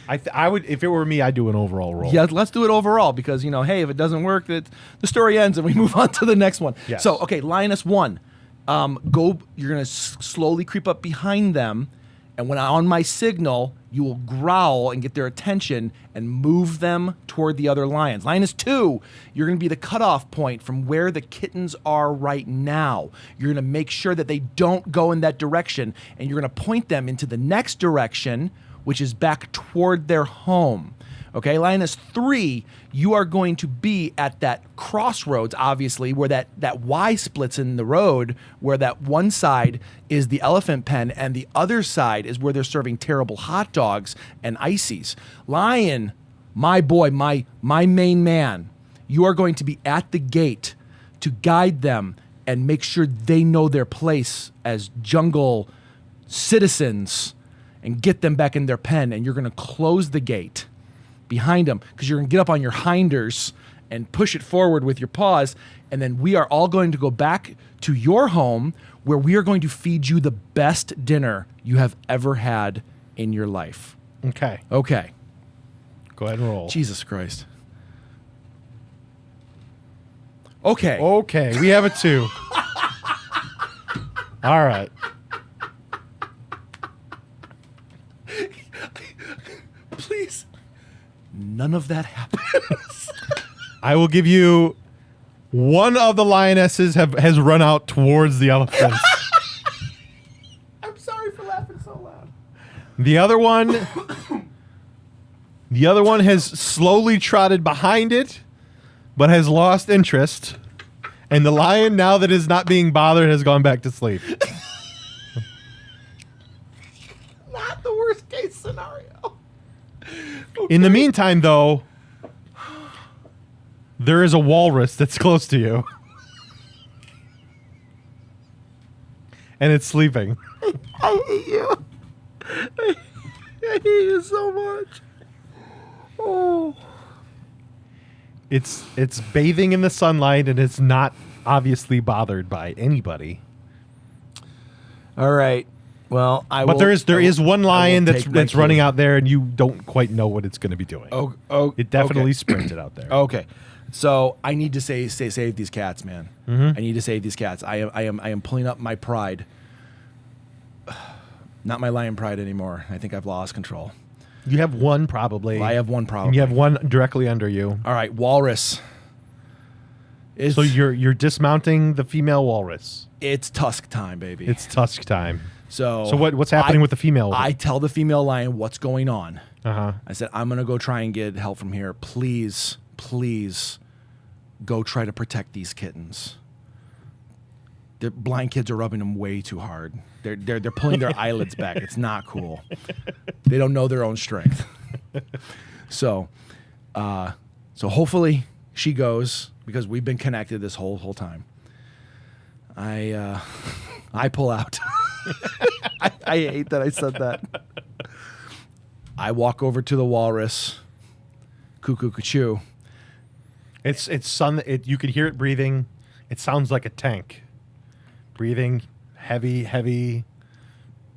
I would, if it were me, I'd do an overall roll. Yeah, let's do it overall because, hey, if it doesn't work, the story ends and we move on to the next one. Yes. So, okay, Lioness 1. You're going to slowly creep up behind them, and when on my signal, you will growl and get their attention and move them toward the other lions. Lioness 2, you're going to be the cutoff point from where the kittens are right now. You're going to make sure that they don't go in that direction, and you're going to point them into the next direction, which is back toward their home. Okay, Lioness 3, you are going to be at that crossroads, obviously, where that Y splits in the road, where that one side is the elephant pen and the other side is where they're serving terrible hot dogs and ices. Lion, my boy, my main man, you are going to be at the gate to guide them and make sure they know their place as jungle citizens and get them back in their pen, and you're going to close the gate behind them because you're going to get up on your hinders and push it forward with your paws, and then we are all going to go back to your home where we are going to feed you the best dinner you have ever had in your life. Okay. Okay. Go ahead and roll. Jesus Christ. Okay. Okay, we have a 2. All right. Please. None of that happens. I will give you one of the lionesses has run out towards the elephants. I'm sorry for laughing so loud. The other one has slowly trotted behind it, but has lost interest. And the lion, now that is not being bothered, has gone back to sleep. Not the worst case scenario. Okay. In the meantime, though, there is a walrus that's close to you. And it's sleeping. I hate you. I hate you so much. Oh. It's bathing in the sunlight, and it's not obviously bothered by anybody. All right. Well, But there is one lion that's running out there, and you don't quite know what it's going to be doing. Oh, It definitely okay. sprinted out there. Okay. So I need to save these cats, man. I need to save these cats. I am pulling up my pride. Not my lion pride anymore. I think I've lost control. You have one probably. I have one probably. And you have one directly under you. All right, walrus. So you're dismounting the female walrus. It's tusk time, baby. It's tusk time. So what's happening with the female? I tell the female lion what's going on. Uh-huh. I said, I'm going to go try and get help from here. Please, please go try to protect these kittens. The blind kids are rubbing them way too hard. They're pulling their eyelids back. It's not cool. They don't know their own strength. So hopefully she goes, because we've been connected this whole time. I pull out. I hate that I said that. I walk over to the walrus. Cuckoo, cuckoo. It's sun. You can hear it breathing. It sounds like a tank. Breathing heavy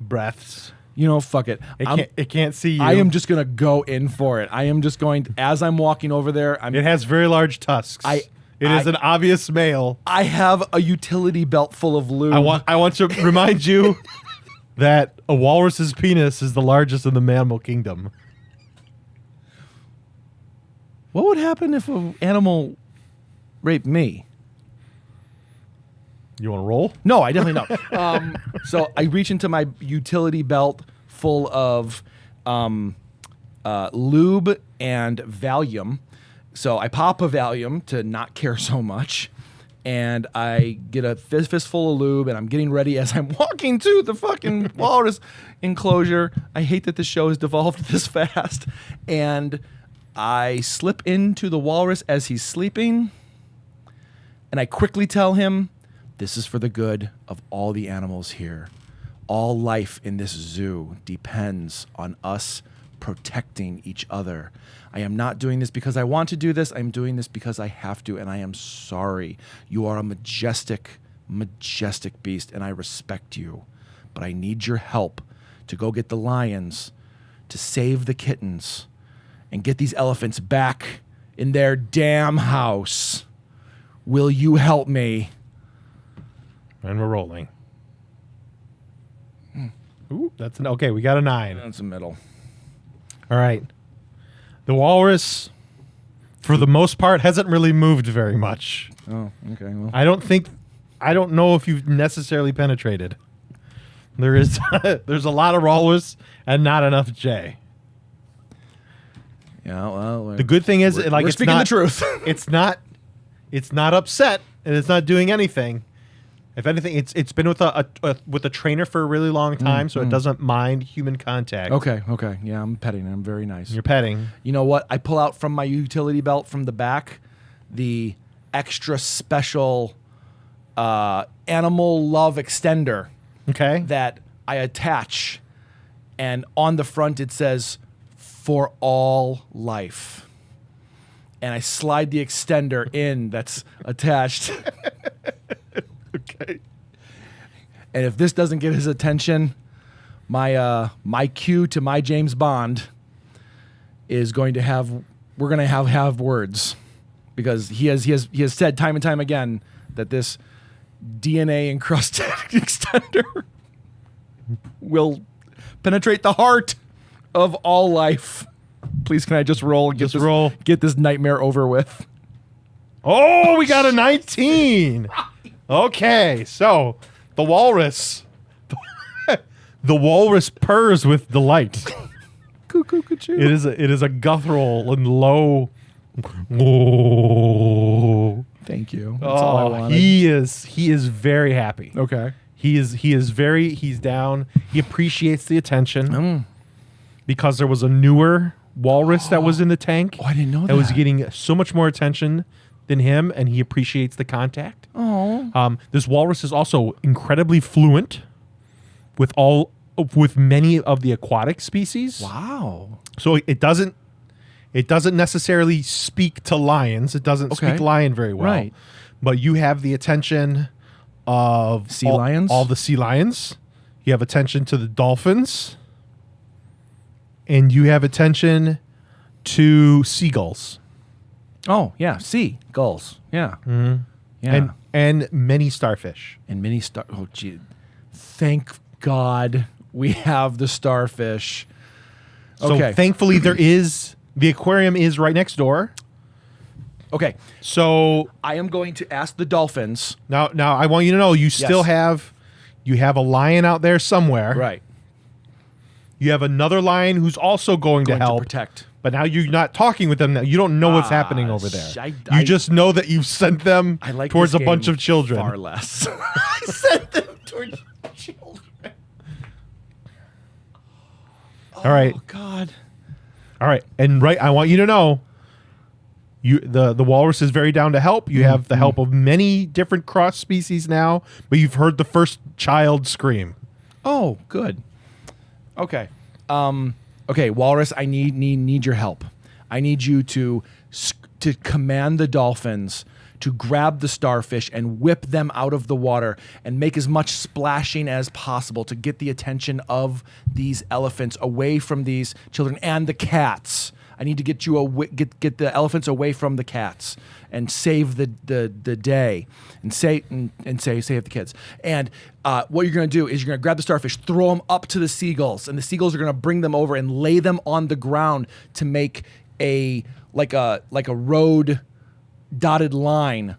breaths. You know, fuck it. It can't see you. I am just gonna go in for it. I am just going to, as I'm walking over there. It has very large tusks. It is an obvious male. I have a utility belt full of lube. I want to remind you that a walrus's penis is the largest in the mammal kingdom. What would happen if an animal raped me? You want to roll? No, I definitely don't. So I reach into my utility belt full of lube and Valium. So I pop a Valium to not care so much. And I get a fistful of lube, and I'm getting ready as I'm walking to the fucking walrus enclosure. I hate that the show has devolved this fast. And I slip into the walrus as he's sleeping. And I quickly tell him, this is for the good of all the animals here. All life in this zoo depends on us protecting each other. I am not doing this because I want to do this. I'm doing this because I have to, and I am sorry. You are a majestic, majestic beast, and I respect you. But I need your help to go get the lions, to save the kittens, and get these elephants back in their damn house. Will you help me? And we're rolling. Ooh, that's okay. We got a 9. That's a middle. All right. The walrus, for the most part, hasn't really moved very much. Oh, okay. Well, I don't know if you've necessarily penetrated. There's a lot of walrus and not enough J. yeah. Well, The good thing is, we're it's speaking not, the truth. it's not upset and it's not doing anything. If anything, it's been with a trainer for a really long time, so it doesn't mind human contact. Okay. Yeah, I'm petting it. I'm very nice. You're petting. You know what? I pull out from my utility belt from the back the extra special animal love extender. Okay. That I attach, and on the front it says, "For all life." And I slide the extender in that's attached. Okay. And if this doesn't get his attention, my cue to my James Bond is going to have, we're going to have words, because he has said time and time again that this DNA encrusted extender will penetrate the heart of all life. Please, can I just roll? Get this nightmare over with. Oh, we got a 19. Okay, so the walrus purrs with delight. Cuckoo, cuckoo. It is a guttural and low. Oh. Thank you. That's all I wanted. He is very happy. Okay. He's down. He appreciates the attention because there was a newer walrus that was in the tank. Oh, I didn't know that. That was getting so much more attention than him, and he appreciates the contact. Oh. This walrus is also incredibly fluent with many of the aquatic species. Wow. So it doesn't necessarily speak to lions. It doesn't speak lion very well. Right. But you have the attention of lions? all the sea lions. You have attention to the dolphins. And you have attention to seagulls. Oh, yeah. Sea gulls. Yeah. Yeah. And many starfish. And many oh, gee. Thank God we have the starfish. So Okay. thankfully the aquarium is right next door. Okay. So I am going to ask the dolphins. now I want you to know you still have a lion out there somewhere. Right. You have another lion who's also going to help protect. But now you're not talking with them. Now you don't know what's happening over there. You just know that you've sent them towards a bunch of children. Far less. I sent them towards children. All right. Oh God. All right. And I want you to know the walrus is very down to help. You have the help of many different cross species now, but you've heard the first child scream. Oh, good. Okay. Okay, walrus, I need your help. I need you to command the dolphins to grab the starfish and whip them out of the water and make as much splashing as possible to get the attention of these elephants away from these children and the cats. I need to get you get the elephants away from the cats and save the day and save the kids. And what you're going to do is you're going to grab the starfish, throw them up to the seagulls, and the seagulls are going to bring them over and lay them on the ground to make a road dotted line.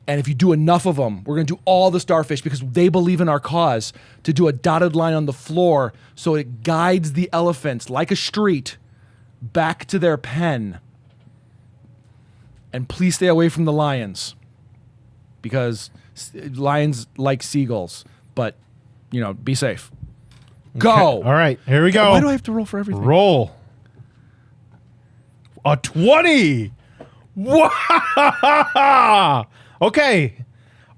And if you do enough of them, we're going to do all the starfish because they believe in our cause to do a dotted line on the floor so it guides the elephants like a street back to their pen. And please stay away from the lions because lions like seagulls, but be safe. Go. Okay. All right, here we go. Why do I have to roll for everything? Roll. A 20. Wow. Okay.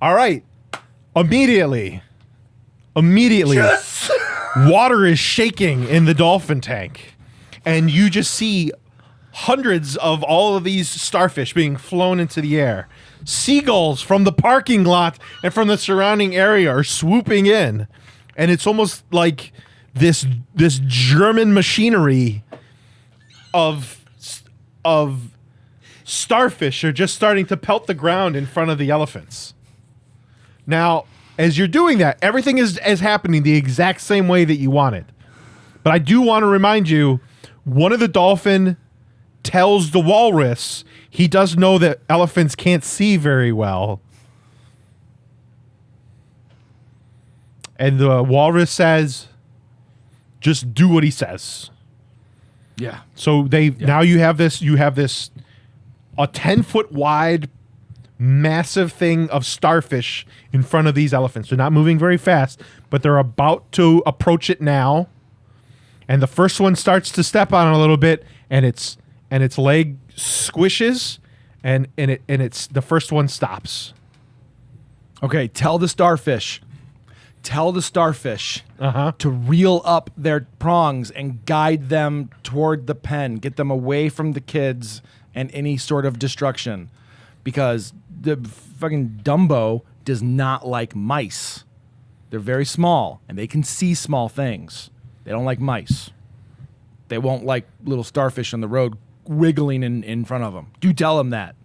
All right. Immediately. Yes. Water is shaking in the dolphin tank. And you just see hundreds of all of these starfish being flown into the air. Seagulls from the parking lot and from the surrounding area are swooping in. And it's almost like this German machinery of starfish are just starting to pelt the ground in front of the elephants. Now, as you're doing that, everything is happening the exact same way that you want it. But I do want to remind you, one of the dolphin tells the walrus he does know that elephants can't see very well. And the walrus says, just do what he says. Yeah. So now you have this a 10-foot wide massive thing of starfish in front of these elephants. They're not moving very fast, but they're about to approach it now. And the first one starts to step on it a little bit, and its leg squishes, and the first one stops. Okay, tell the starfish to reel up their prongs and guide them toward the pen. Get them away from the kids and any sort of destruction, because the fucking Dumbo does not like mice. They're very small, and they can see small things. They don't like mice. They won't like little starfish on the road wiggling in front of them. Do tell him that.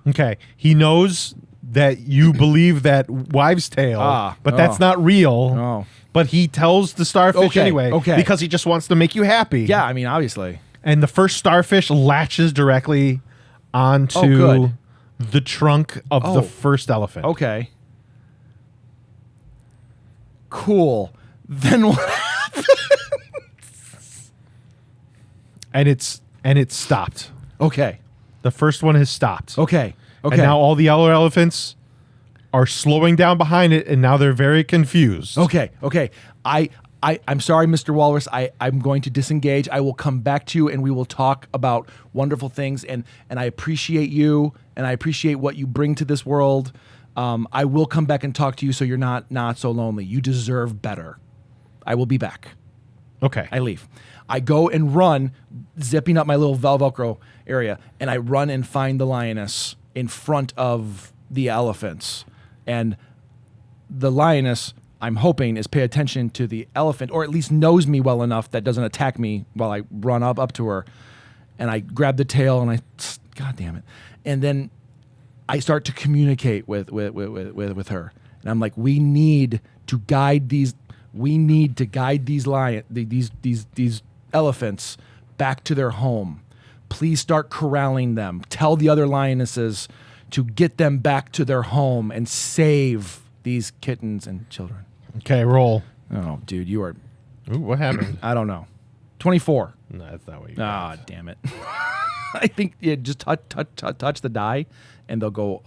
Okay. He knows that you believe that wives' tale, but that's not real. Oh. But he tells the starfish anyway because he just wants to make you happy. Yeah, I mean, obviously. And the first starfish latches directly onto the trunk of the first elephant. Okay. Cool. Then what happens? And it's stopped. Okay. The first one has stopped. Okay. And now all the other elephants are slowing down behind it, and now they're very confused. Okay. I'm sorry, Mr. Walrus. I'm going to disengage. I will come back to you, and we will talk about wonderful things. And I appreciate you, and I appreciate what you bring to this world. I will come back and talk to you, so you're not so lonely. You deserve better. I will be back. Okay. I leave. I go and run, zipping up my little Velcro area, and I run and find the lioness in front of the elephants. And the lioness, I'm hoping, is pay attention to the elephant, or at least knows me well enough that doesn't attack me while I run up to her. And I grab the tail and God damn it. And then I start to communicate with her. And I'm like, we need to guide these these elephants back to their home. Please start corralling them. Tell the other lionesses to get them back to their home and save these kittens and children. Okay, roll. Oh, dude, you are... Ooh, what happened? I don't know. 24. No, that's not what you Ah, got. damn it. I think just touch the die, and they'll go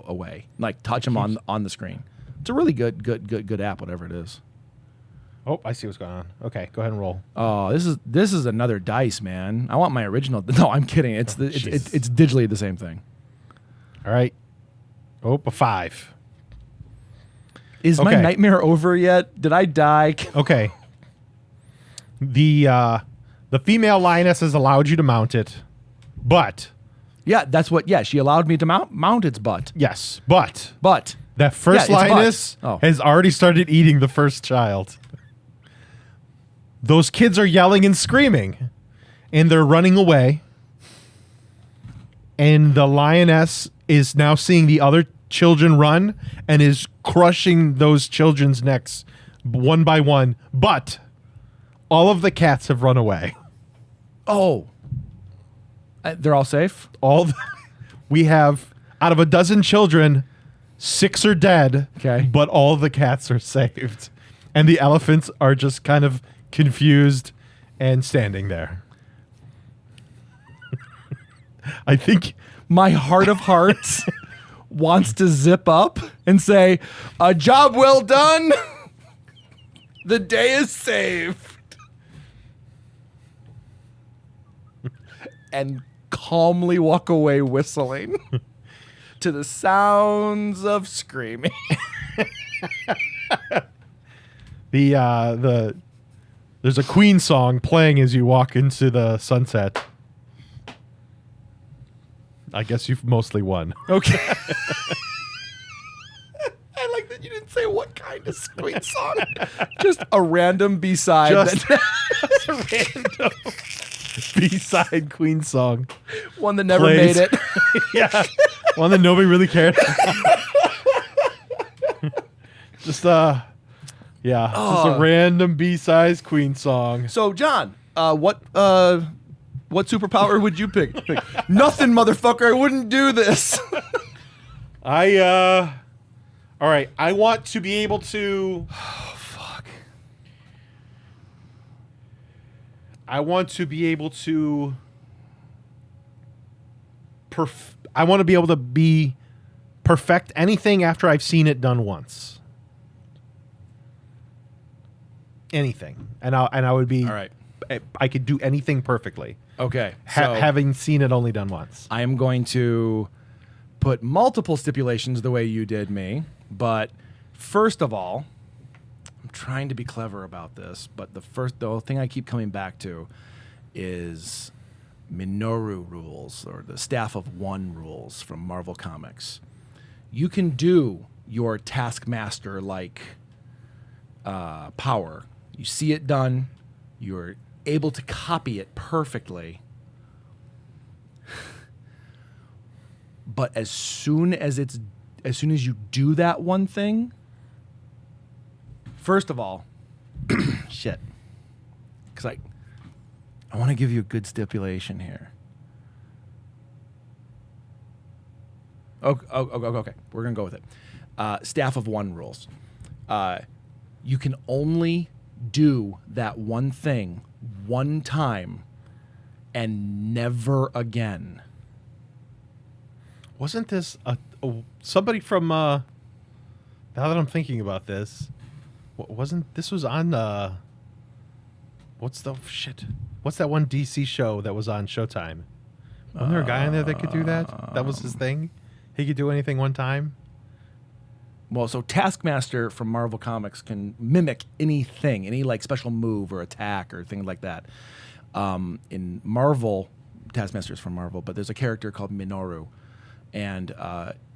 away. Like, touch them on the screen. It's a really good app, whatever it is. Oh, I see what's going on. Okay, go ahead and roll. Oh, this is another dice, man. I want my original. No, I'm kidding. It's it's digitally the same thing. All right. Oh, a 5. Is my nightmare over yet? Did I die? Okay. The female lioness has allowed you to mount it, but Yeah, that's what. Yeah, she allowed me to mount its butt. yes, but But that first Yeah, its butt. lioness Oh. has already started eating the first child. Those kids are yelling and screaming, and they're running away. And the lioness is now seeing the other children run and is crushing those children's necks one by one. But all of the cats have run away. oh, they're all safe. We have, out of a dozen children, 6 are dead. Okay. But all the cats are saved. And the elephants are just kind of confused and standing there. I think My heart of hearts wants to zip up and say, "A job well done. The day is saved." And calmly walk away whistling to the sounds of screaming. there's a Queen song playing as you walk into the sunset. I guess you've mostly won. Okay. I like that you didn't say what kind of Queen song. Just a random B-side. Just a random B-side Queen song. One that never plays. made it. Yeah. One that nobody really cared. Just a random B-size Queen song. So, John, what superpower would you pick? Nothing, motherfucker. I wouldn't do this. All right. I want to be able to. Oh, fuck. I want to be able to. I want to be able to perfect anything after I've seen it done once. Anything, and I would be. All right. I could do anything perfectly. Okay. So Having seen it only done once. I am going to put multiple stipulations the way you did me. But first of all, I'm trying to be clever about this. But the thing I keep coming back to is Minoru rules, or the Staff of One rules from Marvel Comics. You can do your Taskmaster-like power. You see it done. You're able to copy it perfectly. But as soon as you do that one thing, first of all, shit. Because I want to give you a good stipulation here. Okay, we're going to go with it. Staff of One rules. You can only do that one thing one time and never again. Wasn't this somebody from? Now that I'm thinking about this, wasn't this was on? What's that one DC show that was on Showtime? Wasn't there a guy in there that could do that? That was his thing. He could do anything one time. Well, so Taskmaster from Marvel Comics can mimic anything, any like special move or attack or thing like that. In Marvel, Taskmaster is from Marvel, but there's a character called Minoru, and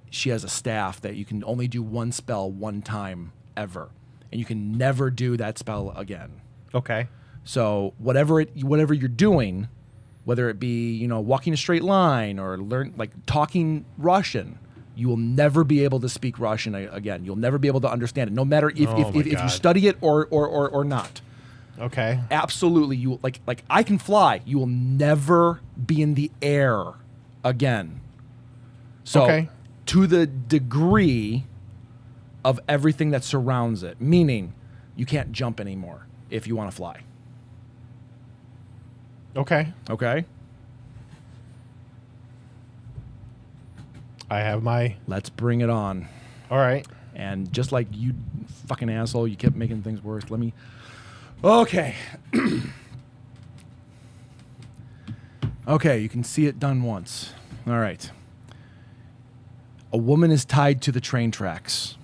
she has a staff that you can only do one spell one time ever, and you can never do that spell again. Okay. So whatever you're doing, whether it be, walking a straight line or talking Russian. You will never be able to speak Russian again. You'll never be able to understand it, no matter if you study it or not. Okay. Absolutely. You like I can fly. You will never be in the air again. So to the degree of everything that surrounds it, meaning you can't jump anymore if you want to fly. Okay. Okay? I have my... Let's bring it on. All right. And just like you fucking asshole, you kept making things worse. Let me... Okay. Okay, you can see it done once. All right. A woman is tied to the train tracks.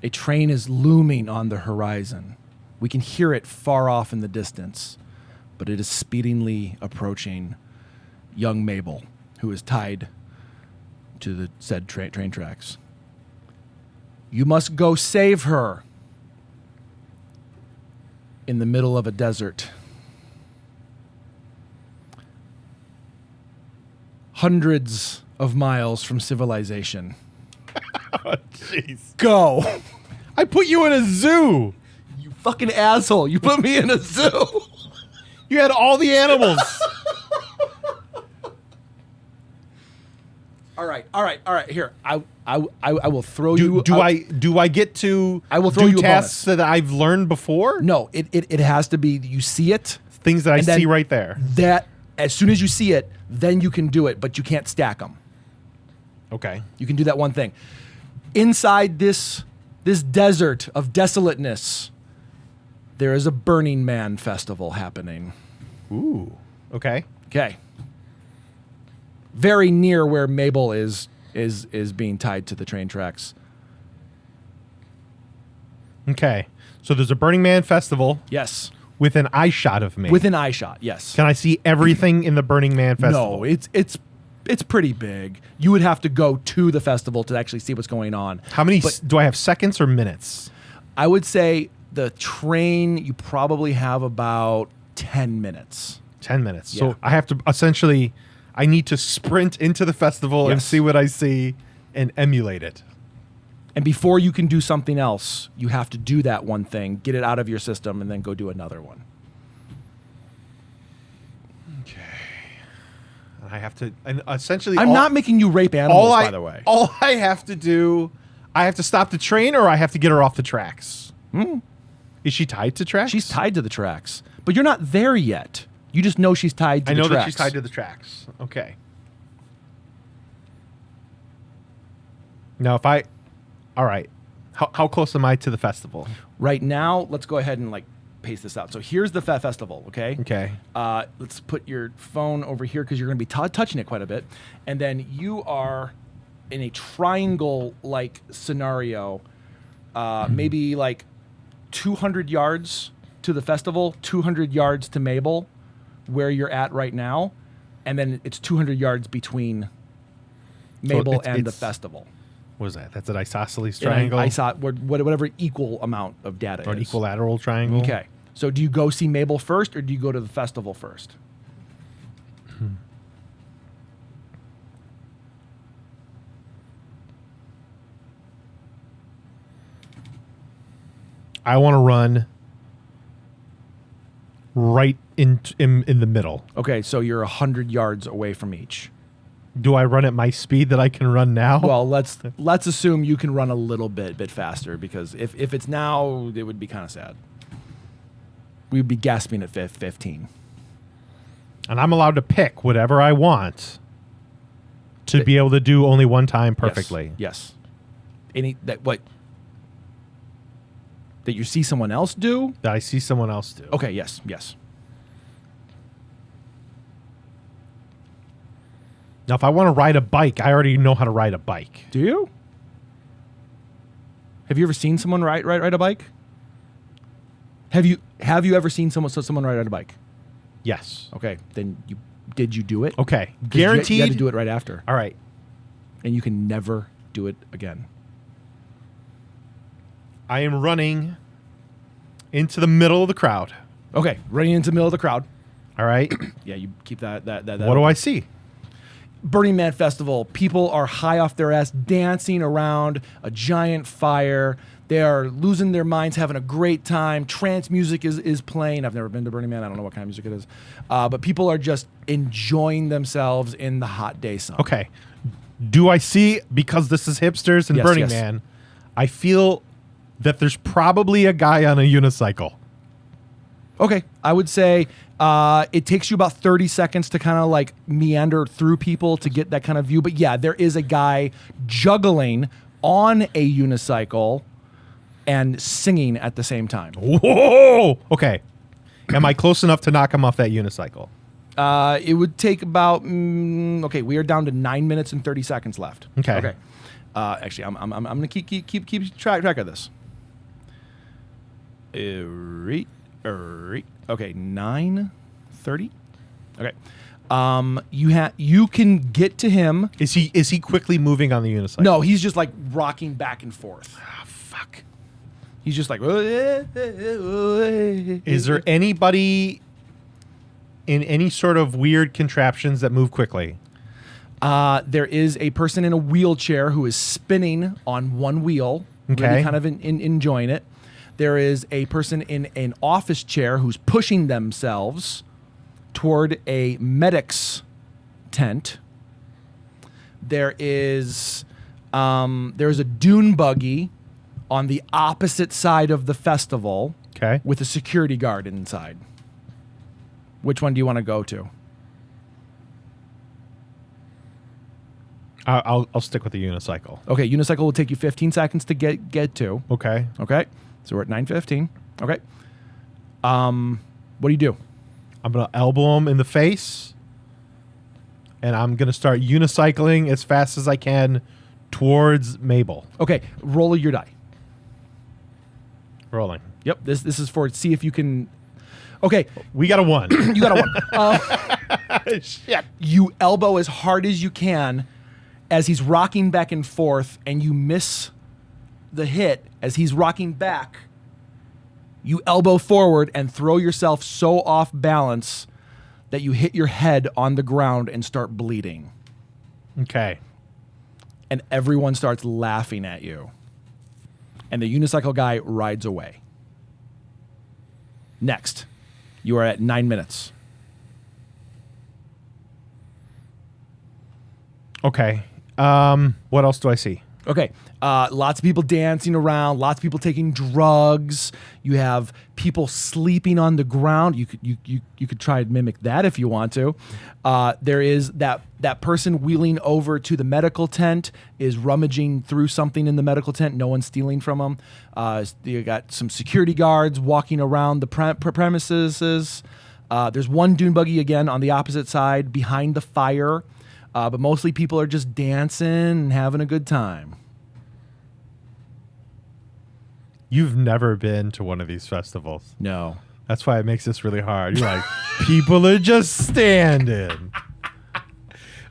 A train is looming on the horizon. We can hear it far off in the distance, but it is speedily approaching young Mabel, who is tied to the said train tracks. You must go save her in the middle of a desert. Hundreds of miles from civilization. Oh, jeez. Go. I put you in a zoo. You fucking asshole. You put me in a zoo. You had all the animals. All right. Here, I will throw you. Do I get to? I will throw you a tasks bonus. that I've learned before. No, it has to be. You see it. Things that I and then see right there. That as soon as you see it, then you can do it, but you can't stack them. Okay. You can do that one thing. Inside this desert of desolateness, there is a Burning Man festival happening. Ooh. Okay. Okay. Very near where Mabel is being tied to the train tracks. Okay. So there's a Burning Man festival. Yes. With an eye shot of me. With an eye shot, yes. Can I see everything in the Burning Man festival? No, it's pretty big. You would have to go to the festival to actually see what's going on. How many do I have, seconds or minutes? I would say the train, you probably have about 10 minutes. 10 minutes. Yeah. So I have to essentially, I need to sprint into the festival and see what I see and emulate it. And before you can do something else, you have to do that one thing, get it out of your system, and then go do another one. Okay. And I have to, and essentially... I'm not making you rape animals, by the way. All I have to do, I have to stop the train or I have to get her off the tracks? Is she tied to tracks? She's tied to the tracks. But you're not there yet. You just know she's tied to the tracks. I know that she's tied to the tracks. Okay. Now, if I... All right. How close am I to the festival? Right now, let's go ahead and paste this out. So here's the festival, okay? Okay. Let's put your phone over here because you're going to be touching it quite a bit. And then you are in a triangle-like scenario, maybe 200 yards to the festival, 200 yards to Mabel, where you're at right now. And then it's 200 yards between Mabel and the festival. What is that? That's an isosceles triangle? Whatever equal amount of data or an is. equilateral triangle? Okay. So do you go see Mabel first or do you go to the festival first? I want to run right in the middle. Okay, so you're 100 yards away from each. Do I run at my speed that I can run now? Well, let's assume you can run a little bit faster because if it's now, it would be kind of sad. We would be gasping at 15. And I'm allowed to pick whatever I want to be able to do only one time perfectly. Yes. That you see someone else do? That I see someone else do. Okay, yes. Now, if I want to ride a bike, I already know how to ride a bike. Do you? Have you ever seen someone ride a bike? Have you ever seen someone ride a bike? Yes. Okay, then did you do it? Okay, guaranteed. You had to do it right after. All right. And you can never do it again. I am running into the middle of the crowd. Okay, running into the middle of the crowd. All right. Yeah, you keep that. What do I see? Burning Man Festival. People are high off their ass, dancing around a giant fire. They are losing their minds, having a great time. Trance music is playing. I've never been to Burning Man. I don't know what kind of music it is. But people are just enjoying themselves in the hot day sun. Okay. Do I see, because this is hipsters and Yes, Burning yes. Man, I feel that there's probably a guy on a unicycle. Okay, I would say it takes you about 30 seconds to kind of like meander through people to get that kind of view. But yeah, there is a guy juggling on a unicycle and singing at the same time. Whoa! Okay. Am I close enough to knock him off that unicycle? It would take about okay. We are down to 9 minutes and 30 seconds left. Okay. Okay. Actually, I'm gonna keep track of this. Okay, 9:30. Okay. You can get to him. Is he quickly moving on the unicycle? No, he's just like rocking back and forth. Ah, fuck. He's just like. Is there anybody in any sort of weird contraptions that move quickly? There is a person in a wheelchair who is spinning on one wheel, Okay. really kind of enjoying it. There is a person in an office chair who's pushing themselves toward a medic's tent. There's a dune buggy on the opposite side of the festival Okay. with a security guard inside. Which one do you want to go to? I'll stick with the unicycle. Okay, unicycle will take you 15 seconds to get to. Okay. Okay, so we're at 9:15. Okay, what do you do? I'm gonna elbow him in the face, and I'm gonna start unicycling as fast as I can towards Mabel. Okay, roll your die. Rolling. Yep, this is for see if you can. Okay, We got a 1. you got a 1. Shit. You elbow as hard as you can as he's rocking back and forth, and you miss the hit as he's rocking back. You elbow forward and throw yourself so off balance that you hit your head on the ground and start bleeding. Okay. And everyone starts laughing at you. And the unicycle guy rides away. Next, you are at 9 minutes. Okay. What else do I see? Okay, lots of people dancing around, lots of people taking drugs. You have people sleeping on the ground. You could try and mimic that if you want to. There is that person wheeling over to the medical tent is rummaging through something in the medical tent. No one's stealing from them. You got some security guards walking around the premises. There's one dune buggy again on the opposite side behind the fire. But mostly people are just dancing and having a good time. You've never been to one of these festivals. No. That's why it makes this really hard. You're like, people are just standing.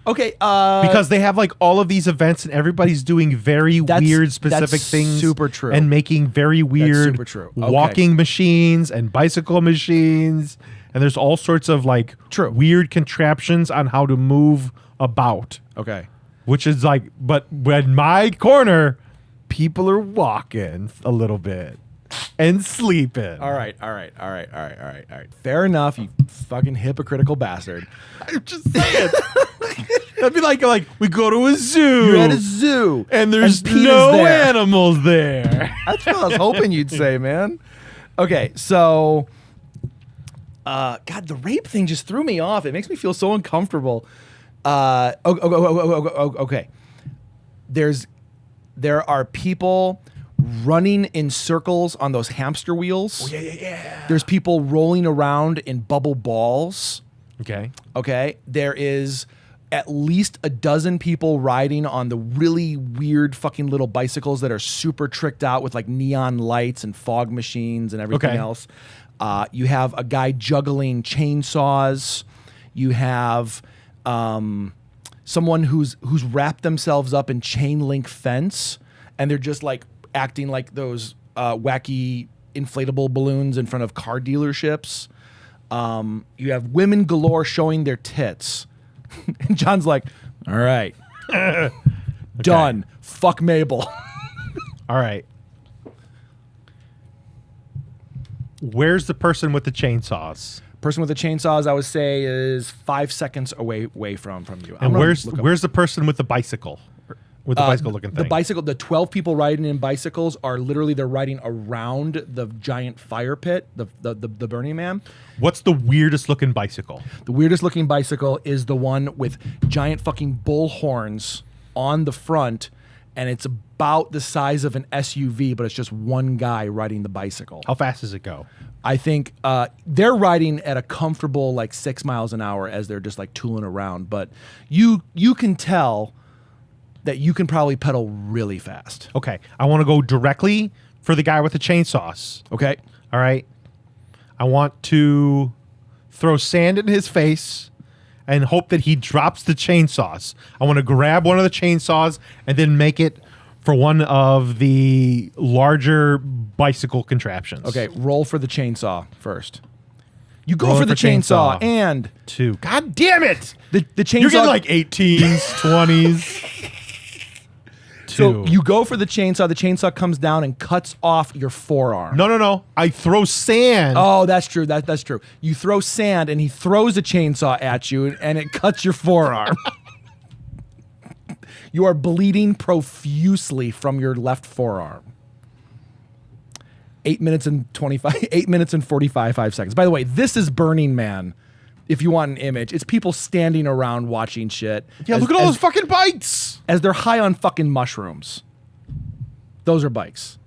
Okay. Because they have like all of these events and everybody's doing very weird specific that's things. super true. And making very weird super true. Okay. walking machines and bicycle machines. And there's all sorts of like True. weird contraptions on how to move about. Okay. Which is like, but when my corner, people are walking a little bit and sleeping. All right. Fair enough, you fucking hypocritical bastard. I'm just saying. That'd be like we go to a zoo. You're at a zoo. And there's Pete is no there. animals there. That's what I was hoping you'd say, man. Okay, so God, the rape thing just threw me off. It makes me feel so uncomfortable. Okay. There are people running in circles on those hamster wheels. Oh, yeah. There's people rolling around in bubble balls. Okay. Okay. There is at least a dozen people riding on the really weird fucking little bicycles that are super tricked out with like neon lights and fog machines and everything Okay. else. You have a guy juggling chainsaws. You have someone who's wrapped themselves up in chain link fence, and they're just like acting like those wacky inflatable balloons in front of car dealerships. You have women galore showing their tits. And John's like, all right. Done. Fuck Mabel. All right. Where's the person with the chainsaws? Person with the chainsaws, I would say, is 5 seconds away from you. And where's the person with the bicycle? With the bicycle looking thing? The bicycle, the 12 people riding in bicycles are literally, they're riding around the giant fire pit, the Burning Man. What's the weirdest looking bicycle? The weirdest looking bicycle is the one with giant fucking bull horns on the front, and it's about the size of an SUV, but it's just one guy riding the bicycle. How fast does it go? I think they're riding at a comfortable like 6 miles an hour as they're just like tooling around, but you can tell that you can probably pedal really fast. Okay, I want to go directly for the guy with the chainsaws. Okay. All right. I want to throw sand in his face and hope that he drops the chainsaws. I want to grab one of the chainsaws and then make it for one of the larger bicycle contraptions. Okay, roll for the chainsaw first. You go Rolling for the for chainsaw, chainsaw. and 2. God damn it! the chainsaw. You're getting like 18s, 20s. 2. So you go for the chainsaw comes down and cuts off your forearm. No. I throw sand. Oh, that's true. That's true. You throw sand, and he throws a chainsaw at you, and it cuts your forearm. You are bleeding profusely from your left forearm. 8 minutes and 45 seconds. By the way, this is Burning Man. If you want an image, it's people standing around watching shit. Yeah, look at all those fucking bikes. As they're high on fucking mushrooms. Those are bikes.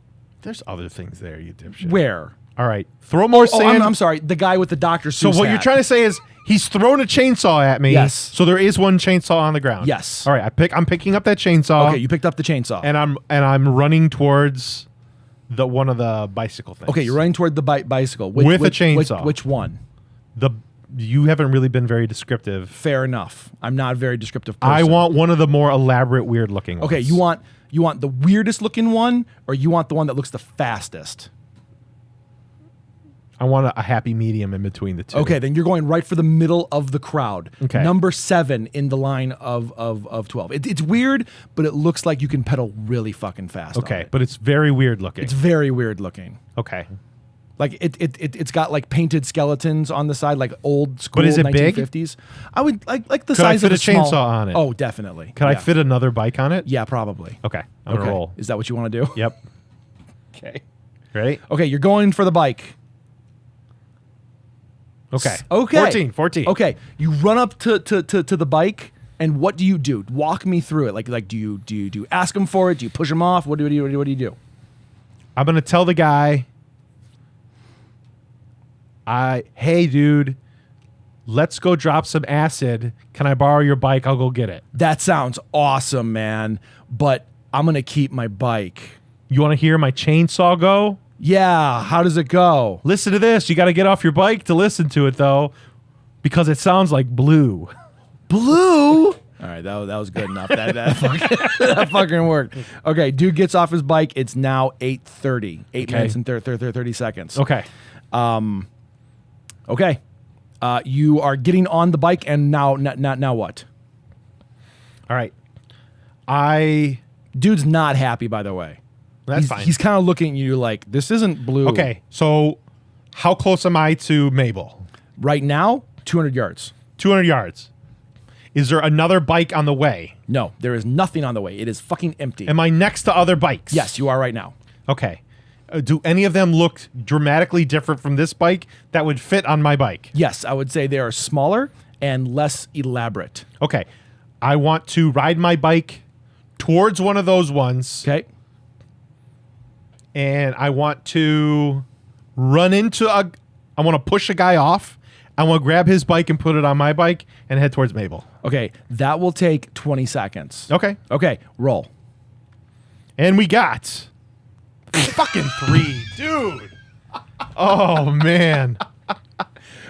There's other things there, you dipshit. Where? All right, throw more sand. I'm sorry. The guy with the Dr. So Seuss what you're trying to say is he's thrown a chainsaw at me. Yes. So there is one chainsaw on the ground. Yes. All right. I'm picking up that chainsaw. Okay, you picked up the chainsaw. And I'm running towards the one of the bicycle things. Okay, you're running toward the bicycle. With a chainsaw. Which one? You haven't really been very descriptive. Fair enough. I'm not a very descriptive person. I want one of the more elaborate, weird looking ones. Okay, you want the weirdest looking one, or you want the one that looks the fastest? I want a happy medium in between the two. Okay, then you're going right for the middle of the crowd. Okay. Number 7 in the line of 12. It's weird, but it looks like you can pedal really fucking fast. Okay, on it. but it's very weird looking. It's very weird looking. Okay. Like it's got like painted skeletons on the side, like old school But is it big? 1950s. I would like the Could size I of fit a small, chainsaw on it? Oh, definitely. Can I Yeah. fit another bike on it? Yeah, probably. Okay. I'm gonna roll. Is that what you want to do? Yep. Okay. Ready? Okay, you're going for the bike. Okay. Okay. 14. Okay, you run up to the bike, and what do you do? Walk me through it. Like do you ask him for it? Do you push him off? What do you do? I'm gonna tell the guy, hey dude, let's go drop some acid. Can I borrow your bike? I'll go get it. That sounds awesome, man. But I'm gonna keep my bike. You want to hear my chainsaw go? Yeah. How does it go? Listen to this. You got to get off your bike to listen to it though, because it sounds like blue. Blue. All right, that was good enough. That fucking worked. Okay, dude gets off his bike. It's now 8:30. 8 minutes and 30 seconds. Okay. Okay. You are getting on the bike, and now what? All right. Dude's not happy, by the way. That's fine. He's kind of looking at you like, this isn't blue. Okay. So how close am I to Mabel? Right now, 200 yards. 200 yards. Is there another bike on the way? No, there is nothing on the way. It is fucking empty. Am I next to other bikes? Yes, you are right now. Okay. Do any of them look dramatically different from this bike that would fit on my bike? Yes, I would say they are smaller and less elaborate. Okay. I want to ride my bike towards one of those ones. Okay. And I want to run into I want to push a guy off. I want to grab his bike and put it on my bike and head towards Mabel. Okay, that will take 20 seconds. Okay. Okay, roll. And we got fucking 3, dude. Oh man.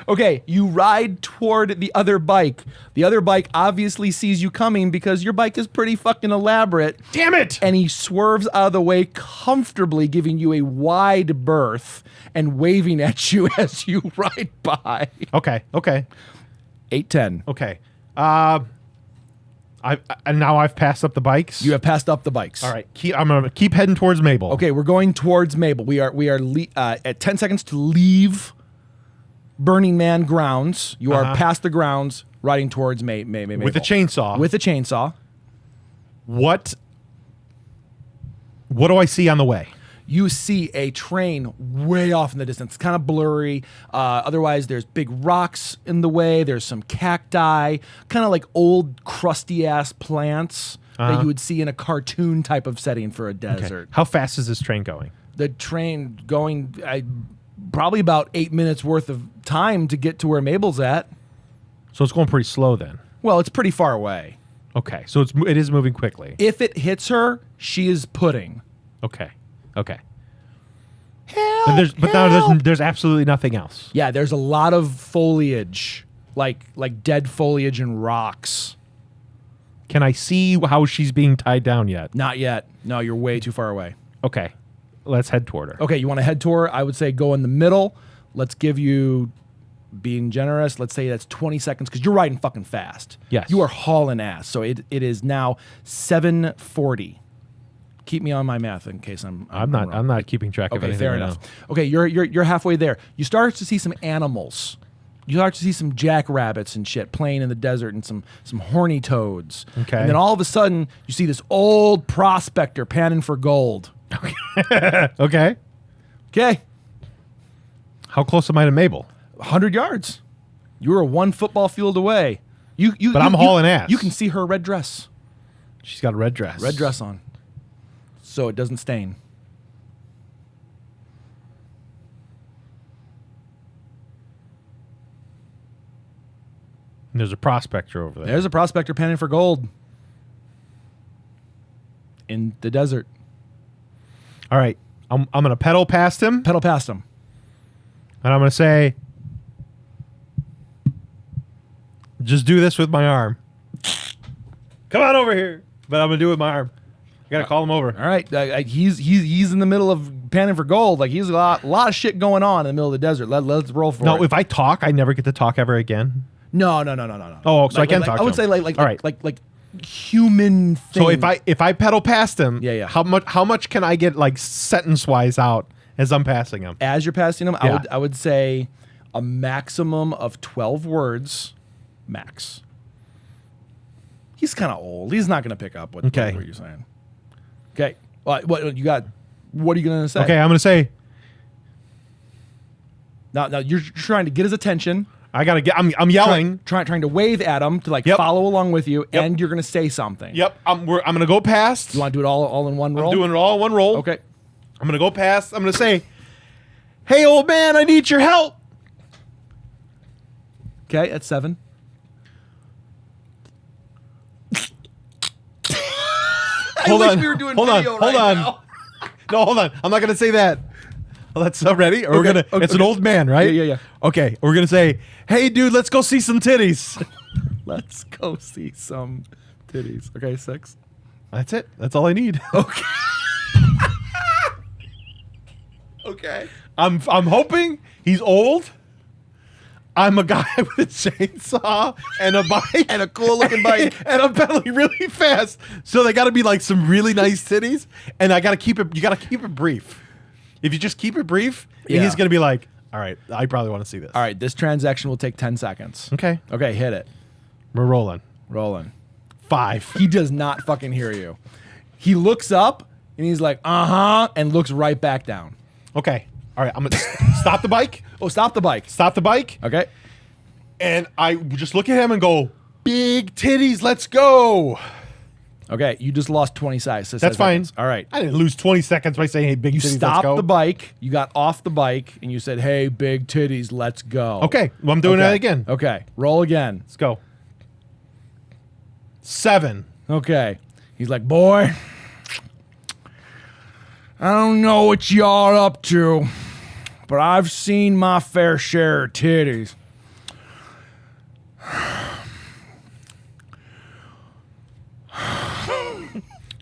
Okay, you ride toward the other bike. The other bike obviously sees you coming because your bike is pretty fucking elaborate. Damn it! And he swerves out of the way comfortably, giving you a wide berth and waving at you as you ride by. Okay. 8:10. Okay. And now I've passed up the bikes. You have passed up the bikes. All right. I'm gonna keep heading towards Mabel. Okay, we're going towards Mabel. We are at 10 seconds to leave Burning Man grounds. You are past the grounds, riding towards Mabel. With a chainsaw. With a chainsaw. What do I see on the way? You see a train way off in the distance. It's kind of blurry. Otherwise, there's big rocks in the way. There's some cacti, kind of like old crusty-ass plants that you would see in a cartoon type of setting for a desert. Okay. How fast is this train going? The train going probably about 8 minutes worth of time to get to where Mabel's at. So it's going pretty slow then. Well, it's pretty far away. Okay. So it is moving quickly. If it hits her, she is pudding. Okay. Help, But now there's absolutely nothing else. Yeah, there's a lot of foliage, like dead foliage and rocks. Can I see how she's being tied down yet? Not yet. No, you're way too far away. Okay. Let's head toward her. Okay, you want to head toward her? I would say go in the middle. Let's give you, being generous, let's say that's 20 seconds because you're riding fucking fast. Yes. You are hauling ass. So it is now 7:40. Keep me on my math in case I'm wrong. I'm not keeping track of Okay, anything fair right enough. now. Okay, you're halfway there. You start to see some animals. You start to see some jackrabbits and shit playing in the desert and some horny toads. Okay. And then all of a sudden, you see this old prospector panning for gold. Okay. Okay. How close am I to Mabel? 100 yards. You were 1 football field away. But I'm hauling ass. You can see her red dress. She's got a red dress. Red dress on. So it doesn't stain. And there's a prospector over there. There's a prospector panning for gold in the desert. All right. I'm going to pedal past him. Pedal past him. And I'm going to say, just do this with my arm. Come on over here. But I'm going to do it with my arm. I got to call him over. All right. He's in the middle of panning for gold. Like he's a lot of shit going on in the middle of the desert. Let's roll for it. No, if I talk, I never get to talk ever again. No. Oh, so I can talk I would to say him. like human thing. So if I pedal past him, Yeah. how much can I get like sentence wise out as I'm passing him? As you're passing him, Yeah. I would say a maximum of 12 words max. He's kind of old. He's not going to pick up what you're saying. Okay. What you got? What are you going to say? Okay, I'm going to say. Now you're trying to get his attention. I gotta get. I'm yelling. Trying to wave at him to Yep. follow along with you, Yep. and you're going to say something. Yep. I'm gonna go past. You want to do it all in one roll? I'm doing it all in one roll. Okay. I'm gonna go past. I'm gonna say, "Hey, old man, I need your help." Okay, at 7. Hold wish on. we were doing hold video on. right Hold on. now. No, hold on. I'm not gonna say that. Well, that's ready. Or we're Okay, gonna. okay, It's an okay. old man, right? Yeah. Okay. We're gonna say, "Hey, dude, let's go see some titties." Let's go see some titties. Okay, 6. That's it. That's all I need. Okay. Okay. I'm hoping he's old. I'm a guy with a chainsaw and a bike And a cool looking bike. and I'm pedaling really fast. So they got to be like some really nice titties, and I got to keep it. You got to keep it brief. If you just keep it brief, Yeah. he's gonna be like, "All right, I probably want to see this." All right, this transaction will take 10 seconds. Okay, Okay, hit it. we're rolling. Rolling. 5. He does not fucking hear you. He looks up and he's like, and looks right back down. Okay. All right. I'm gonna stop the bike. Oh, stop the bike. Stop the bike. Okay. And I just look at him and go, "Big titties, let's go." Okay, you just lost 20 size. That's fine. All right. I didn't lose 20 seconds by saying, "Hey, big You titties, let's stopped go." the bike. You got off the bike and you said, "Hey, big titties, let's go." Okay. Well, I'm doing that again. Okay. Roll again. Let's go. 7. Okay. He's like, "Boy, I don't know what y'all up to, but I've seen my fair share of titties.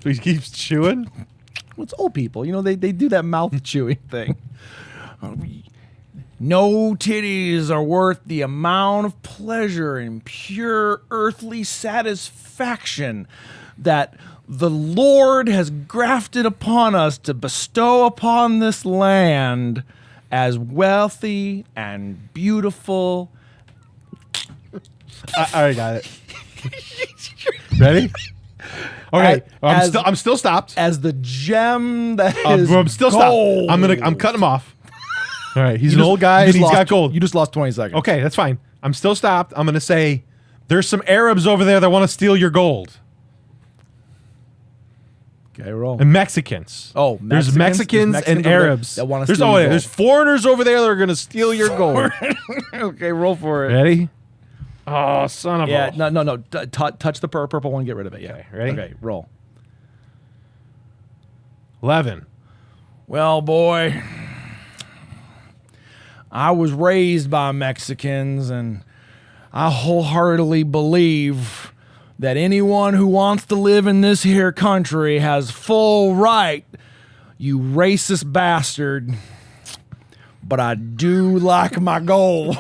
So he keeps chewing? Well, it's old people. You know, they do that mouth chewing thing. No titties are worth the amount of pleasure and pure earthly satisfaction that the Lord has grafted upon us to bestow upon this land as wealthy and beautiful. I already got it. Ready? Okay, I'm still stopped. As the gem that is I'm still gold. stopped. I'm cutting him off. All right, he's an old guy and he's got gold. You just lost 20 seconds. Okay, that's fine. I'm still stopped. I'm going to say there's some Arabs over there that want to steal your gold. Okay, roll. And Mexicans. Oh, there's Mexicans and Arabs. That want to steal your gold. There's foreigners over there that are going to steal your gold. Okay, roll for it. Ready? Oh, son of a... No. Touch the purple one, get rid of it. Yeah. Okay, ready? Okay, roll. 11. Well, boy, I was raised by Mexicans, and I wholeheartedly believe that anyone who wants to live in this here country has full right, you racist bastard. But I do like my gold.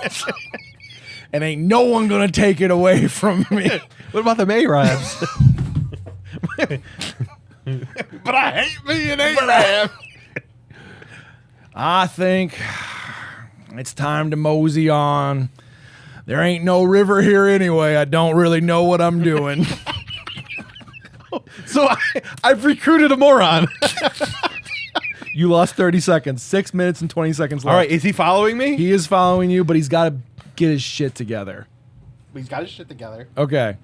And ain't no one gonna take it away from me. What about the Arabs? But I hate being Arab. I think it's time to mosey on. There ain't no river here anyway. I don't really know what I'm doing. So I've recruited a moron. You lost 30 seconds. 6 minutes and 20 seconds left. All right, is he following me? He is following you, but he's got to get his shit together. He's got his shit together. Okay.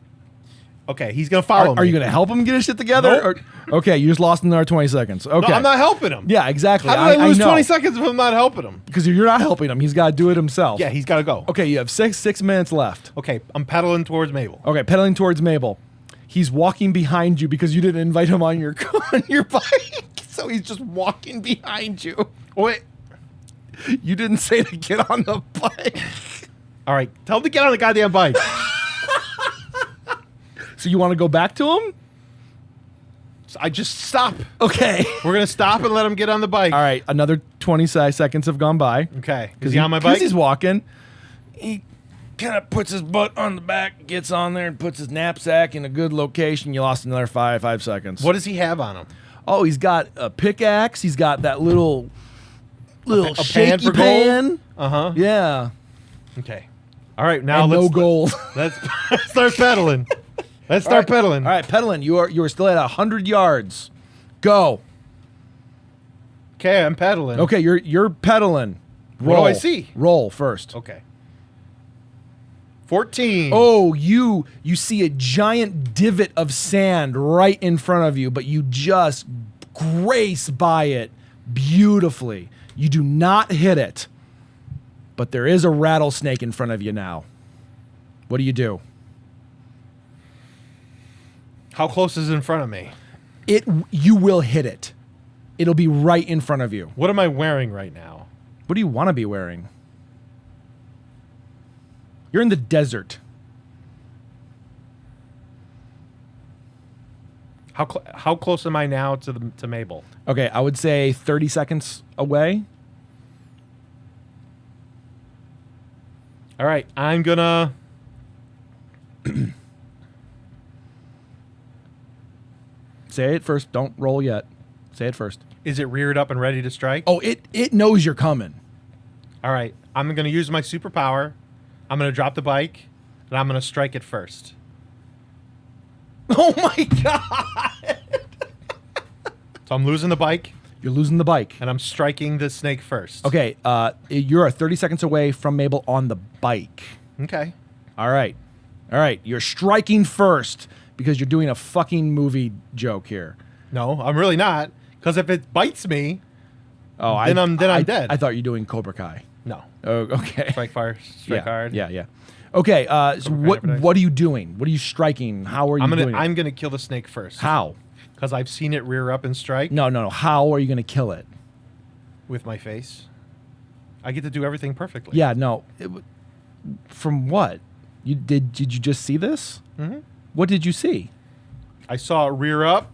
Okay, he's going to follow me. Are you going to help him get his shit together? Nope. Okay, you just lost another 20 seconds. Okay. No, I'm not helping him. Yeah, exactly. How did I lose know. 20 seconds if I'm not helping him? Because you're not helping him. He's got to do it himself. Yeah, he's got to go. Okay, you have six minutes left. Okay, I'm pedaling towards Mabel. Okay, pedaling towards Mabel. He's walking behind you because you didn't invite him on your bike. So he's just walking behind you. Wait. You didn't say to get on the bike. All right, tell him to get on the goddamn bike. So you want to go back to him? So I just stop. Okay. We're going to stop and let him get on the bike. All right, another 20 seconds have gone by. Okay. Is he on my bike? Because he's walking. He kind of puts his butt on the back, gets on there, and puts his knapsack in a good location. You lost another five seconds. What does he have on him? Oh, he's got a pickaxe. He's got that little a shaky pan for pan. gold? Uh-huh. Yeah. Okay. All right, now And let's no gold. Let's start pedaling. Let's start pedaling. All right, pedaling. You are still at 100 yards. Go. Okay, I'm pedaling. Okay, you're pedaling. Roll. What do I see? Roll first. Okay. 14. Oh, you see a giant divot of sand right in front of you, but you just grace by it beautifully. You do not hit it, but there is a rattlesnake in front of you now. What do you do? How close is it in front of me? You will hit it. It'll be right in front of you. What am I wearing right now? What do you want to be wearing? You're in the desert. How close am I now to Mabel? Okay, I would say 30 seconds away. All right, I'm gonna. Say it first. Don't roll yet. Say it first. Is it reared up and ready to strike? Oh, it knows you're coming. All right, I'm gonna use my superpower. I'm gonna drop the bike, and I'm gonna strike it first. Oh my God! So I'm losing the bike, You're losing the bike. and I'm striking the snake first. Okay, you're 30 seconds away from Mabel on the bike. Okay. All right. You're striking first because you're doing a fucking movie joke here. No, I'm really not. Because if it bites me, Oh, Then I'm dead. I thought you were doing Cobra Kai. no. Oh, okay. Strike fire, strike hard. Yeah. Okay. So Cobra Kai. what are you doing? What are you striking? How are you doing? I'm gonna kill the snake first. How? Because I've seen it rear up and strike No. How are you going to kill it? with my face. I get to do everything perfectly. Yeah, no. From what? Did you just see this? Mm-hmm. What did you see? I saw it rear up.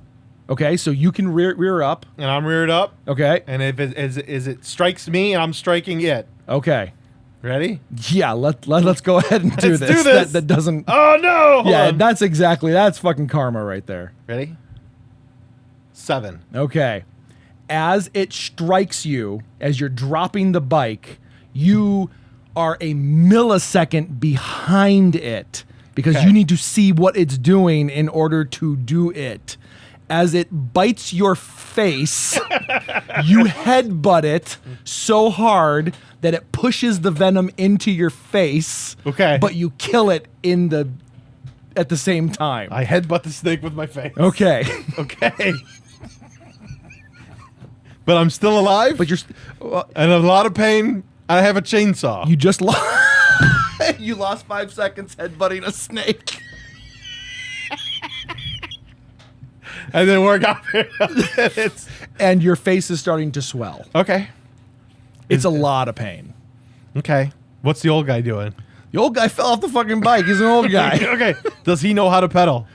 Okay, so you can rear up. And I'm reared up. Okay. And if it strikes me, and I'm striking it. Okay. Ready? Yeah, let's go ahead and do Let's this. do this. That doesn't. Oh no! Hold Yeah, on. that's fucking karma right there. Ready? 7. Okay. As it strikes you, as you're dropping the bike, you are a millisecond behind it because Okay. you need to see what it's doing in order to do it. As it bites your face, you headbutt it so hard that it pushes the venom into your face. Okay. But you kill it at the same time. I headbutt the snake with my face. Okay. Okay. But I'm still alive. But you're and in a lot of pain. I have a chainsaw. you just lost you lost 5 seconds headbutting a snake. And then work out minutes. And your face is starting to swell. Okay. It's a lot of pain. Okay. What's the old guy doing? The old guy fell off the fucking bike. He's an old guy. Okay. Does he know how to pedal?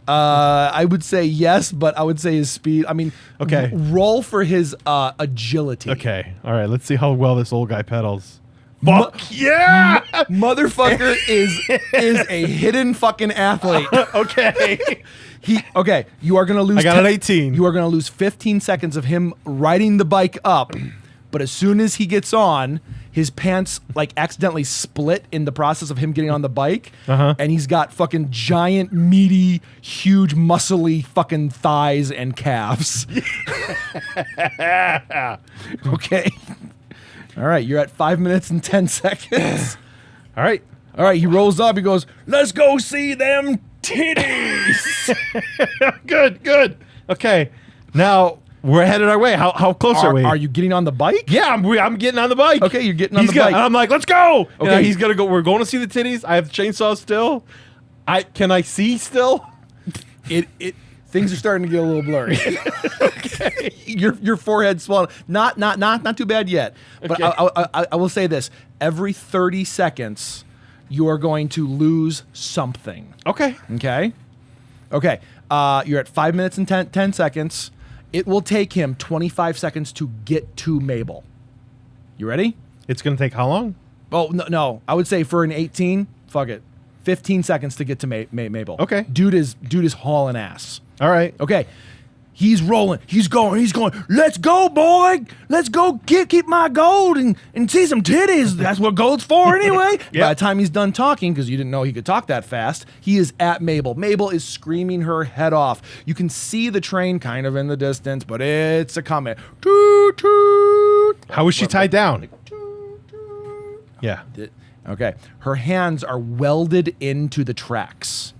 I would say yes, but I would say his speed. I mean, Okay. roll for his agility. Okay. All right. Let's see how well this old guy pedals. Mu- Fuck yeah! Motherfucker is a hidden fucking athlete. Okay. Okay, you are gonna lose. I got an 18. You are gonna lose 15 seconds of him riding the bike up, but as soon as he gets on, his pants like accidentally split in the process of him getting on the bike, and he's got fucking giant, meaty, huge, muscly fucking thighs and calves. Okay. All right, you're at 5 minutes and 10 seconds. All right. All right, he rolls up. He goes, "Let's go see them titties." Good. Okay. Now we're headed our way. How close are we? Are you getting on the bike? Yeah, I'm getting on the bike. Okay, you're getting on the gonna, bike. And I'm like, let's go. Okay. Okay, he's gonna go. We're going to see the titties. I have the chainsaw still. Can I see still? Things are starting to get a little blurry. Okay. Your forehead's swollen. Not too bad yet. But Okay. I will say this: every 30 seconds, you are going to lose something. Okay. Okay. You're at 5 minutes and 10 seconds. It will take him 25 seconds to get to Mabel. You ready? It's gonna take how long? Oh no. I would say for an 18, fuck it, 15 seconds to get to Mabel. Okay. Dude is hauling ass. All right. Okay. He's rolling. He's going. Let's go, boy. Let's go keep my gold and see some titties. That's what gold's for anyway. Yep. By the time he's done talking, because you didn't know he could talk that fast, he is at Mabel. Mabel is screaming her head off. You can see the train kind of in the distance, but it's a coming. Toot, toot. How is she tied down? Yeah. Okay. Her hands are welded into the tracks.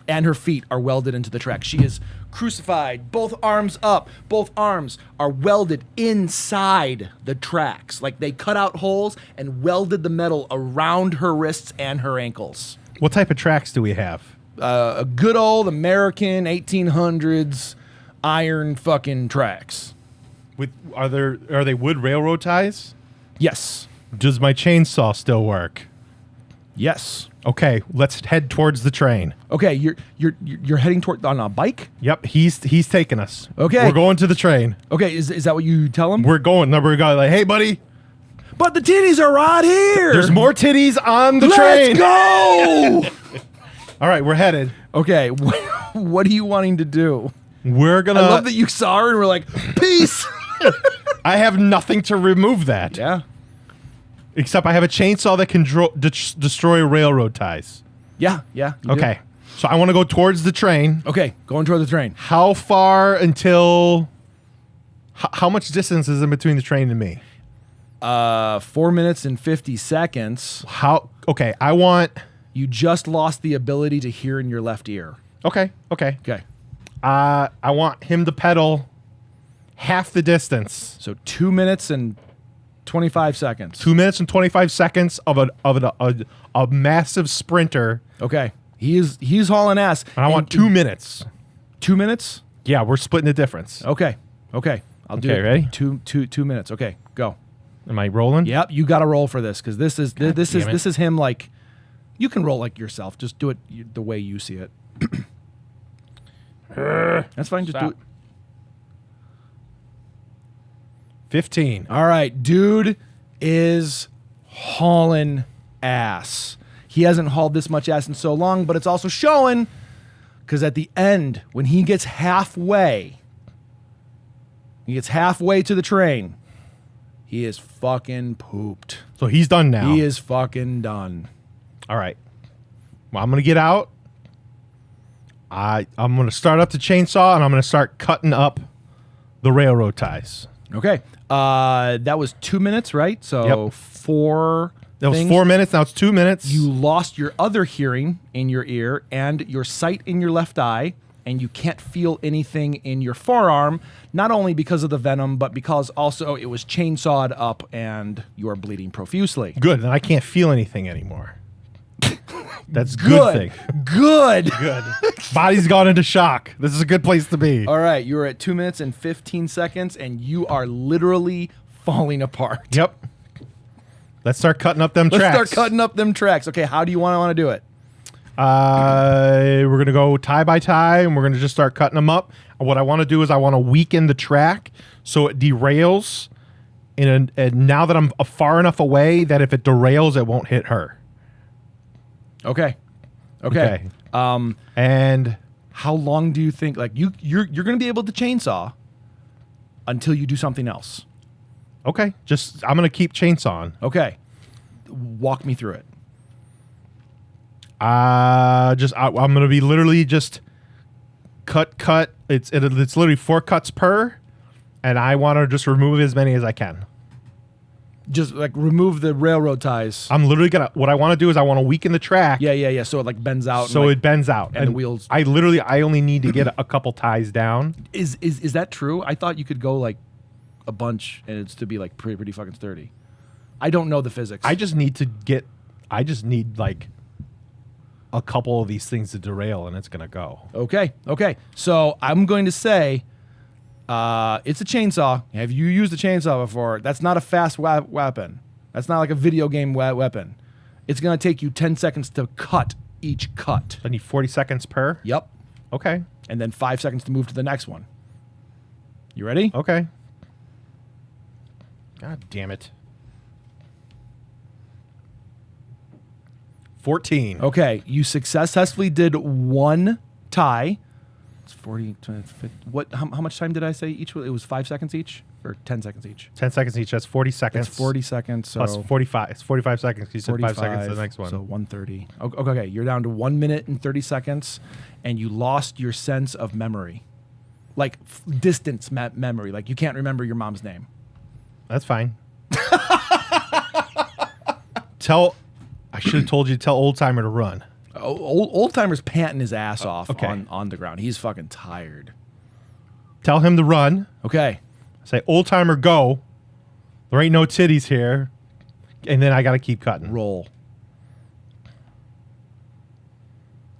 And her feet are welded into the tracks. She is crucified, both arms up. Both arms are welded inside the tracks. Like they cut out holes and welded the metal around her wrists and her ankles. What type of tracks do we have? A good old American 1800s iron fucking tracks. Are they wood railroad ties? Yes. Does my chainsaw still work? Yes. Okay, let's head towards the train. Okay, you're heading toward on a bike? Yep, he's taking us. Okay. We're going to the train. Okay, is that what you tell him? We're going. Number guy like, hey buddy, But the titties are right here. there's more titties on the Let's train. go. All right, we're headed. Okay, what are you wanting to do? We're gonna. I love that you saw her and were like, peace. I have nothing to remove that. Yeah. Except I have a chainsaw that can destroy railroad ties. Yeah. You do. Okay. So I want to go towards the train. Okay, going toward the train. How far until... How much distance is in between the train and me? 4 minutes and 50 seconds. Okay, I want... You just lost the ability to hear in your left ear. Okay. Okay. I want him to pedal half the distance. So 2 minutes and 25 seconds. 2 minutes and 25 seconds of a massive sprinter. Okay. He's hauling ass. And I want 2 minutes. 2 minutes? Yeah, we're splitting the difference. Okay. I'll do it. Ready? 2 minutes. Okay, go. Am I rolling? Yep, you got to roll for this because this is damn this is him like. You can roll like yourself. Just do it the way you see it. That's fine. Just do it. 15. All right, dude is hauling ass. He hasn't hauled this much ass in so long, but it's also showing because at the end, when he gets halfway to the train, he is fucking pooped. So he's done now. He is fucking done. All right. Well, I'm going to get out. I'm going to start up the chainsaw, and I'm going to start cutting up the railroad ties. Okay. That was 2 minutes, right? So Yep. 4 That was things. 4 minutes. Now it's 2 minutes. You lost your other hearing in your ear and your sight in your left eye, and you can't feel anything in your forearm, not only because of the venom, but because also it was chainsawed up and you are bleeding profusely. Good. And I can't feel anything anymore. That's a good thing. Good. Good. Body's gone into shock. This is a good place to be. All right, you are at 2 minutes and 15 seconds, and you are literally falling apart. Yep. Let's start cutting up them Let's tracks. start cutting up them tracks. Okay, how do you want to do it? We're going to go tie by tie, and we're going to just start cutting them up. And what I want to do is I want to weaken the track so it derails. And now that I'm far enough away that if it derails, it won't hit her. Okay. And How long do you think? Like you're going to be able to chainsaw until you do something else. okay, I'm going to keep chainsawing. Okay, walk me through it. I'm going to be literally just cut. It's literally 4 cuts per, and I want to just remove as many as I can. Just like remove the railroad ties. I'm literally what I want to do is I want to weaken the track. Yeah. So it like bends out. So and it bends out. and the wheels. I only need to get a couple ties down. Is that true? I thought you could go like a bunch and it's to be like pretty fucking sturdy. I don't know the physics. I just need like a couple of these things to derail and it's going to go. Okay. So I'm going to say it's a chainsaw. Have you used a chainsaw before? That's not a fast weapon. That's not like a video game weapon. It's going to take you 10 seconds to cut each cut. I need 40 seconds per? Yep. Okay. And then 5 seconds to move to the next one. You ready? Okay. God damn it. 14. Okay. You successfully did one tie. It's 40, 20, 50. What? How much time did I say each? It was 5 seconds each or 10 seconds each? 10 seconds each. That's 40 seconds. It's 40 seconds. So plus 45. It's 45 seconds. You said 5 seconds to the next one. So 130. Okay. You're down to 1 minute and 30 seconds, and you lost your sense of memory. Like distance memory. Like you can't remember your mom's name. That's fine. I should have told you to tell Old Timer to run. Old Timer's panting his ass off okay. on the ground. He's fucking tired. Tell him to run. Okay. Say, Old Timer, go. There ain't no titties here. And then I got to keep cutting. Roll.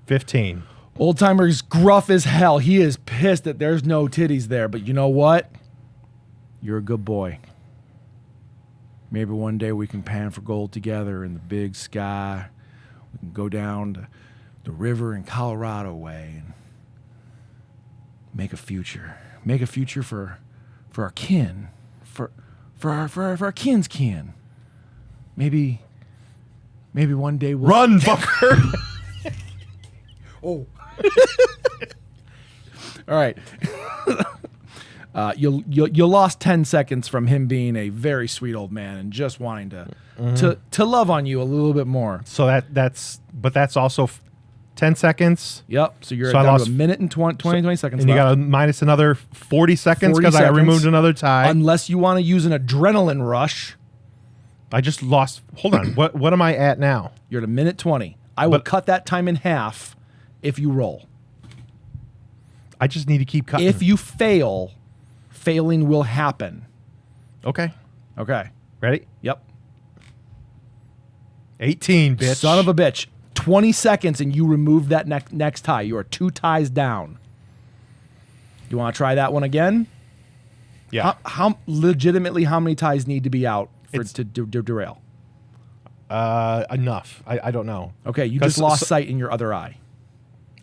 15. Old Timer's gruff as hell. He is pissed that there's no titties there. But you know what? You're a good boy. Maybe one day we can pan for gold together in the big sky. We can go down to the river in Colorado way and make a future. Make a future for our kin. For our kin's kin. Maybe one day we'll Run, fucker. Oh. All right. You lost 10 seconds from him being a very sweet old man and just wanting to love on you a little bit more. So that's also 10 seconds. Yep. So you're So I down lost to a minute and 20 seconds and you left. got to minus another 40 seconds 40 because I seconds. removed another tie. Unless you want to use an adrenaline rush, I just lost. Hold on. What am I at now? you're at a minute 20. I will But- cut that time in half if you roll. I just need to keep cutting. If you fail, failing will happen. Okay. Okay. Ready? Yep. 18, bitch. Son of a bitch. 20 seconds and you remove that next tie. You are 2 ties down. You want to try that one again? Yeah. How legitimately how many ties need to be out for to derail? Enough. I don't know. Okay, you 'Cause just lost sight in your other eye.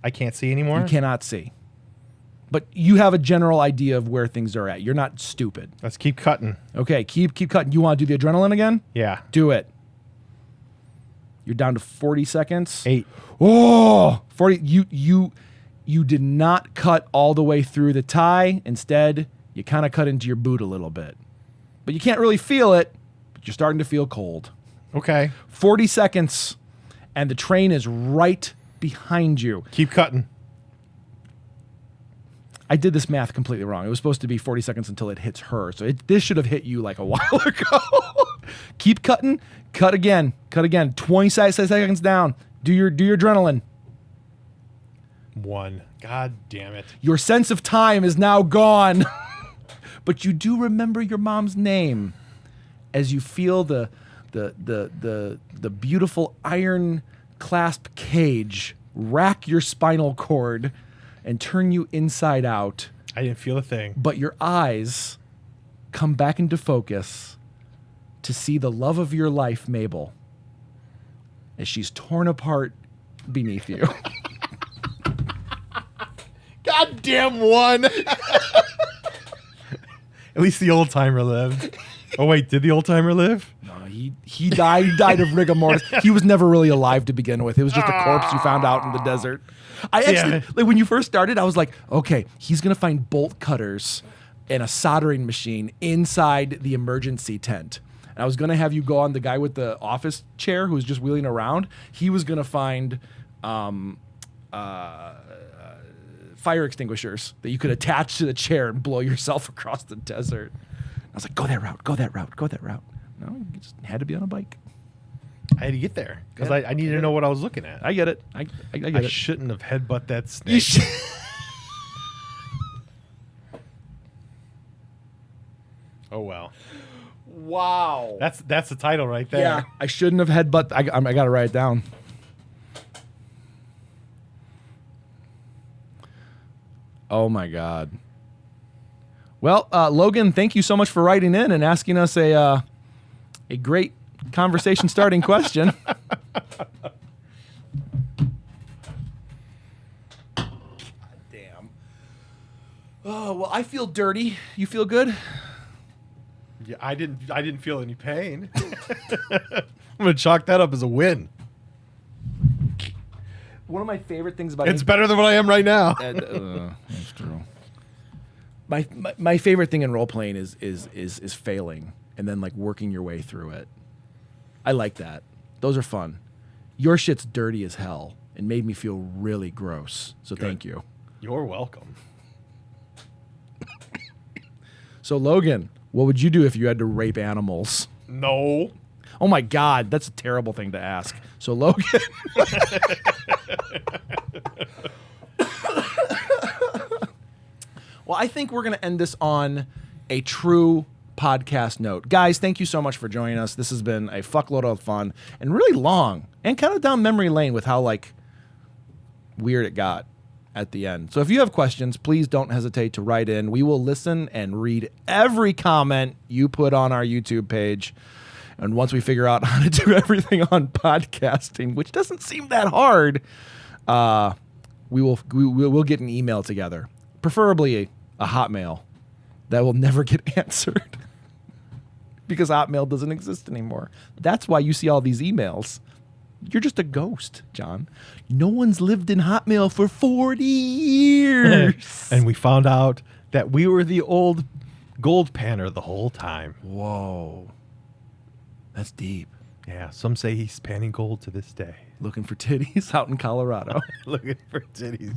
I can't see anymore. You cannot see. But you have a general idea of where things are at. You're not stupid. Let's keep cutting. Okay, keep cutting. You want to do the adrenaline again? Yeah. Do it. You're down to 40 seconds. 8. Oh, 40. You did not cut all the way through the tie. Instead, you kind of cut into your boot a little bit. But you can't really feel it, but you're starting to feel cold. Okay. 40 seconds, and the train is right behind you. Keep cutting. I did this math completely wrong. It was supposed to be 40 seconds until it hits her. So this should have hit you like a while ago. Keep cutting. Cut again. 20 seconds down. Do your adrenaline. 1. God damn it. Your sense of time is now gone. But you do remember your mom's name as you feel the beautiful iron clasp cage rack your spinal cord and turn you inside out. I didn't feel a thing. But your eyes come back into focus to see the love of your life, Mabel, as she's torn apart beneath you. Goddamn 1. At least the old timer lived. Oh wait, did the old timer live? No, he died. He died of rigor mortis. He was never really alive to begin with. It was just a corpse you found out in the desert. I actually, like when you first started, I was like, okay, he's gonna find bolt cutters and a soldering machine inside the emergency tent. And I was gonna have you go on the guy with the office chair who was just wheeling around. He was gonna find fire extinguishers that you could attach to the chair and blow yourself across the desert. I was like, go that route. No, you just had to be on a bike. I had to get there because Yeah, I needed to know what I was looking at. I get it. I get I it. shouldn't have headbutt that snake. You should. Oh well. Wow. That's the title right there. Yeah, I shouldn't have headbutt. I got to write it down. Oh my God. Well, Logan, thank you so much for writing in and asking us a great conversation starting question. God damn. Oh, well, I feel dirty. You feel good? Yeah, I didn't feel any pain. I'm gonna chalk that up as a win. One of my favorite things about It's better than what I am right now. That's true. My favorite thing in role playing is failing and then like working your way through it. I like that. Those are fun. Your shit's dirty as hell and made me feel really gross. So thank you. You're welcome. So Logan, what would you do if you had to rape animals? No. Oh my God, that's a terrible thing to ask. So Logan. Well, I think we're going to end this on a true podcast note. Guys, thank you so much for joining us. This has been a fuckload of fun and really long and kind of down memory lane with how like weird it got at the end. So if you have questions, please don't hesitate to write in. We will listen and read every comment you put on our YouTube page. And once we figure out how to do everything on podcasting, which doesn't seem that hard, we'll get an email together, preferably a Hotmail that will never get answered because Hotmail doesn't exist anymore. That's why you see all these emails. You're just a ghost, John. No one's lived in Hotmail for 40 years. And we found out that we were the old gold panner the whole time. Whoa. That's deep. Yeah, some say he's panning gold to this day. Looking for titties out in Colorado. Looking for titties.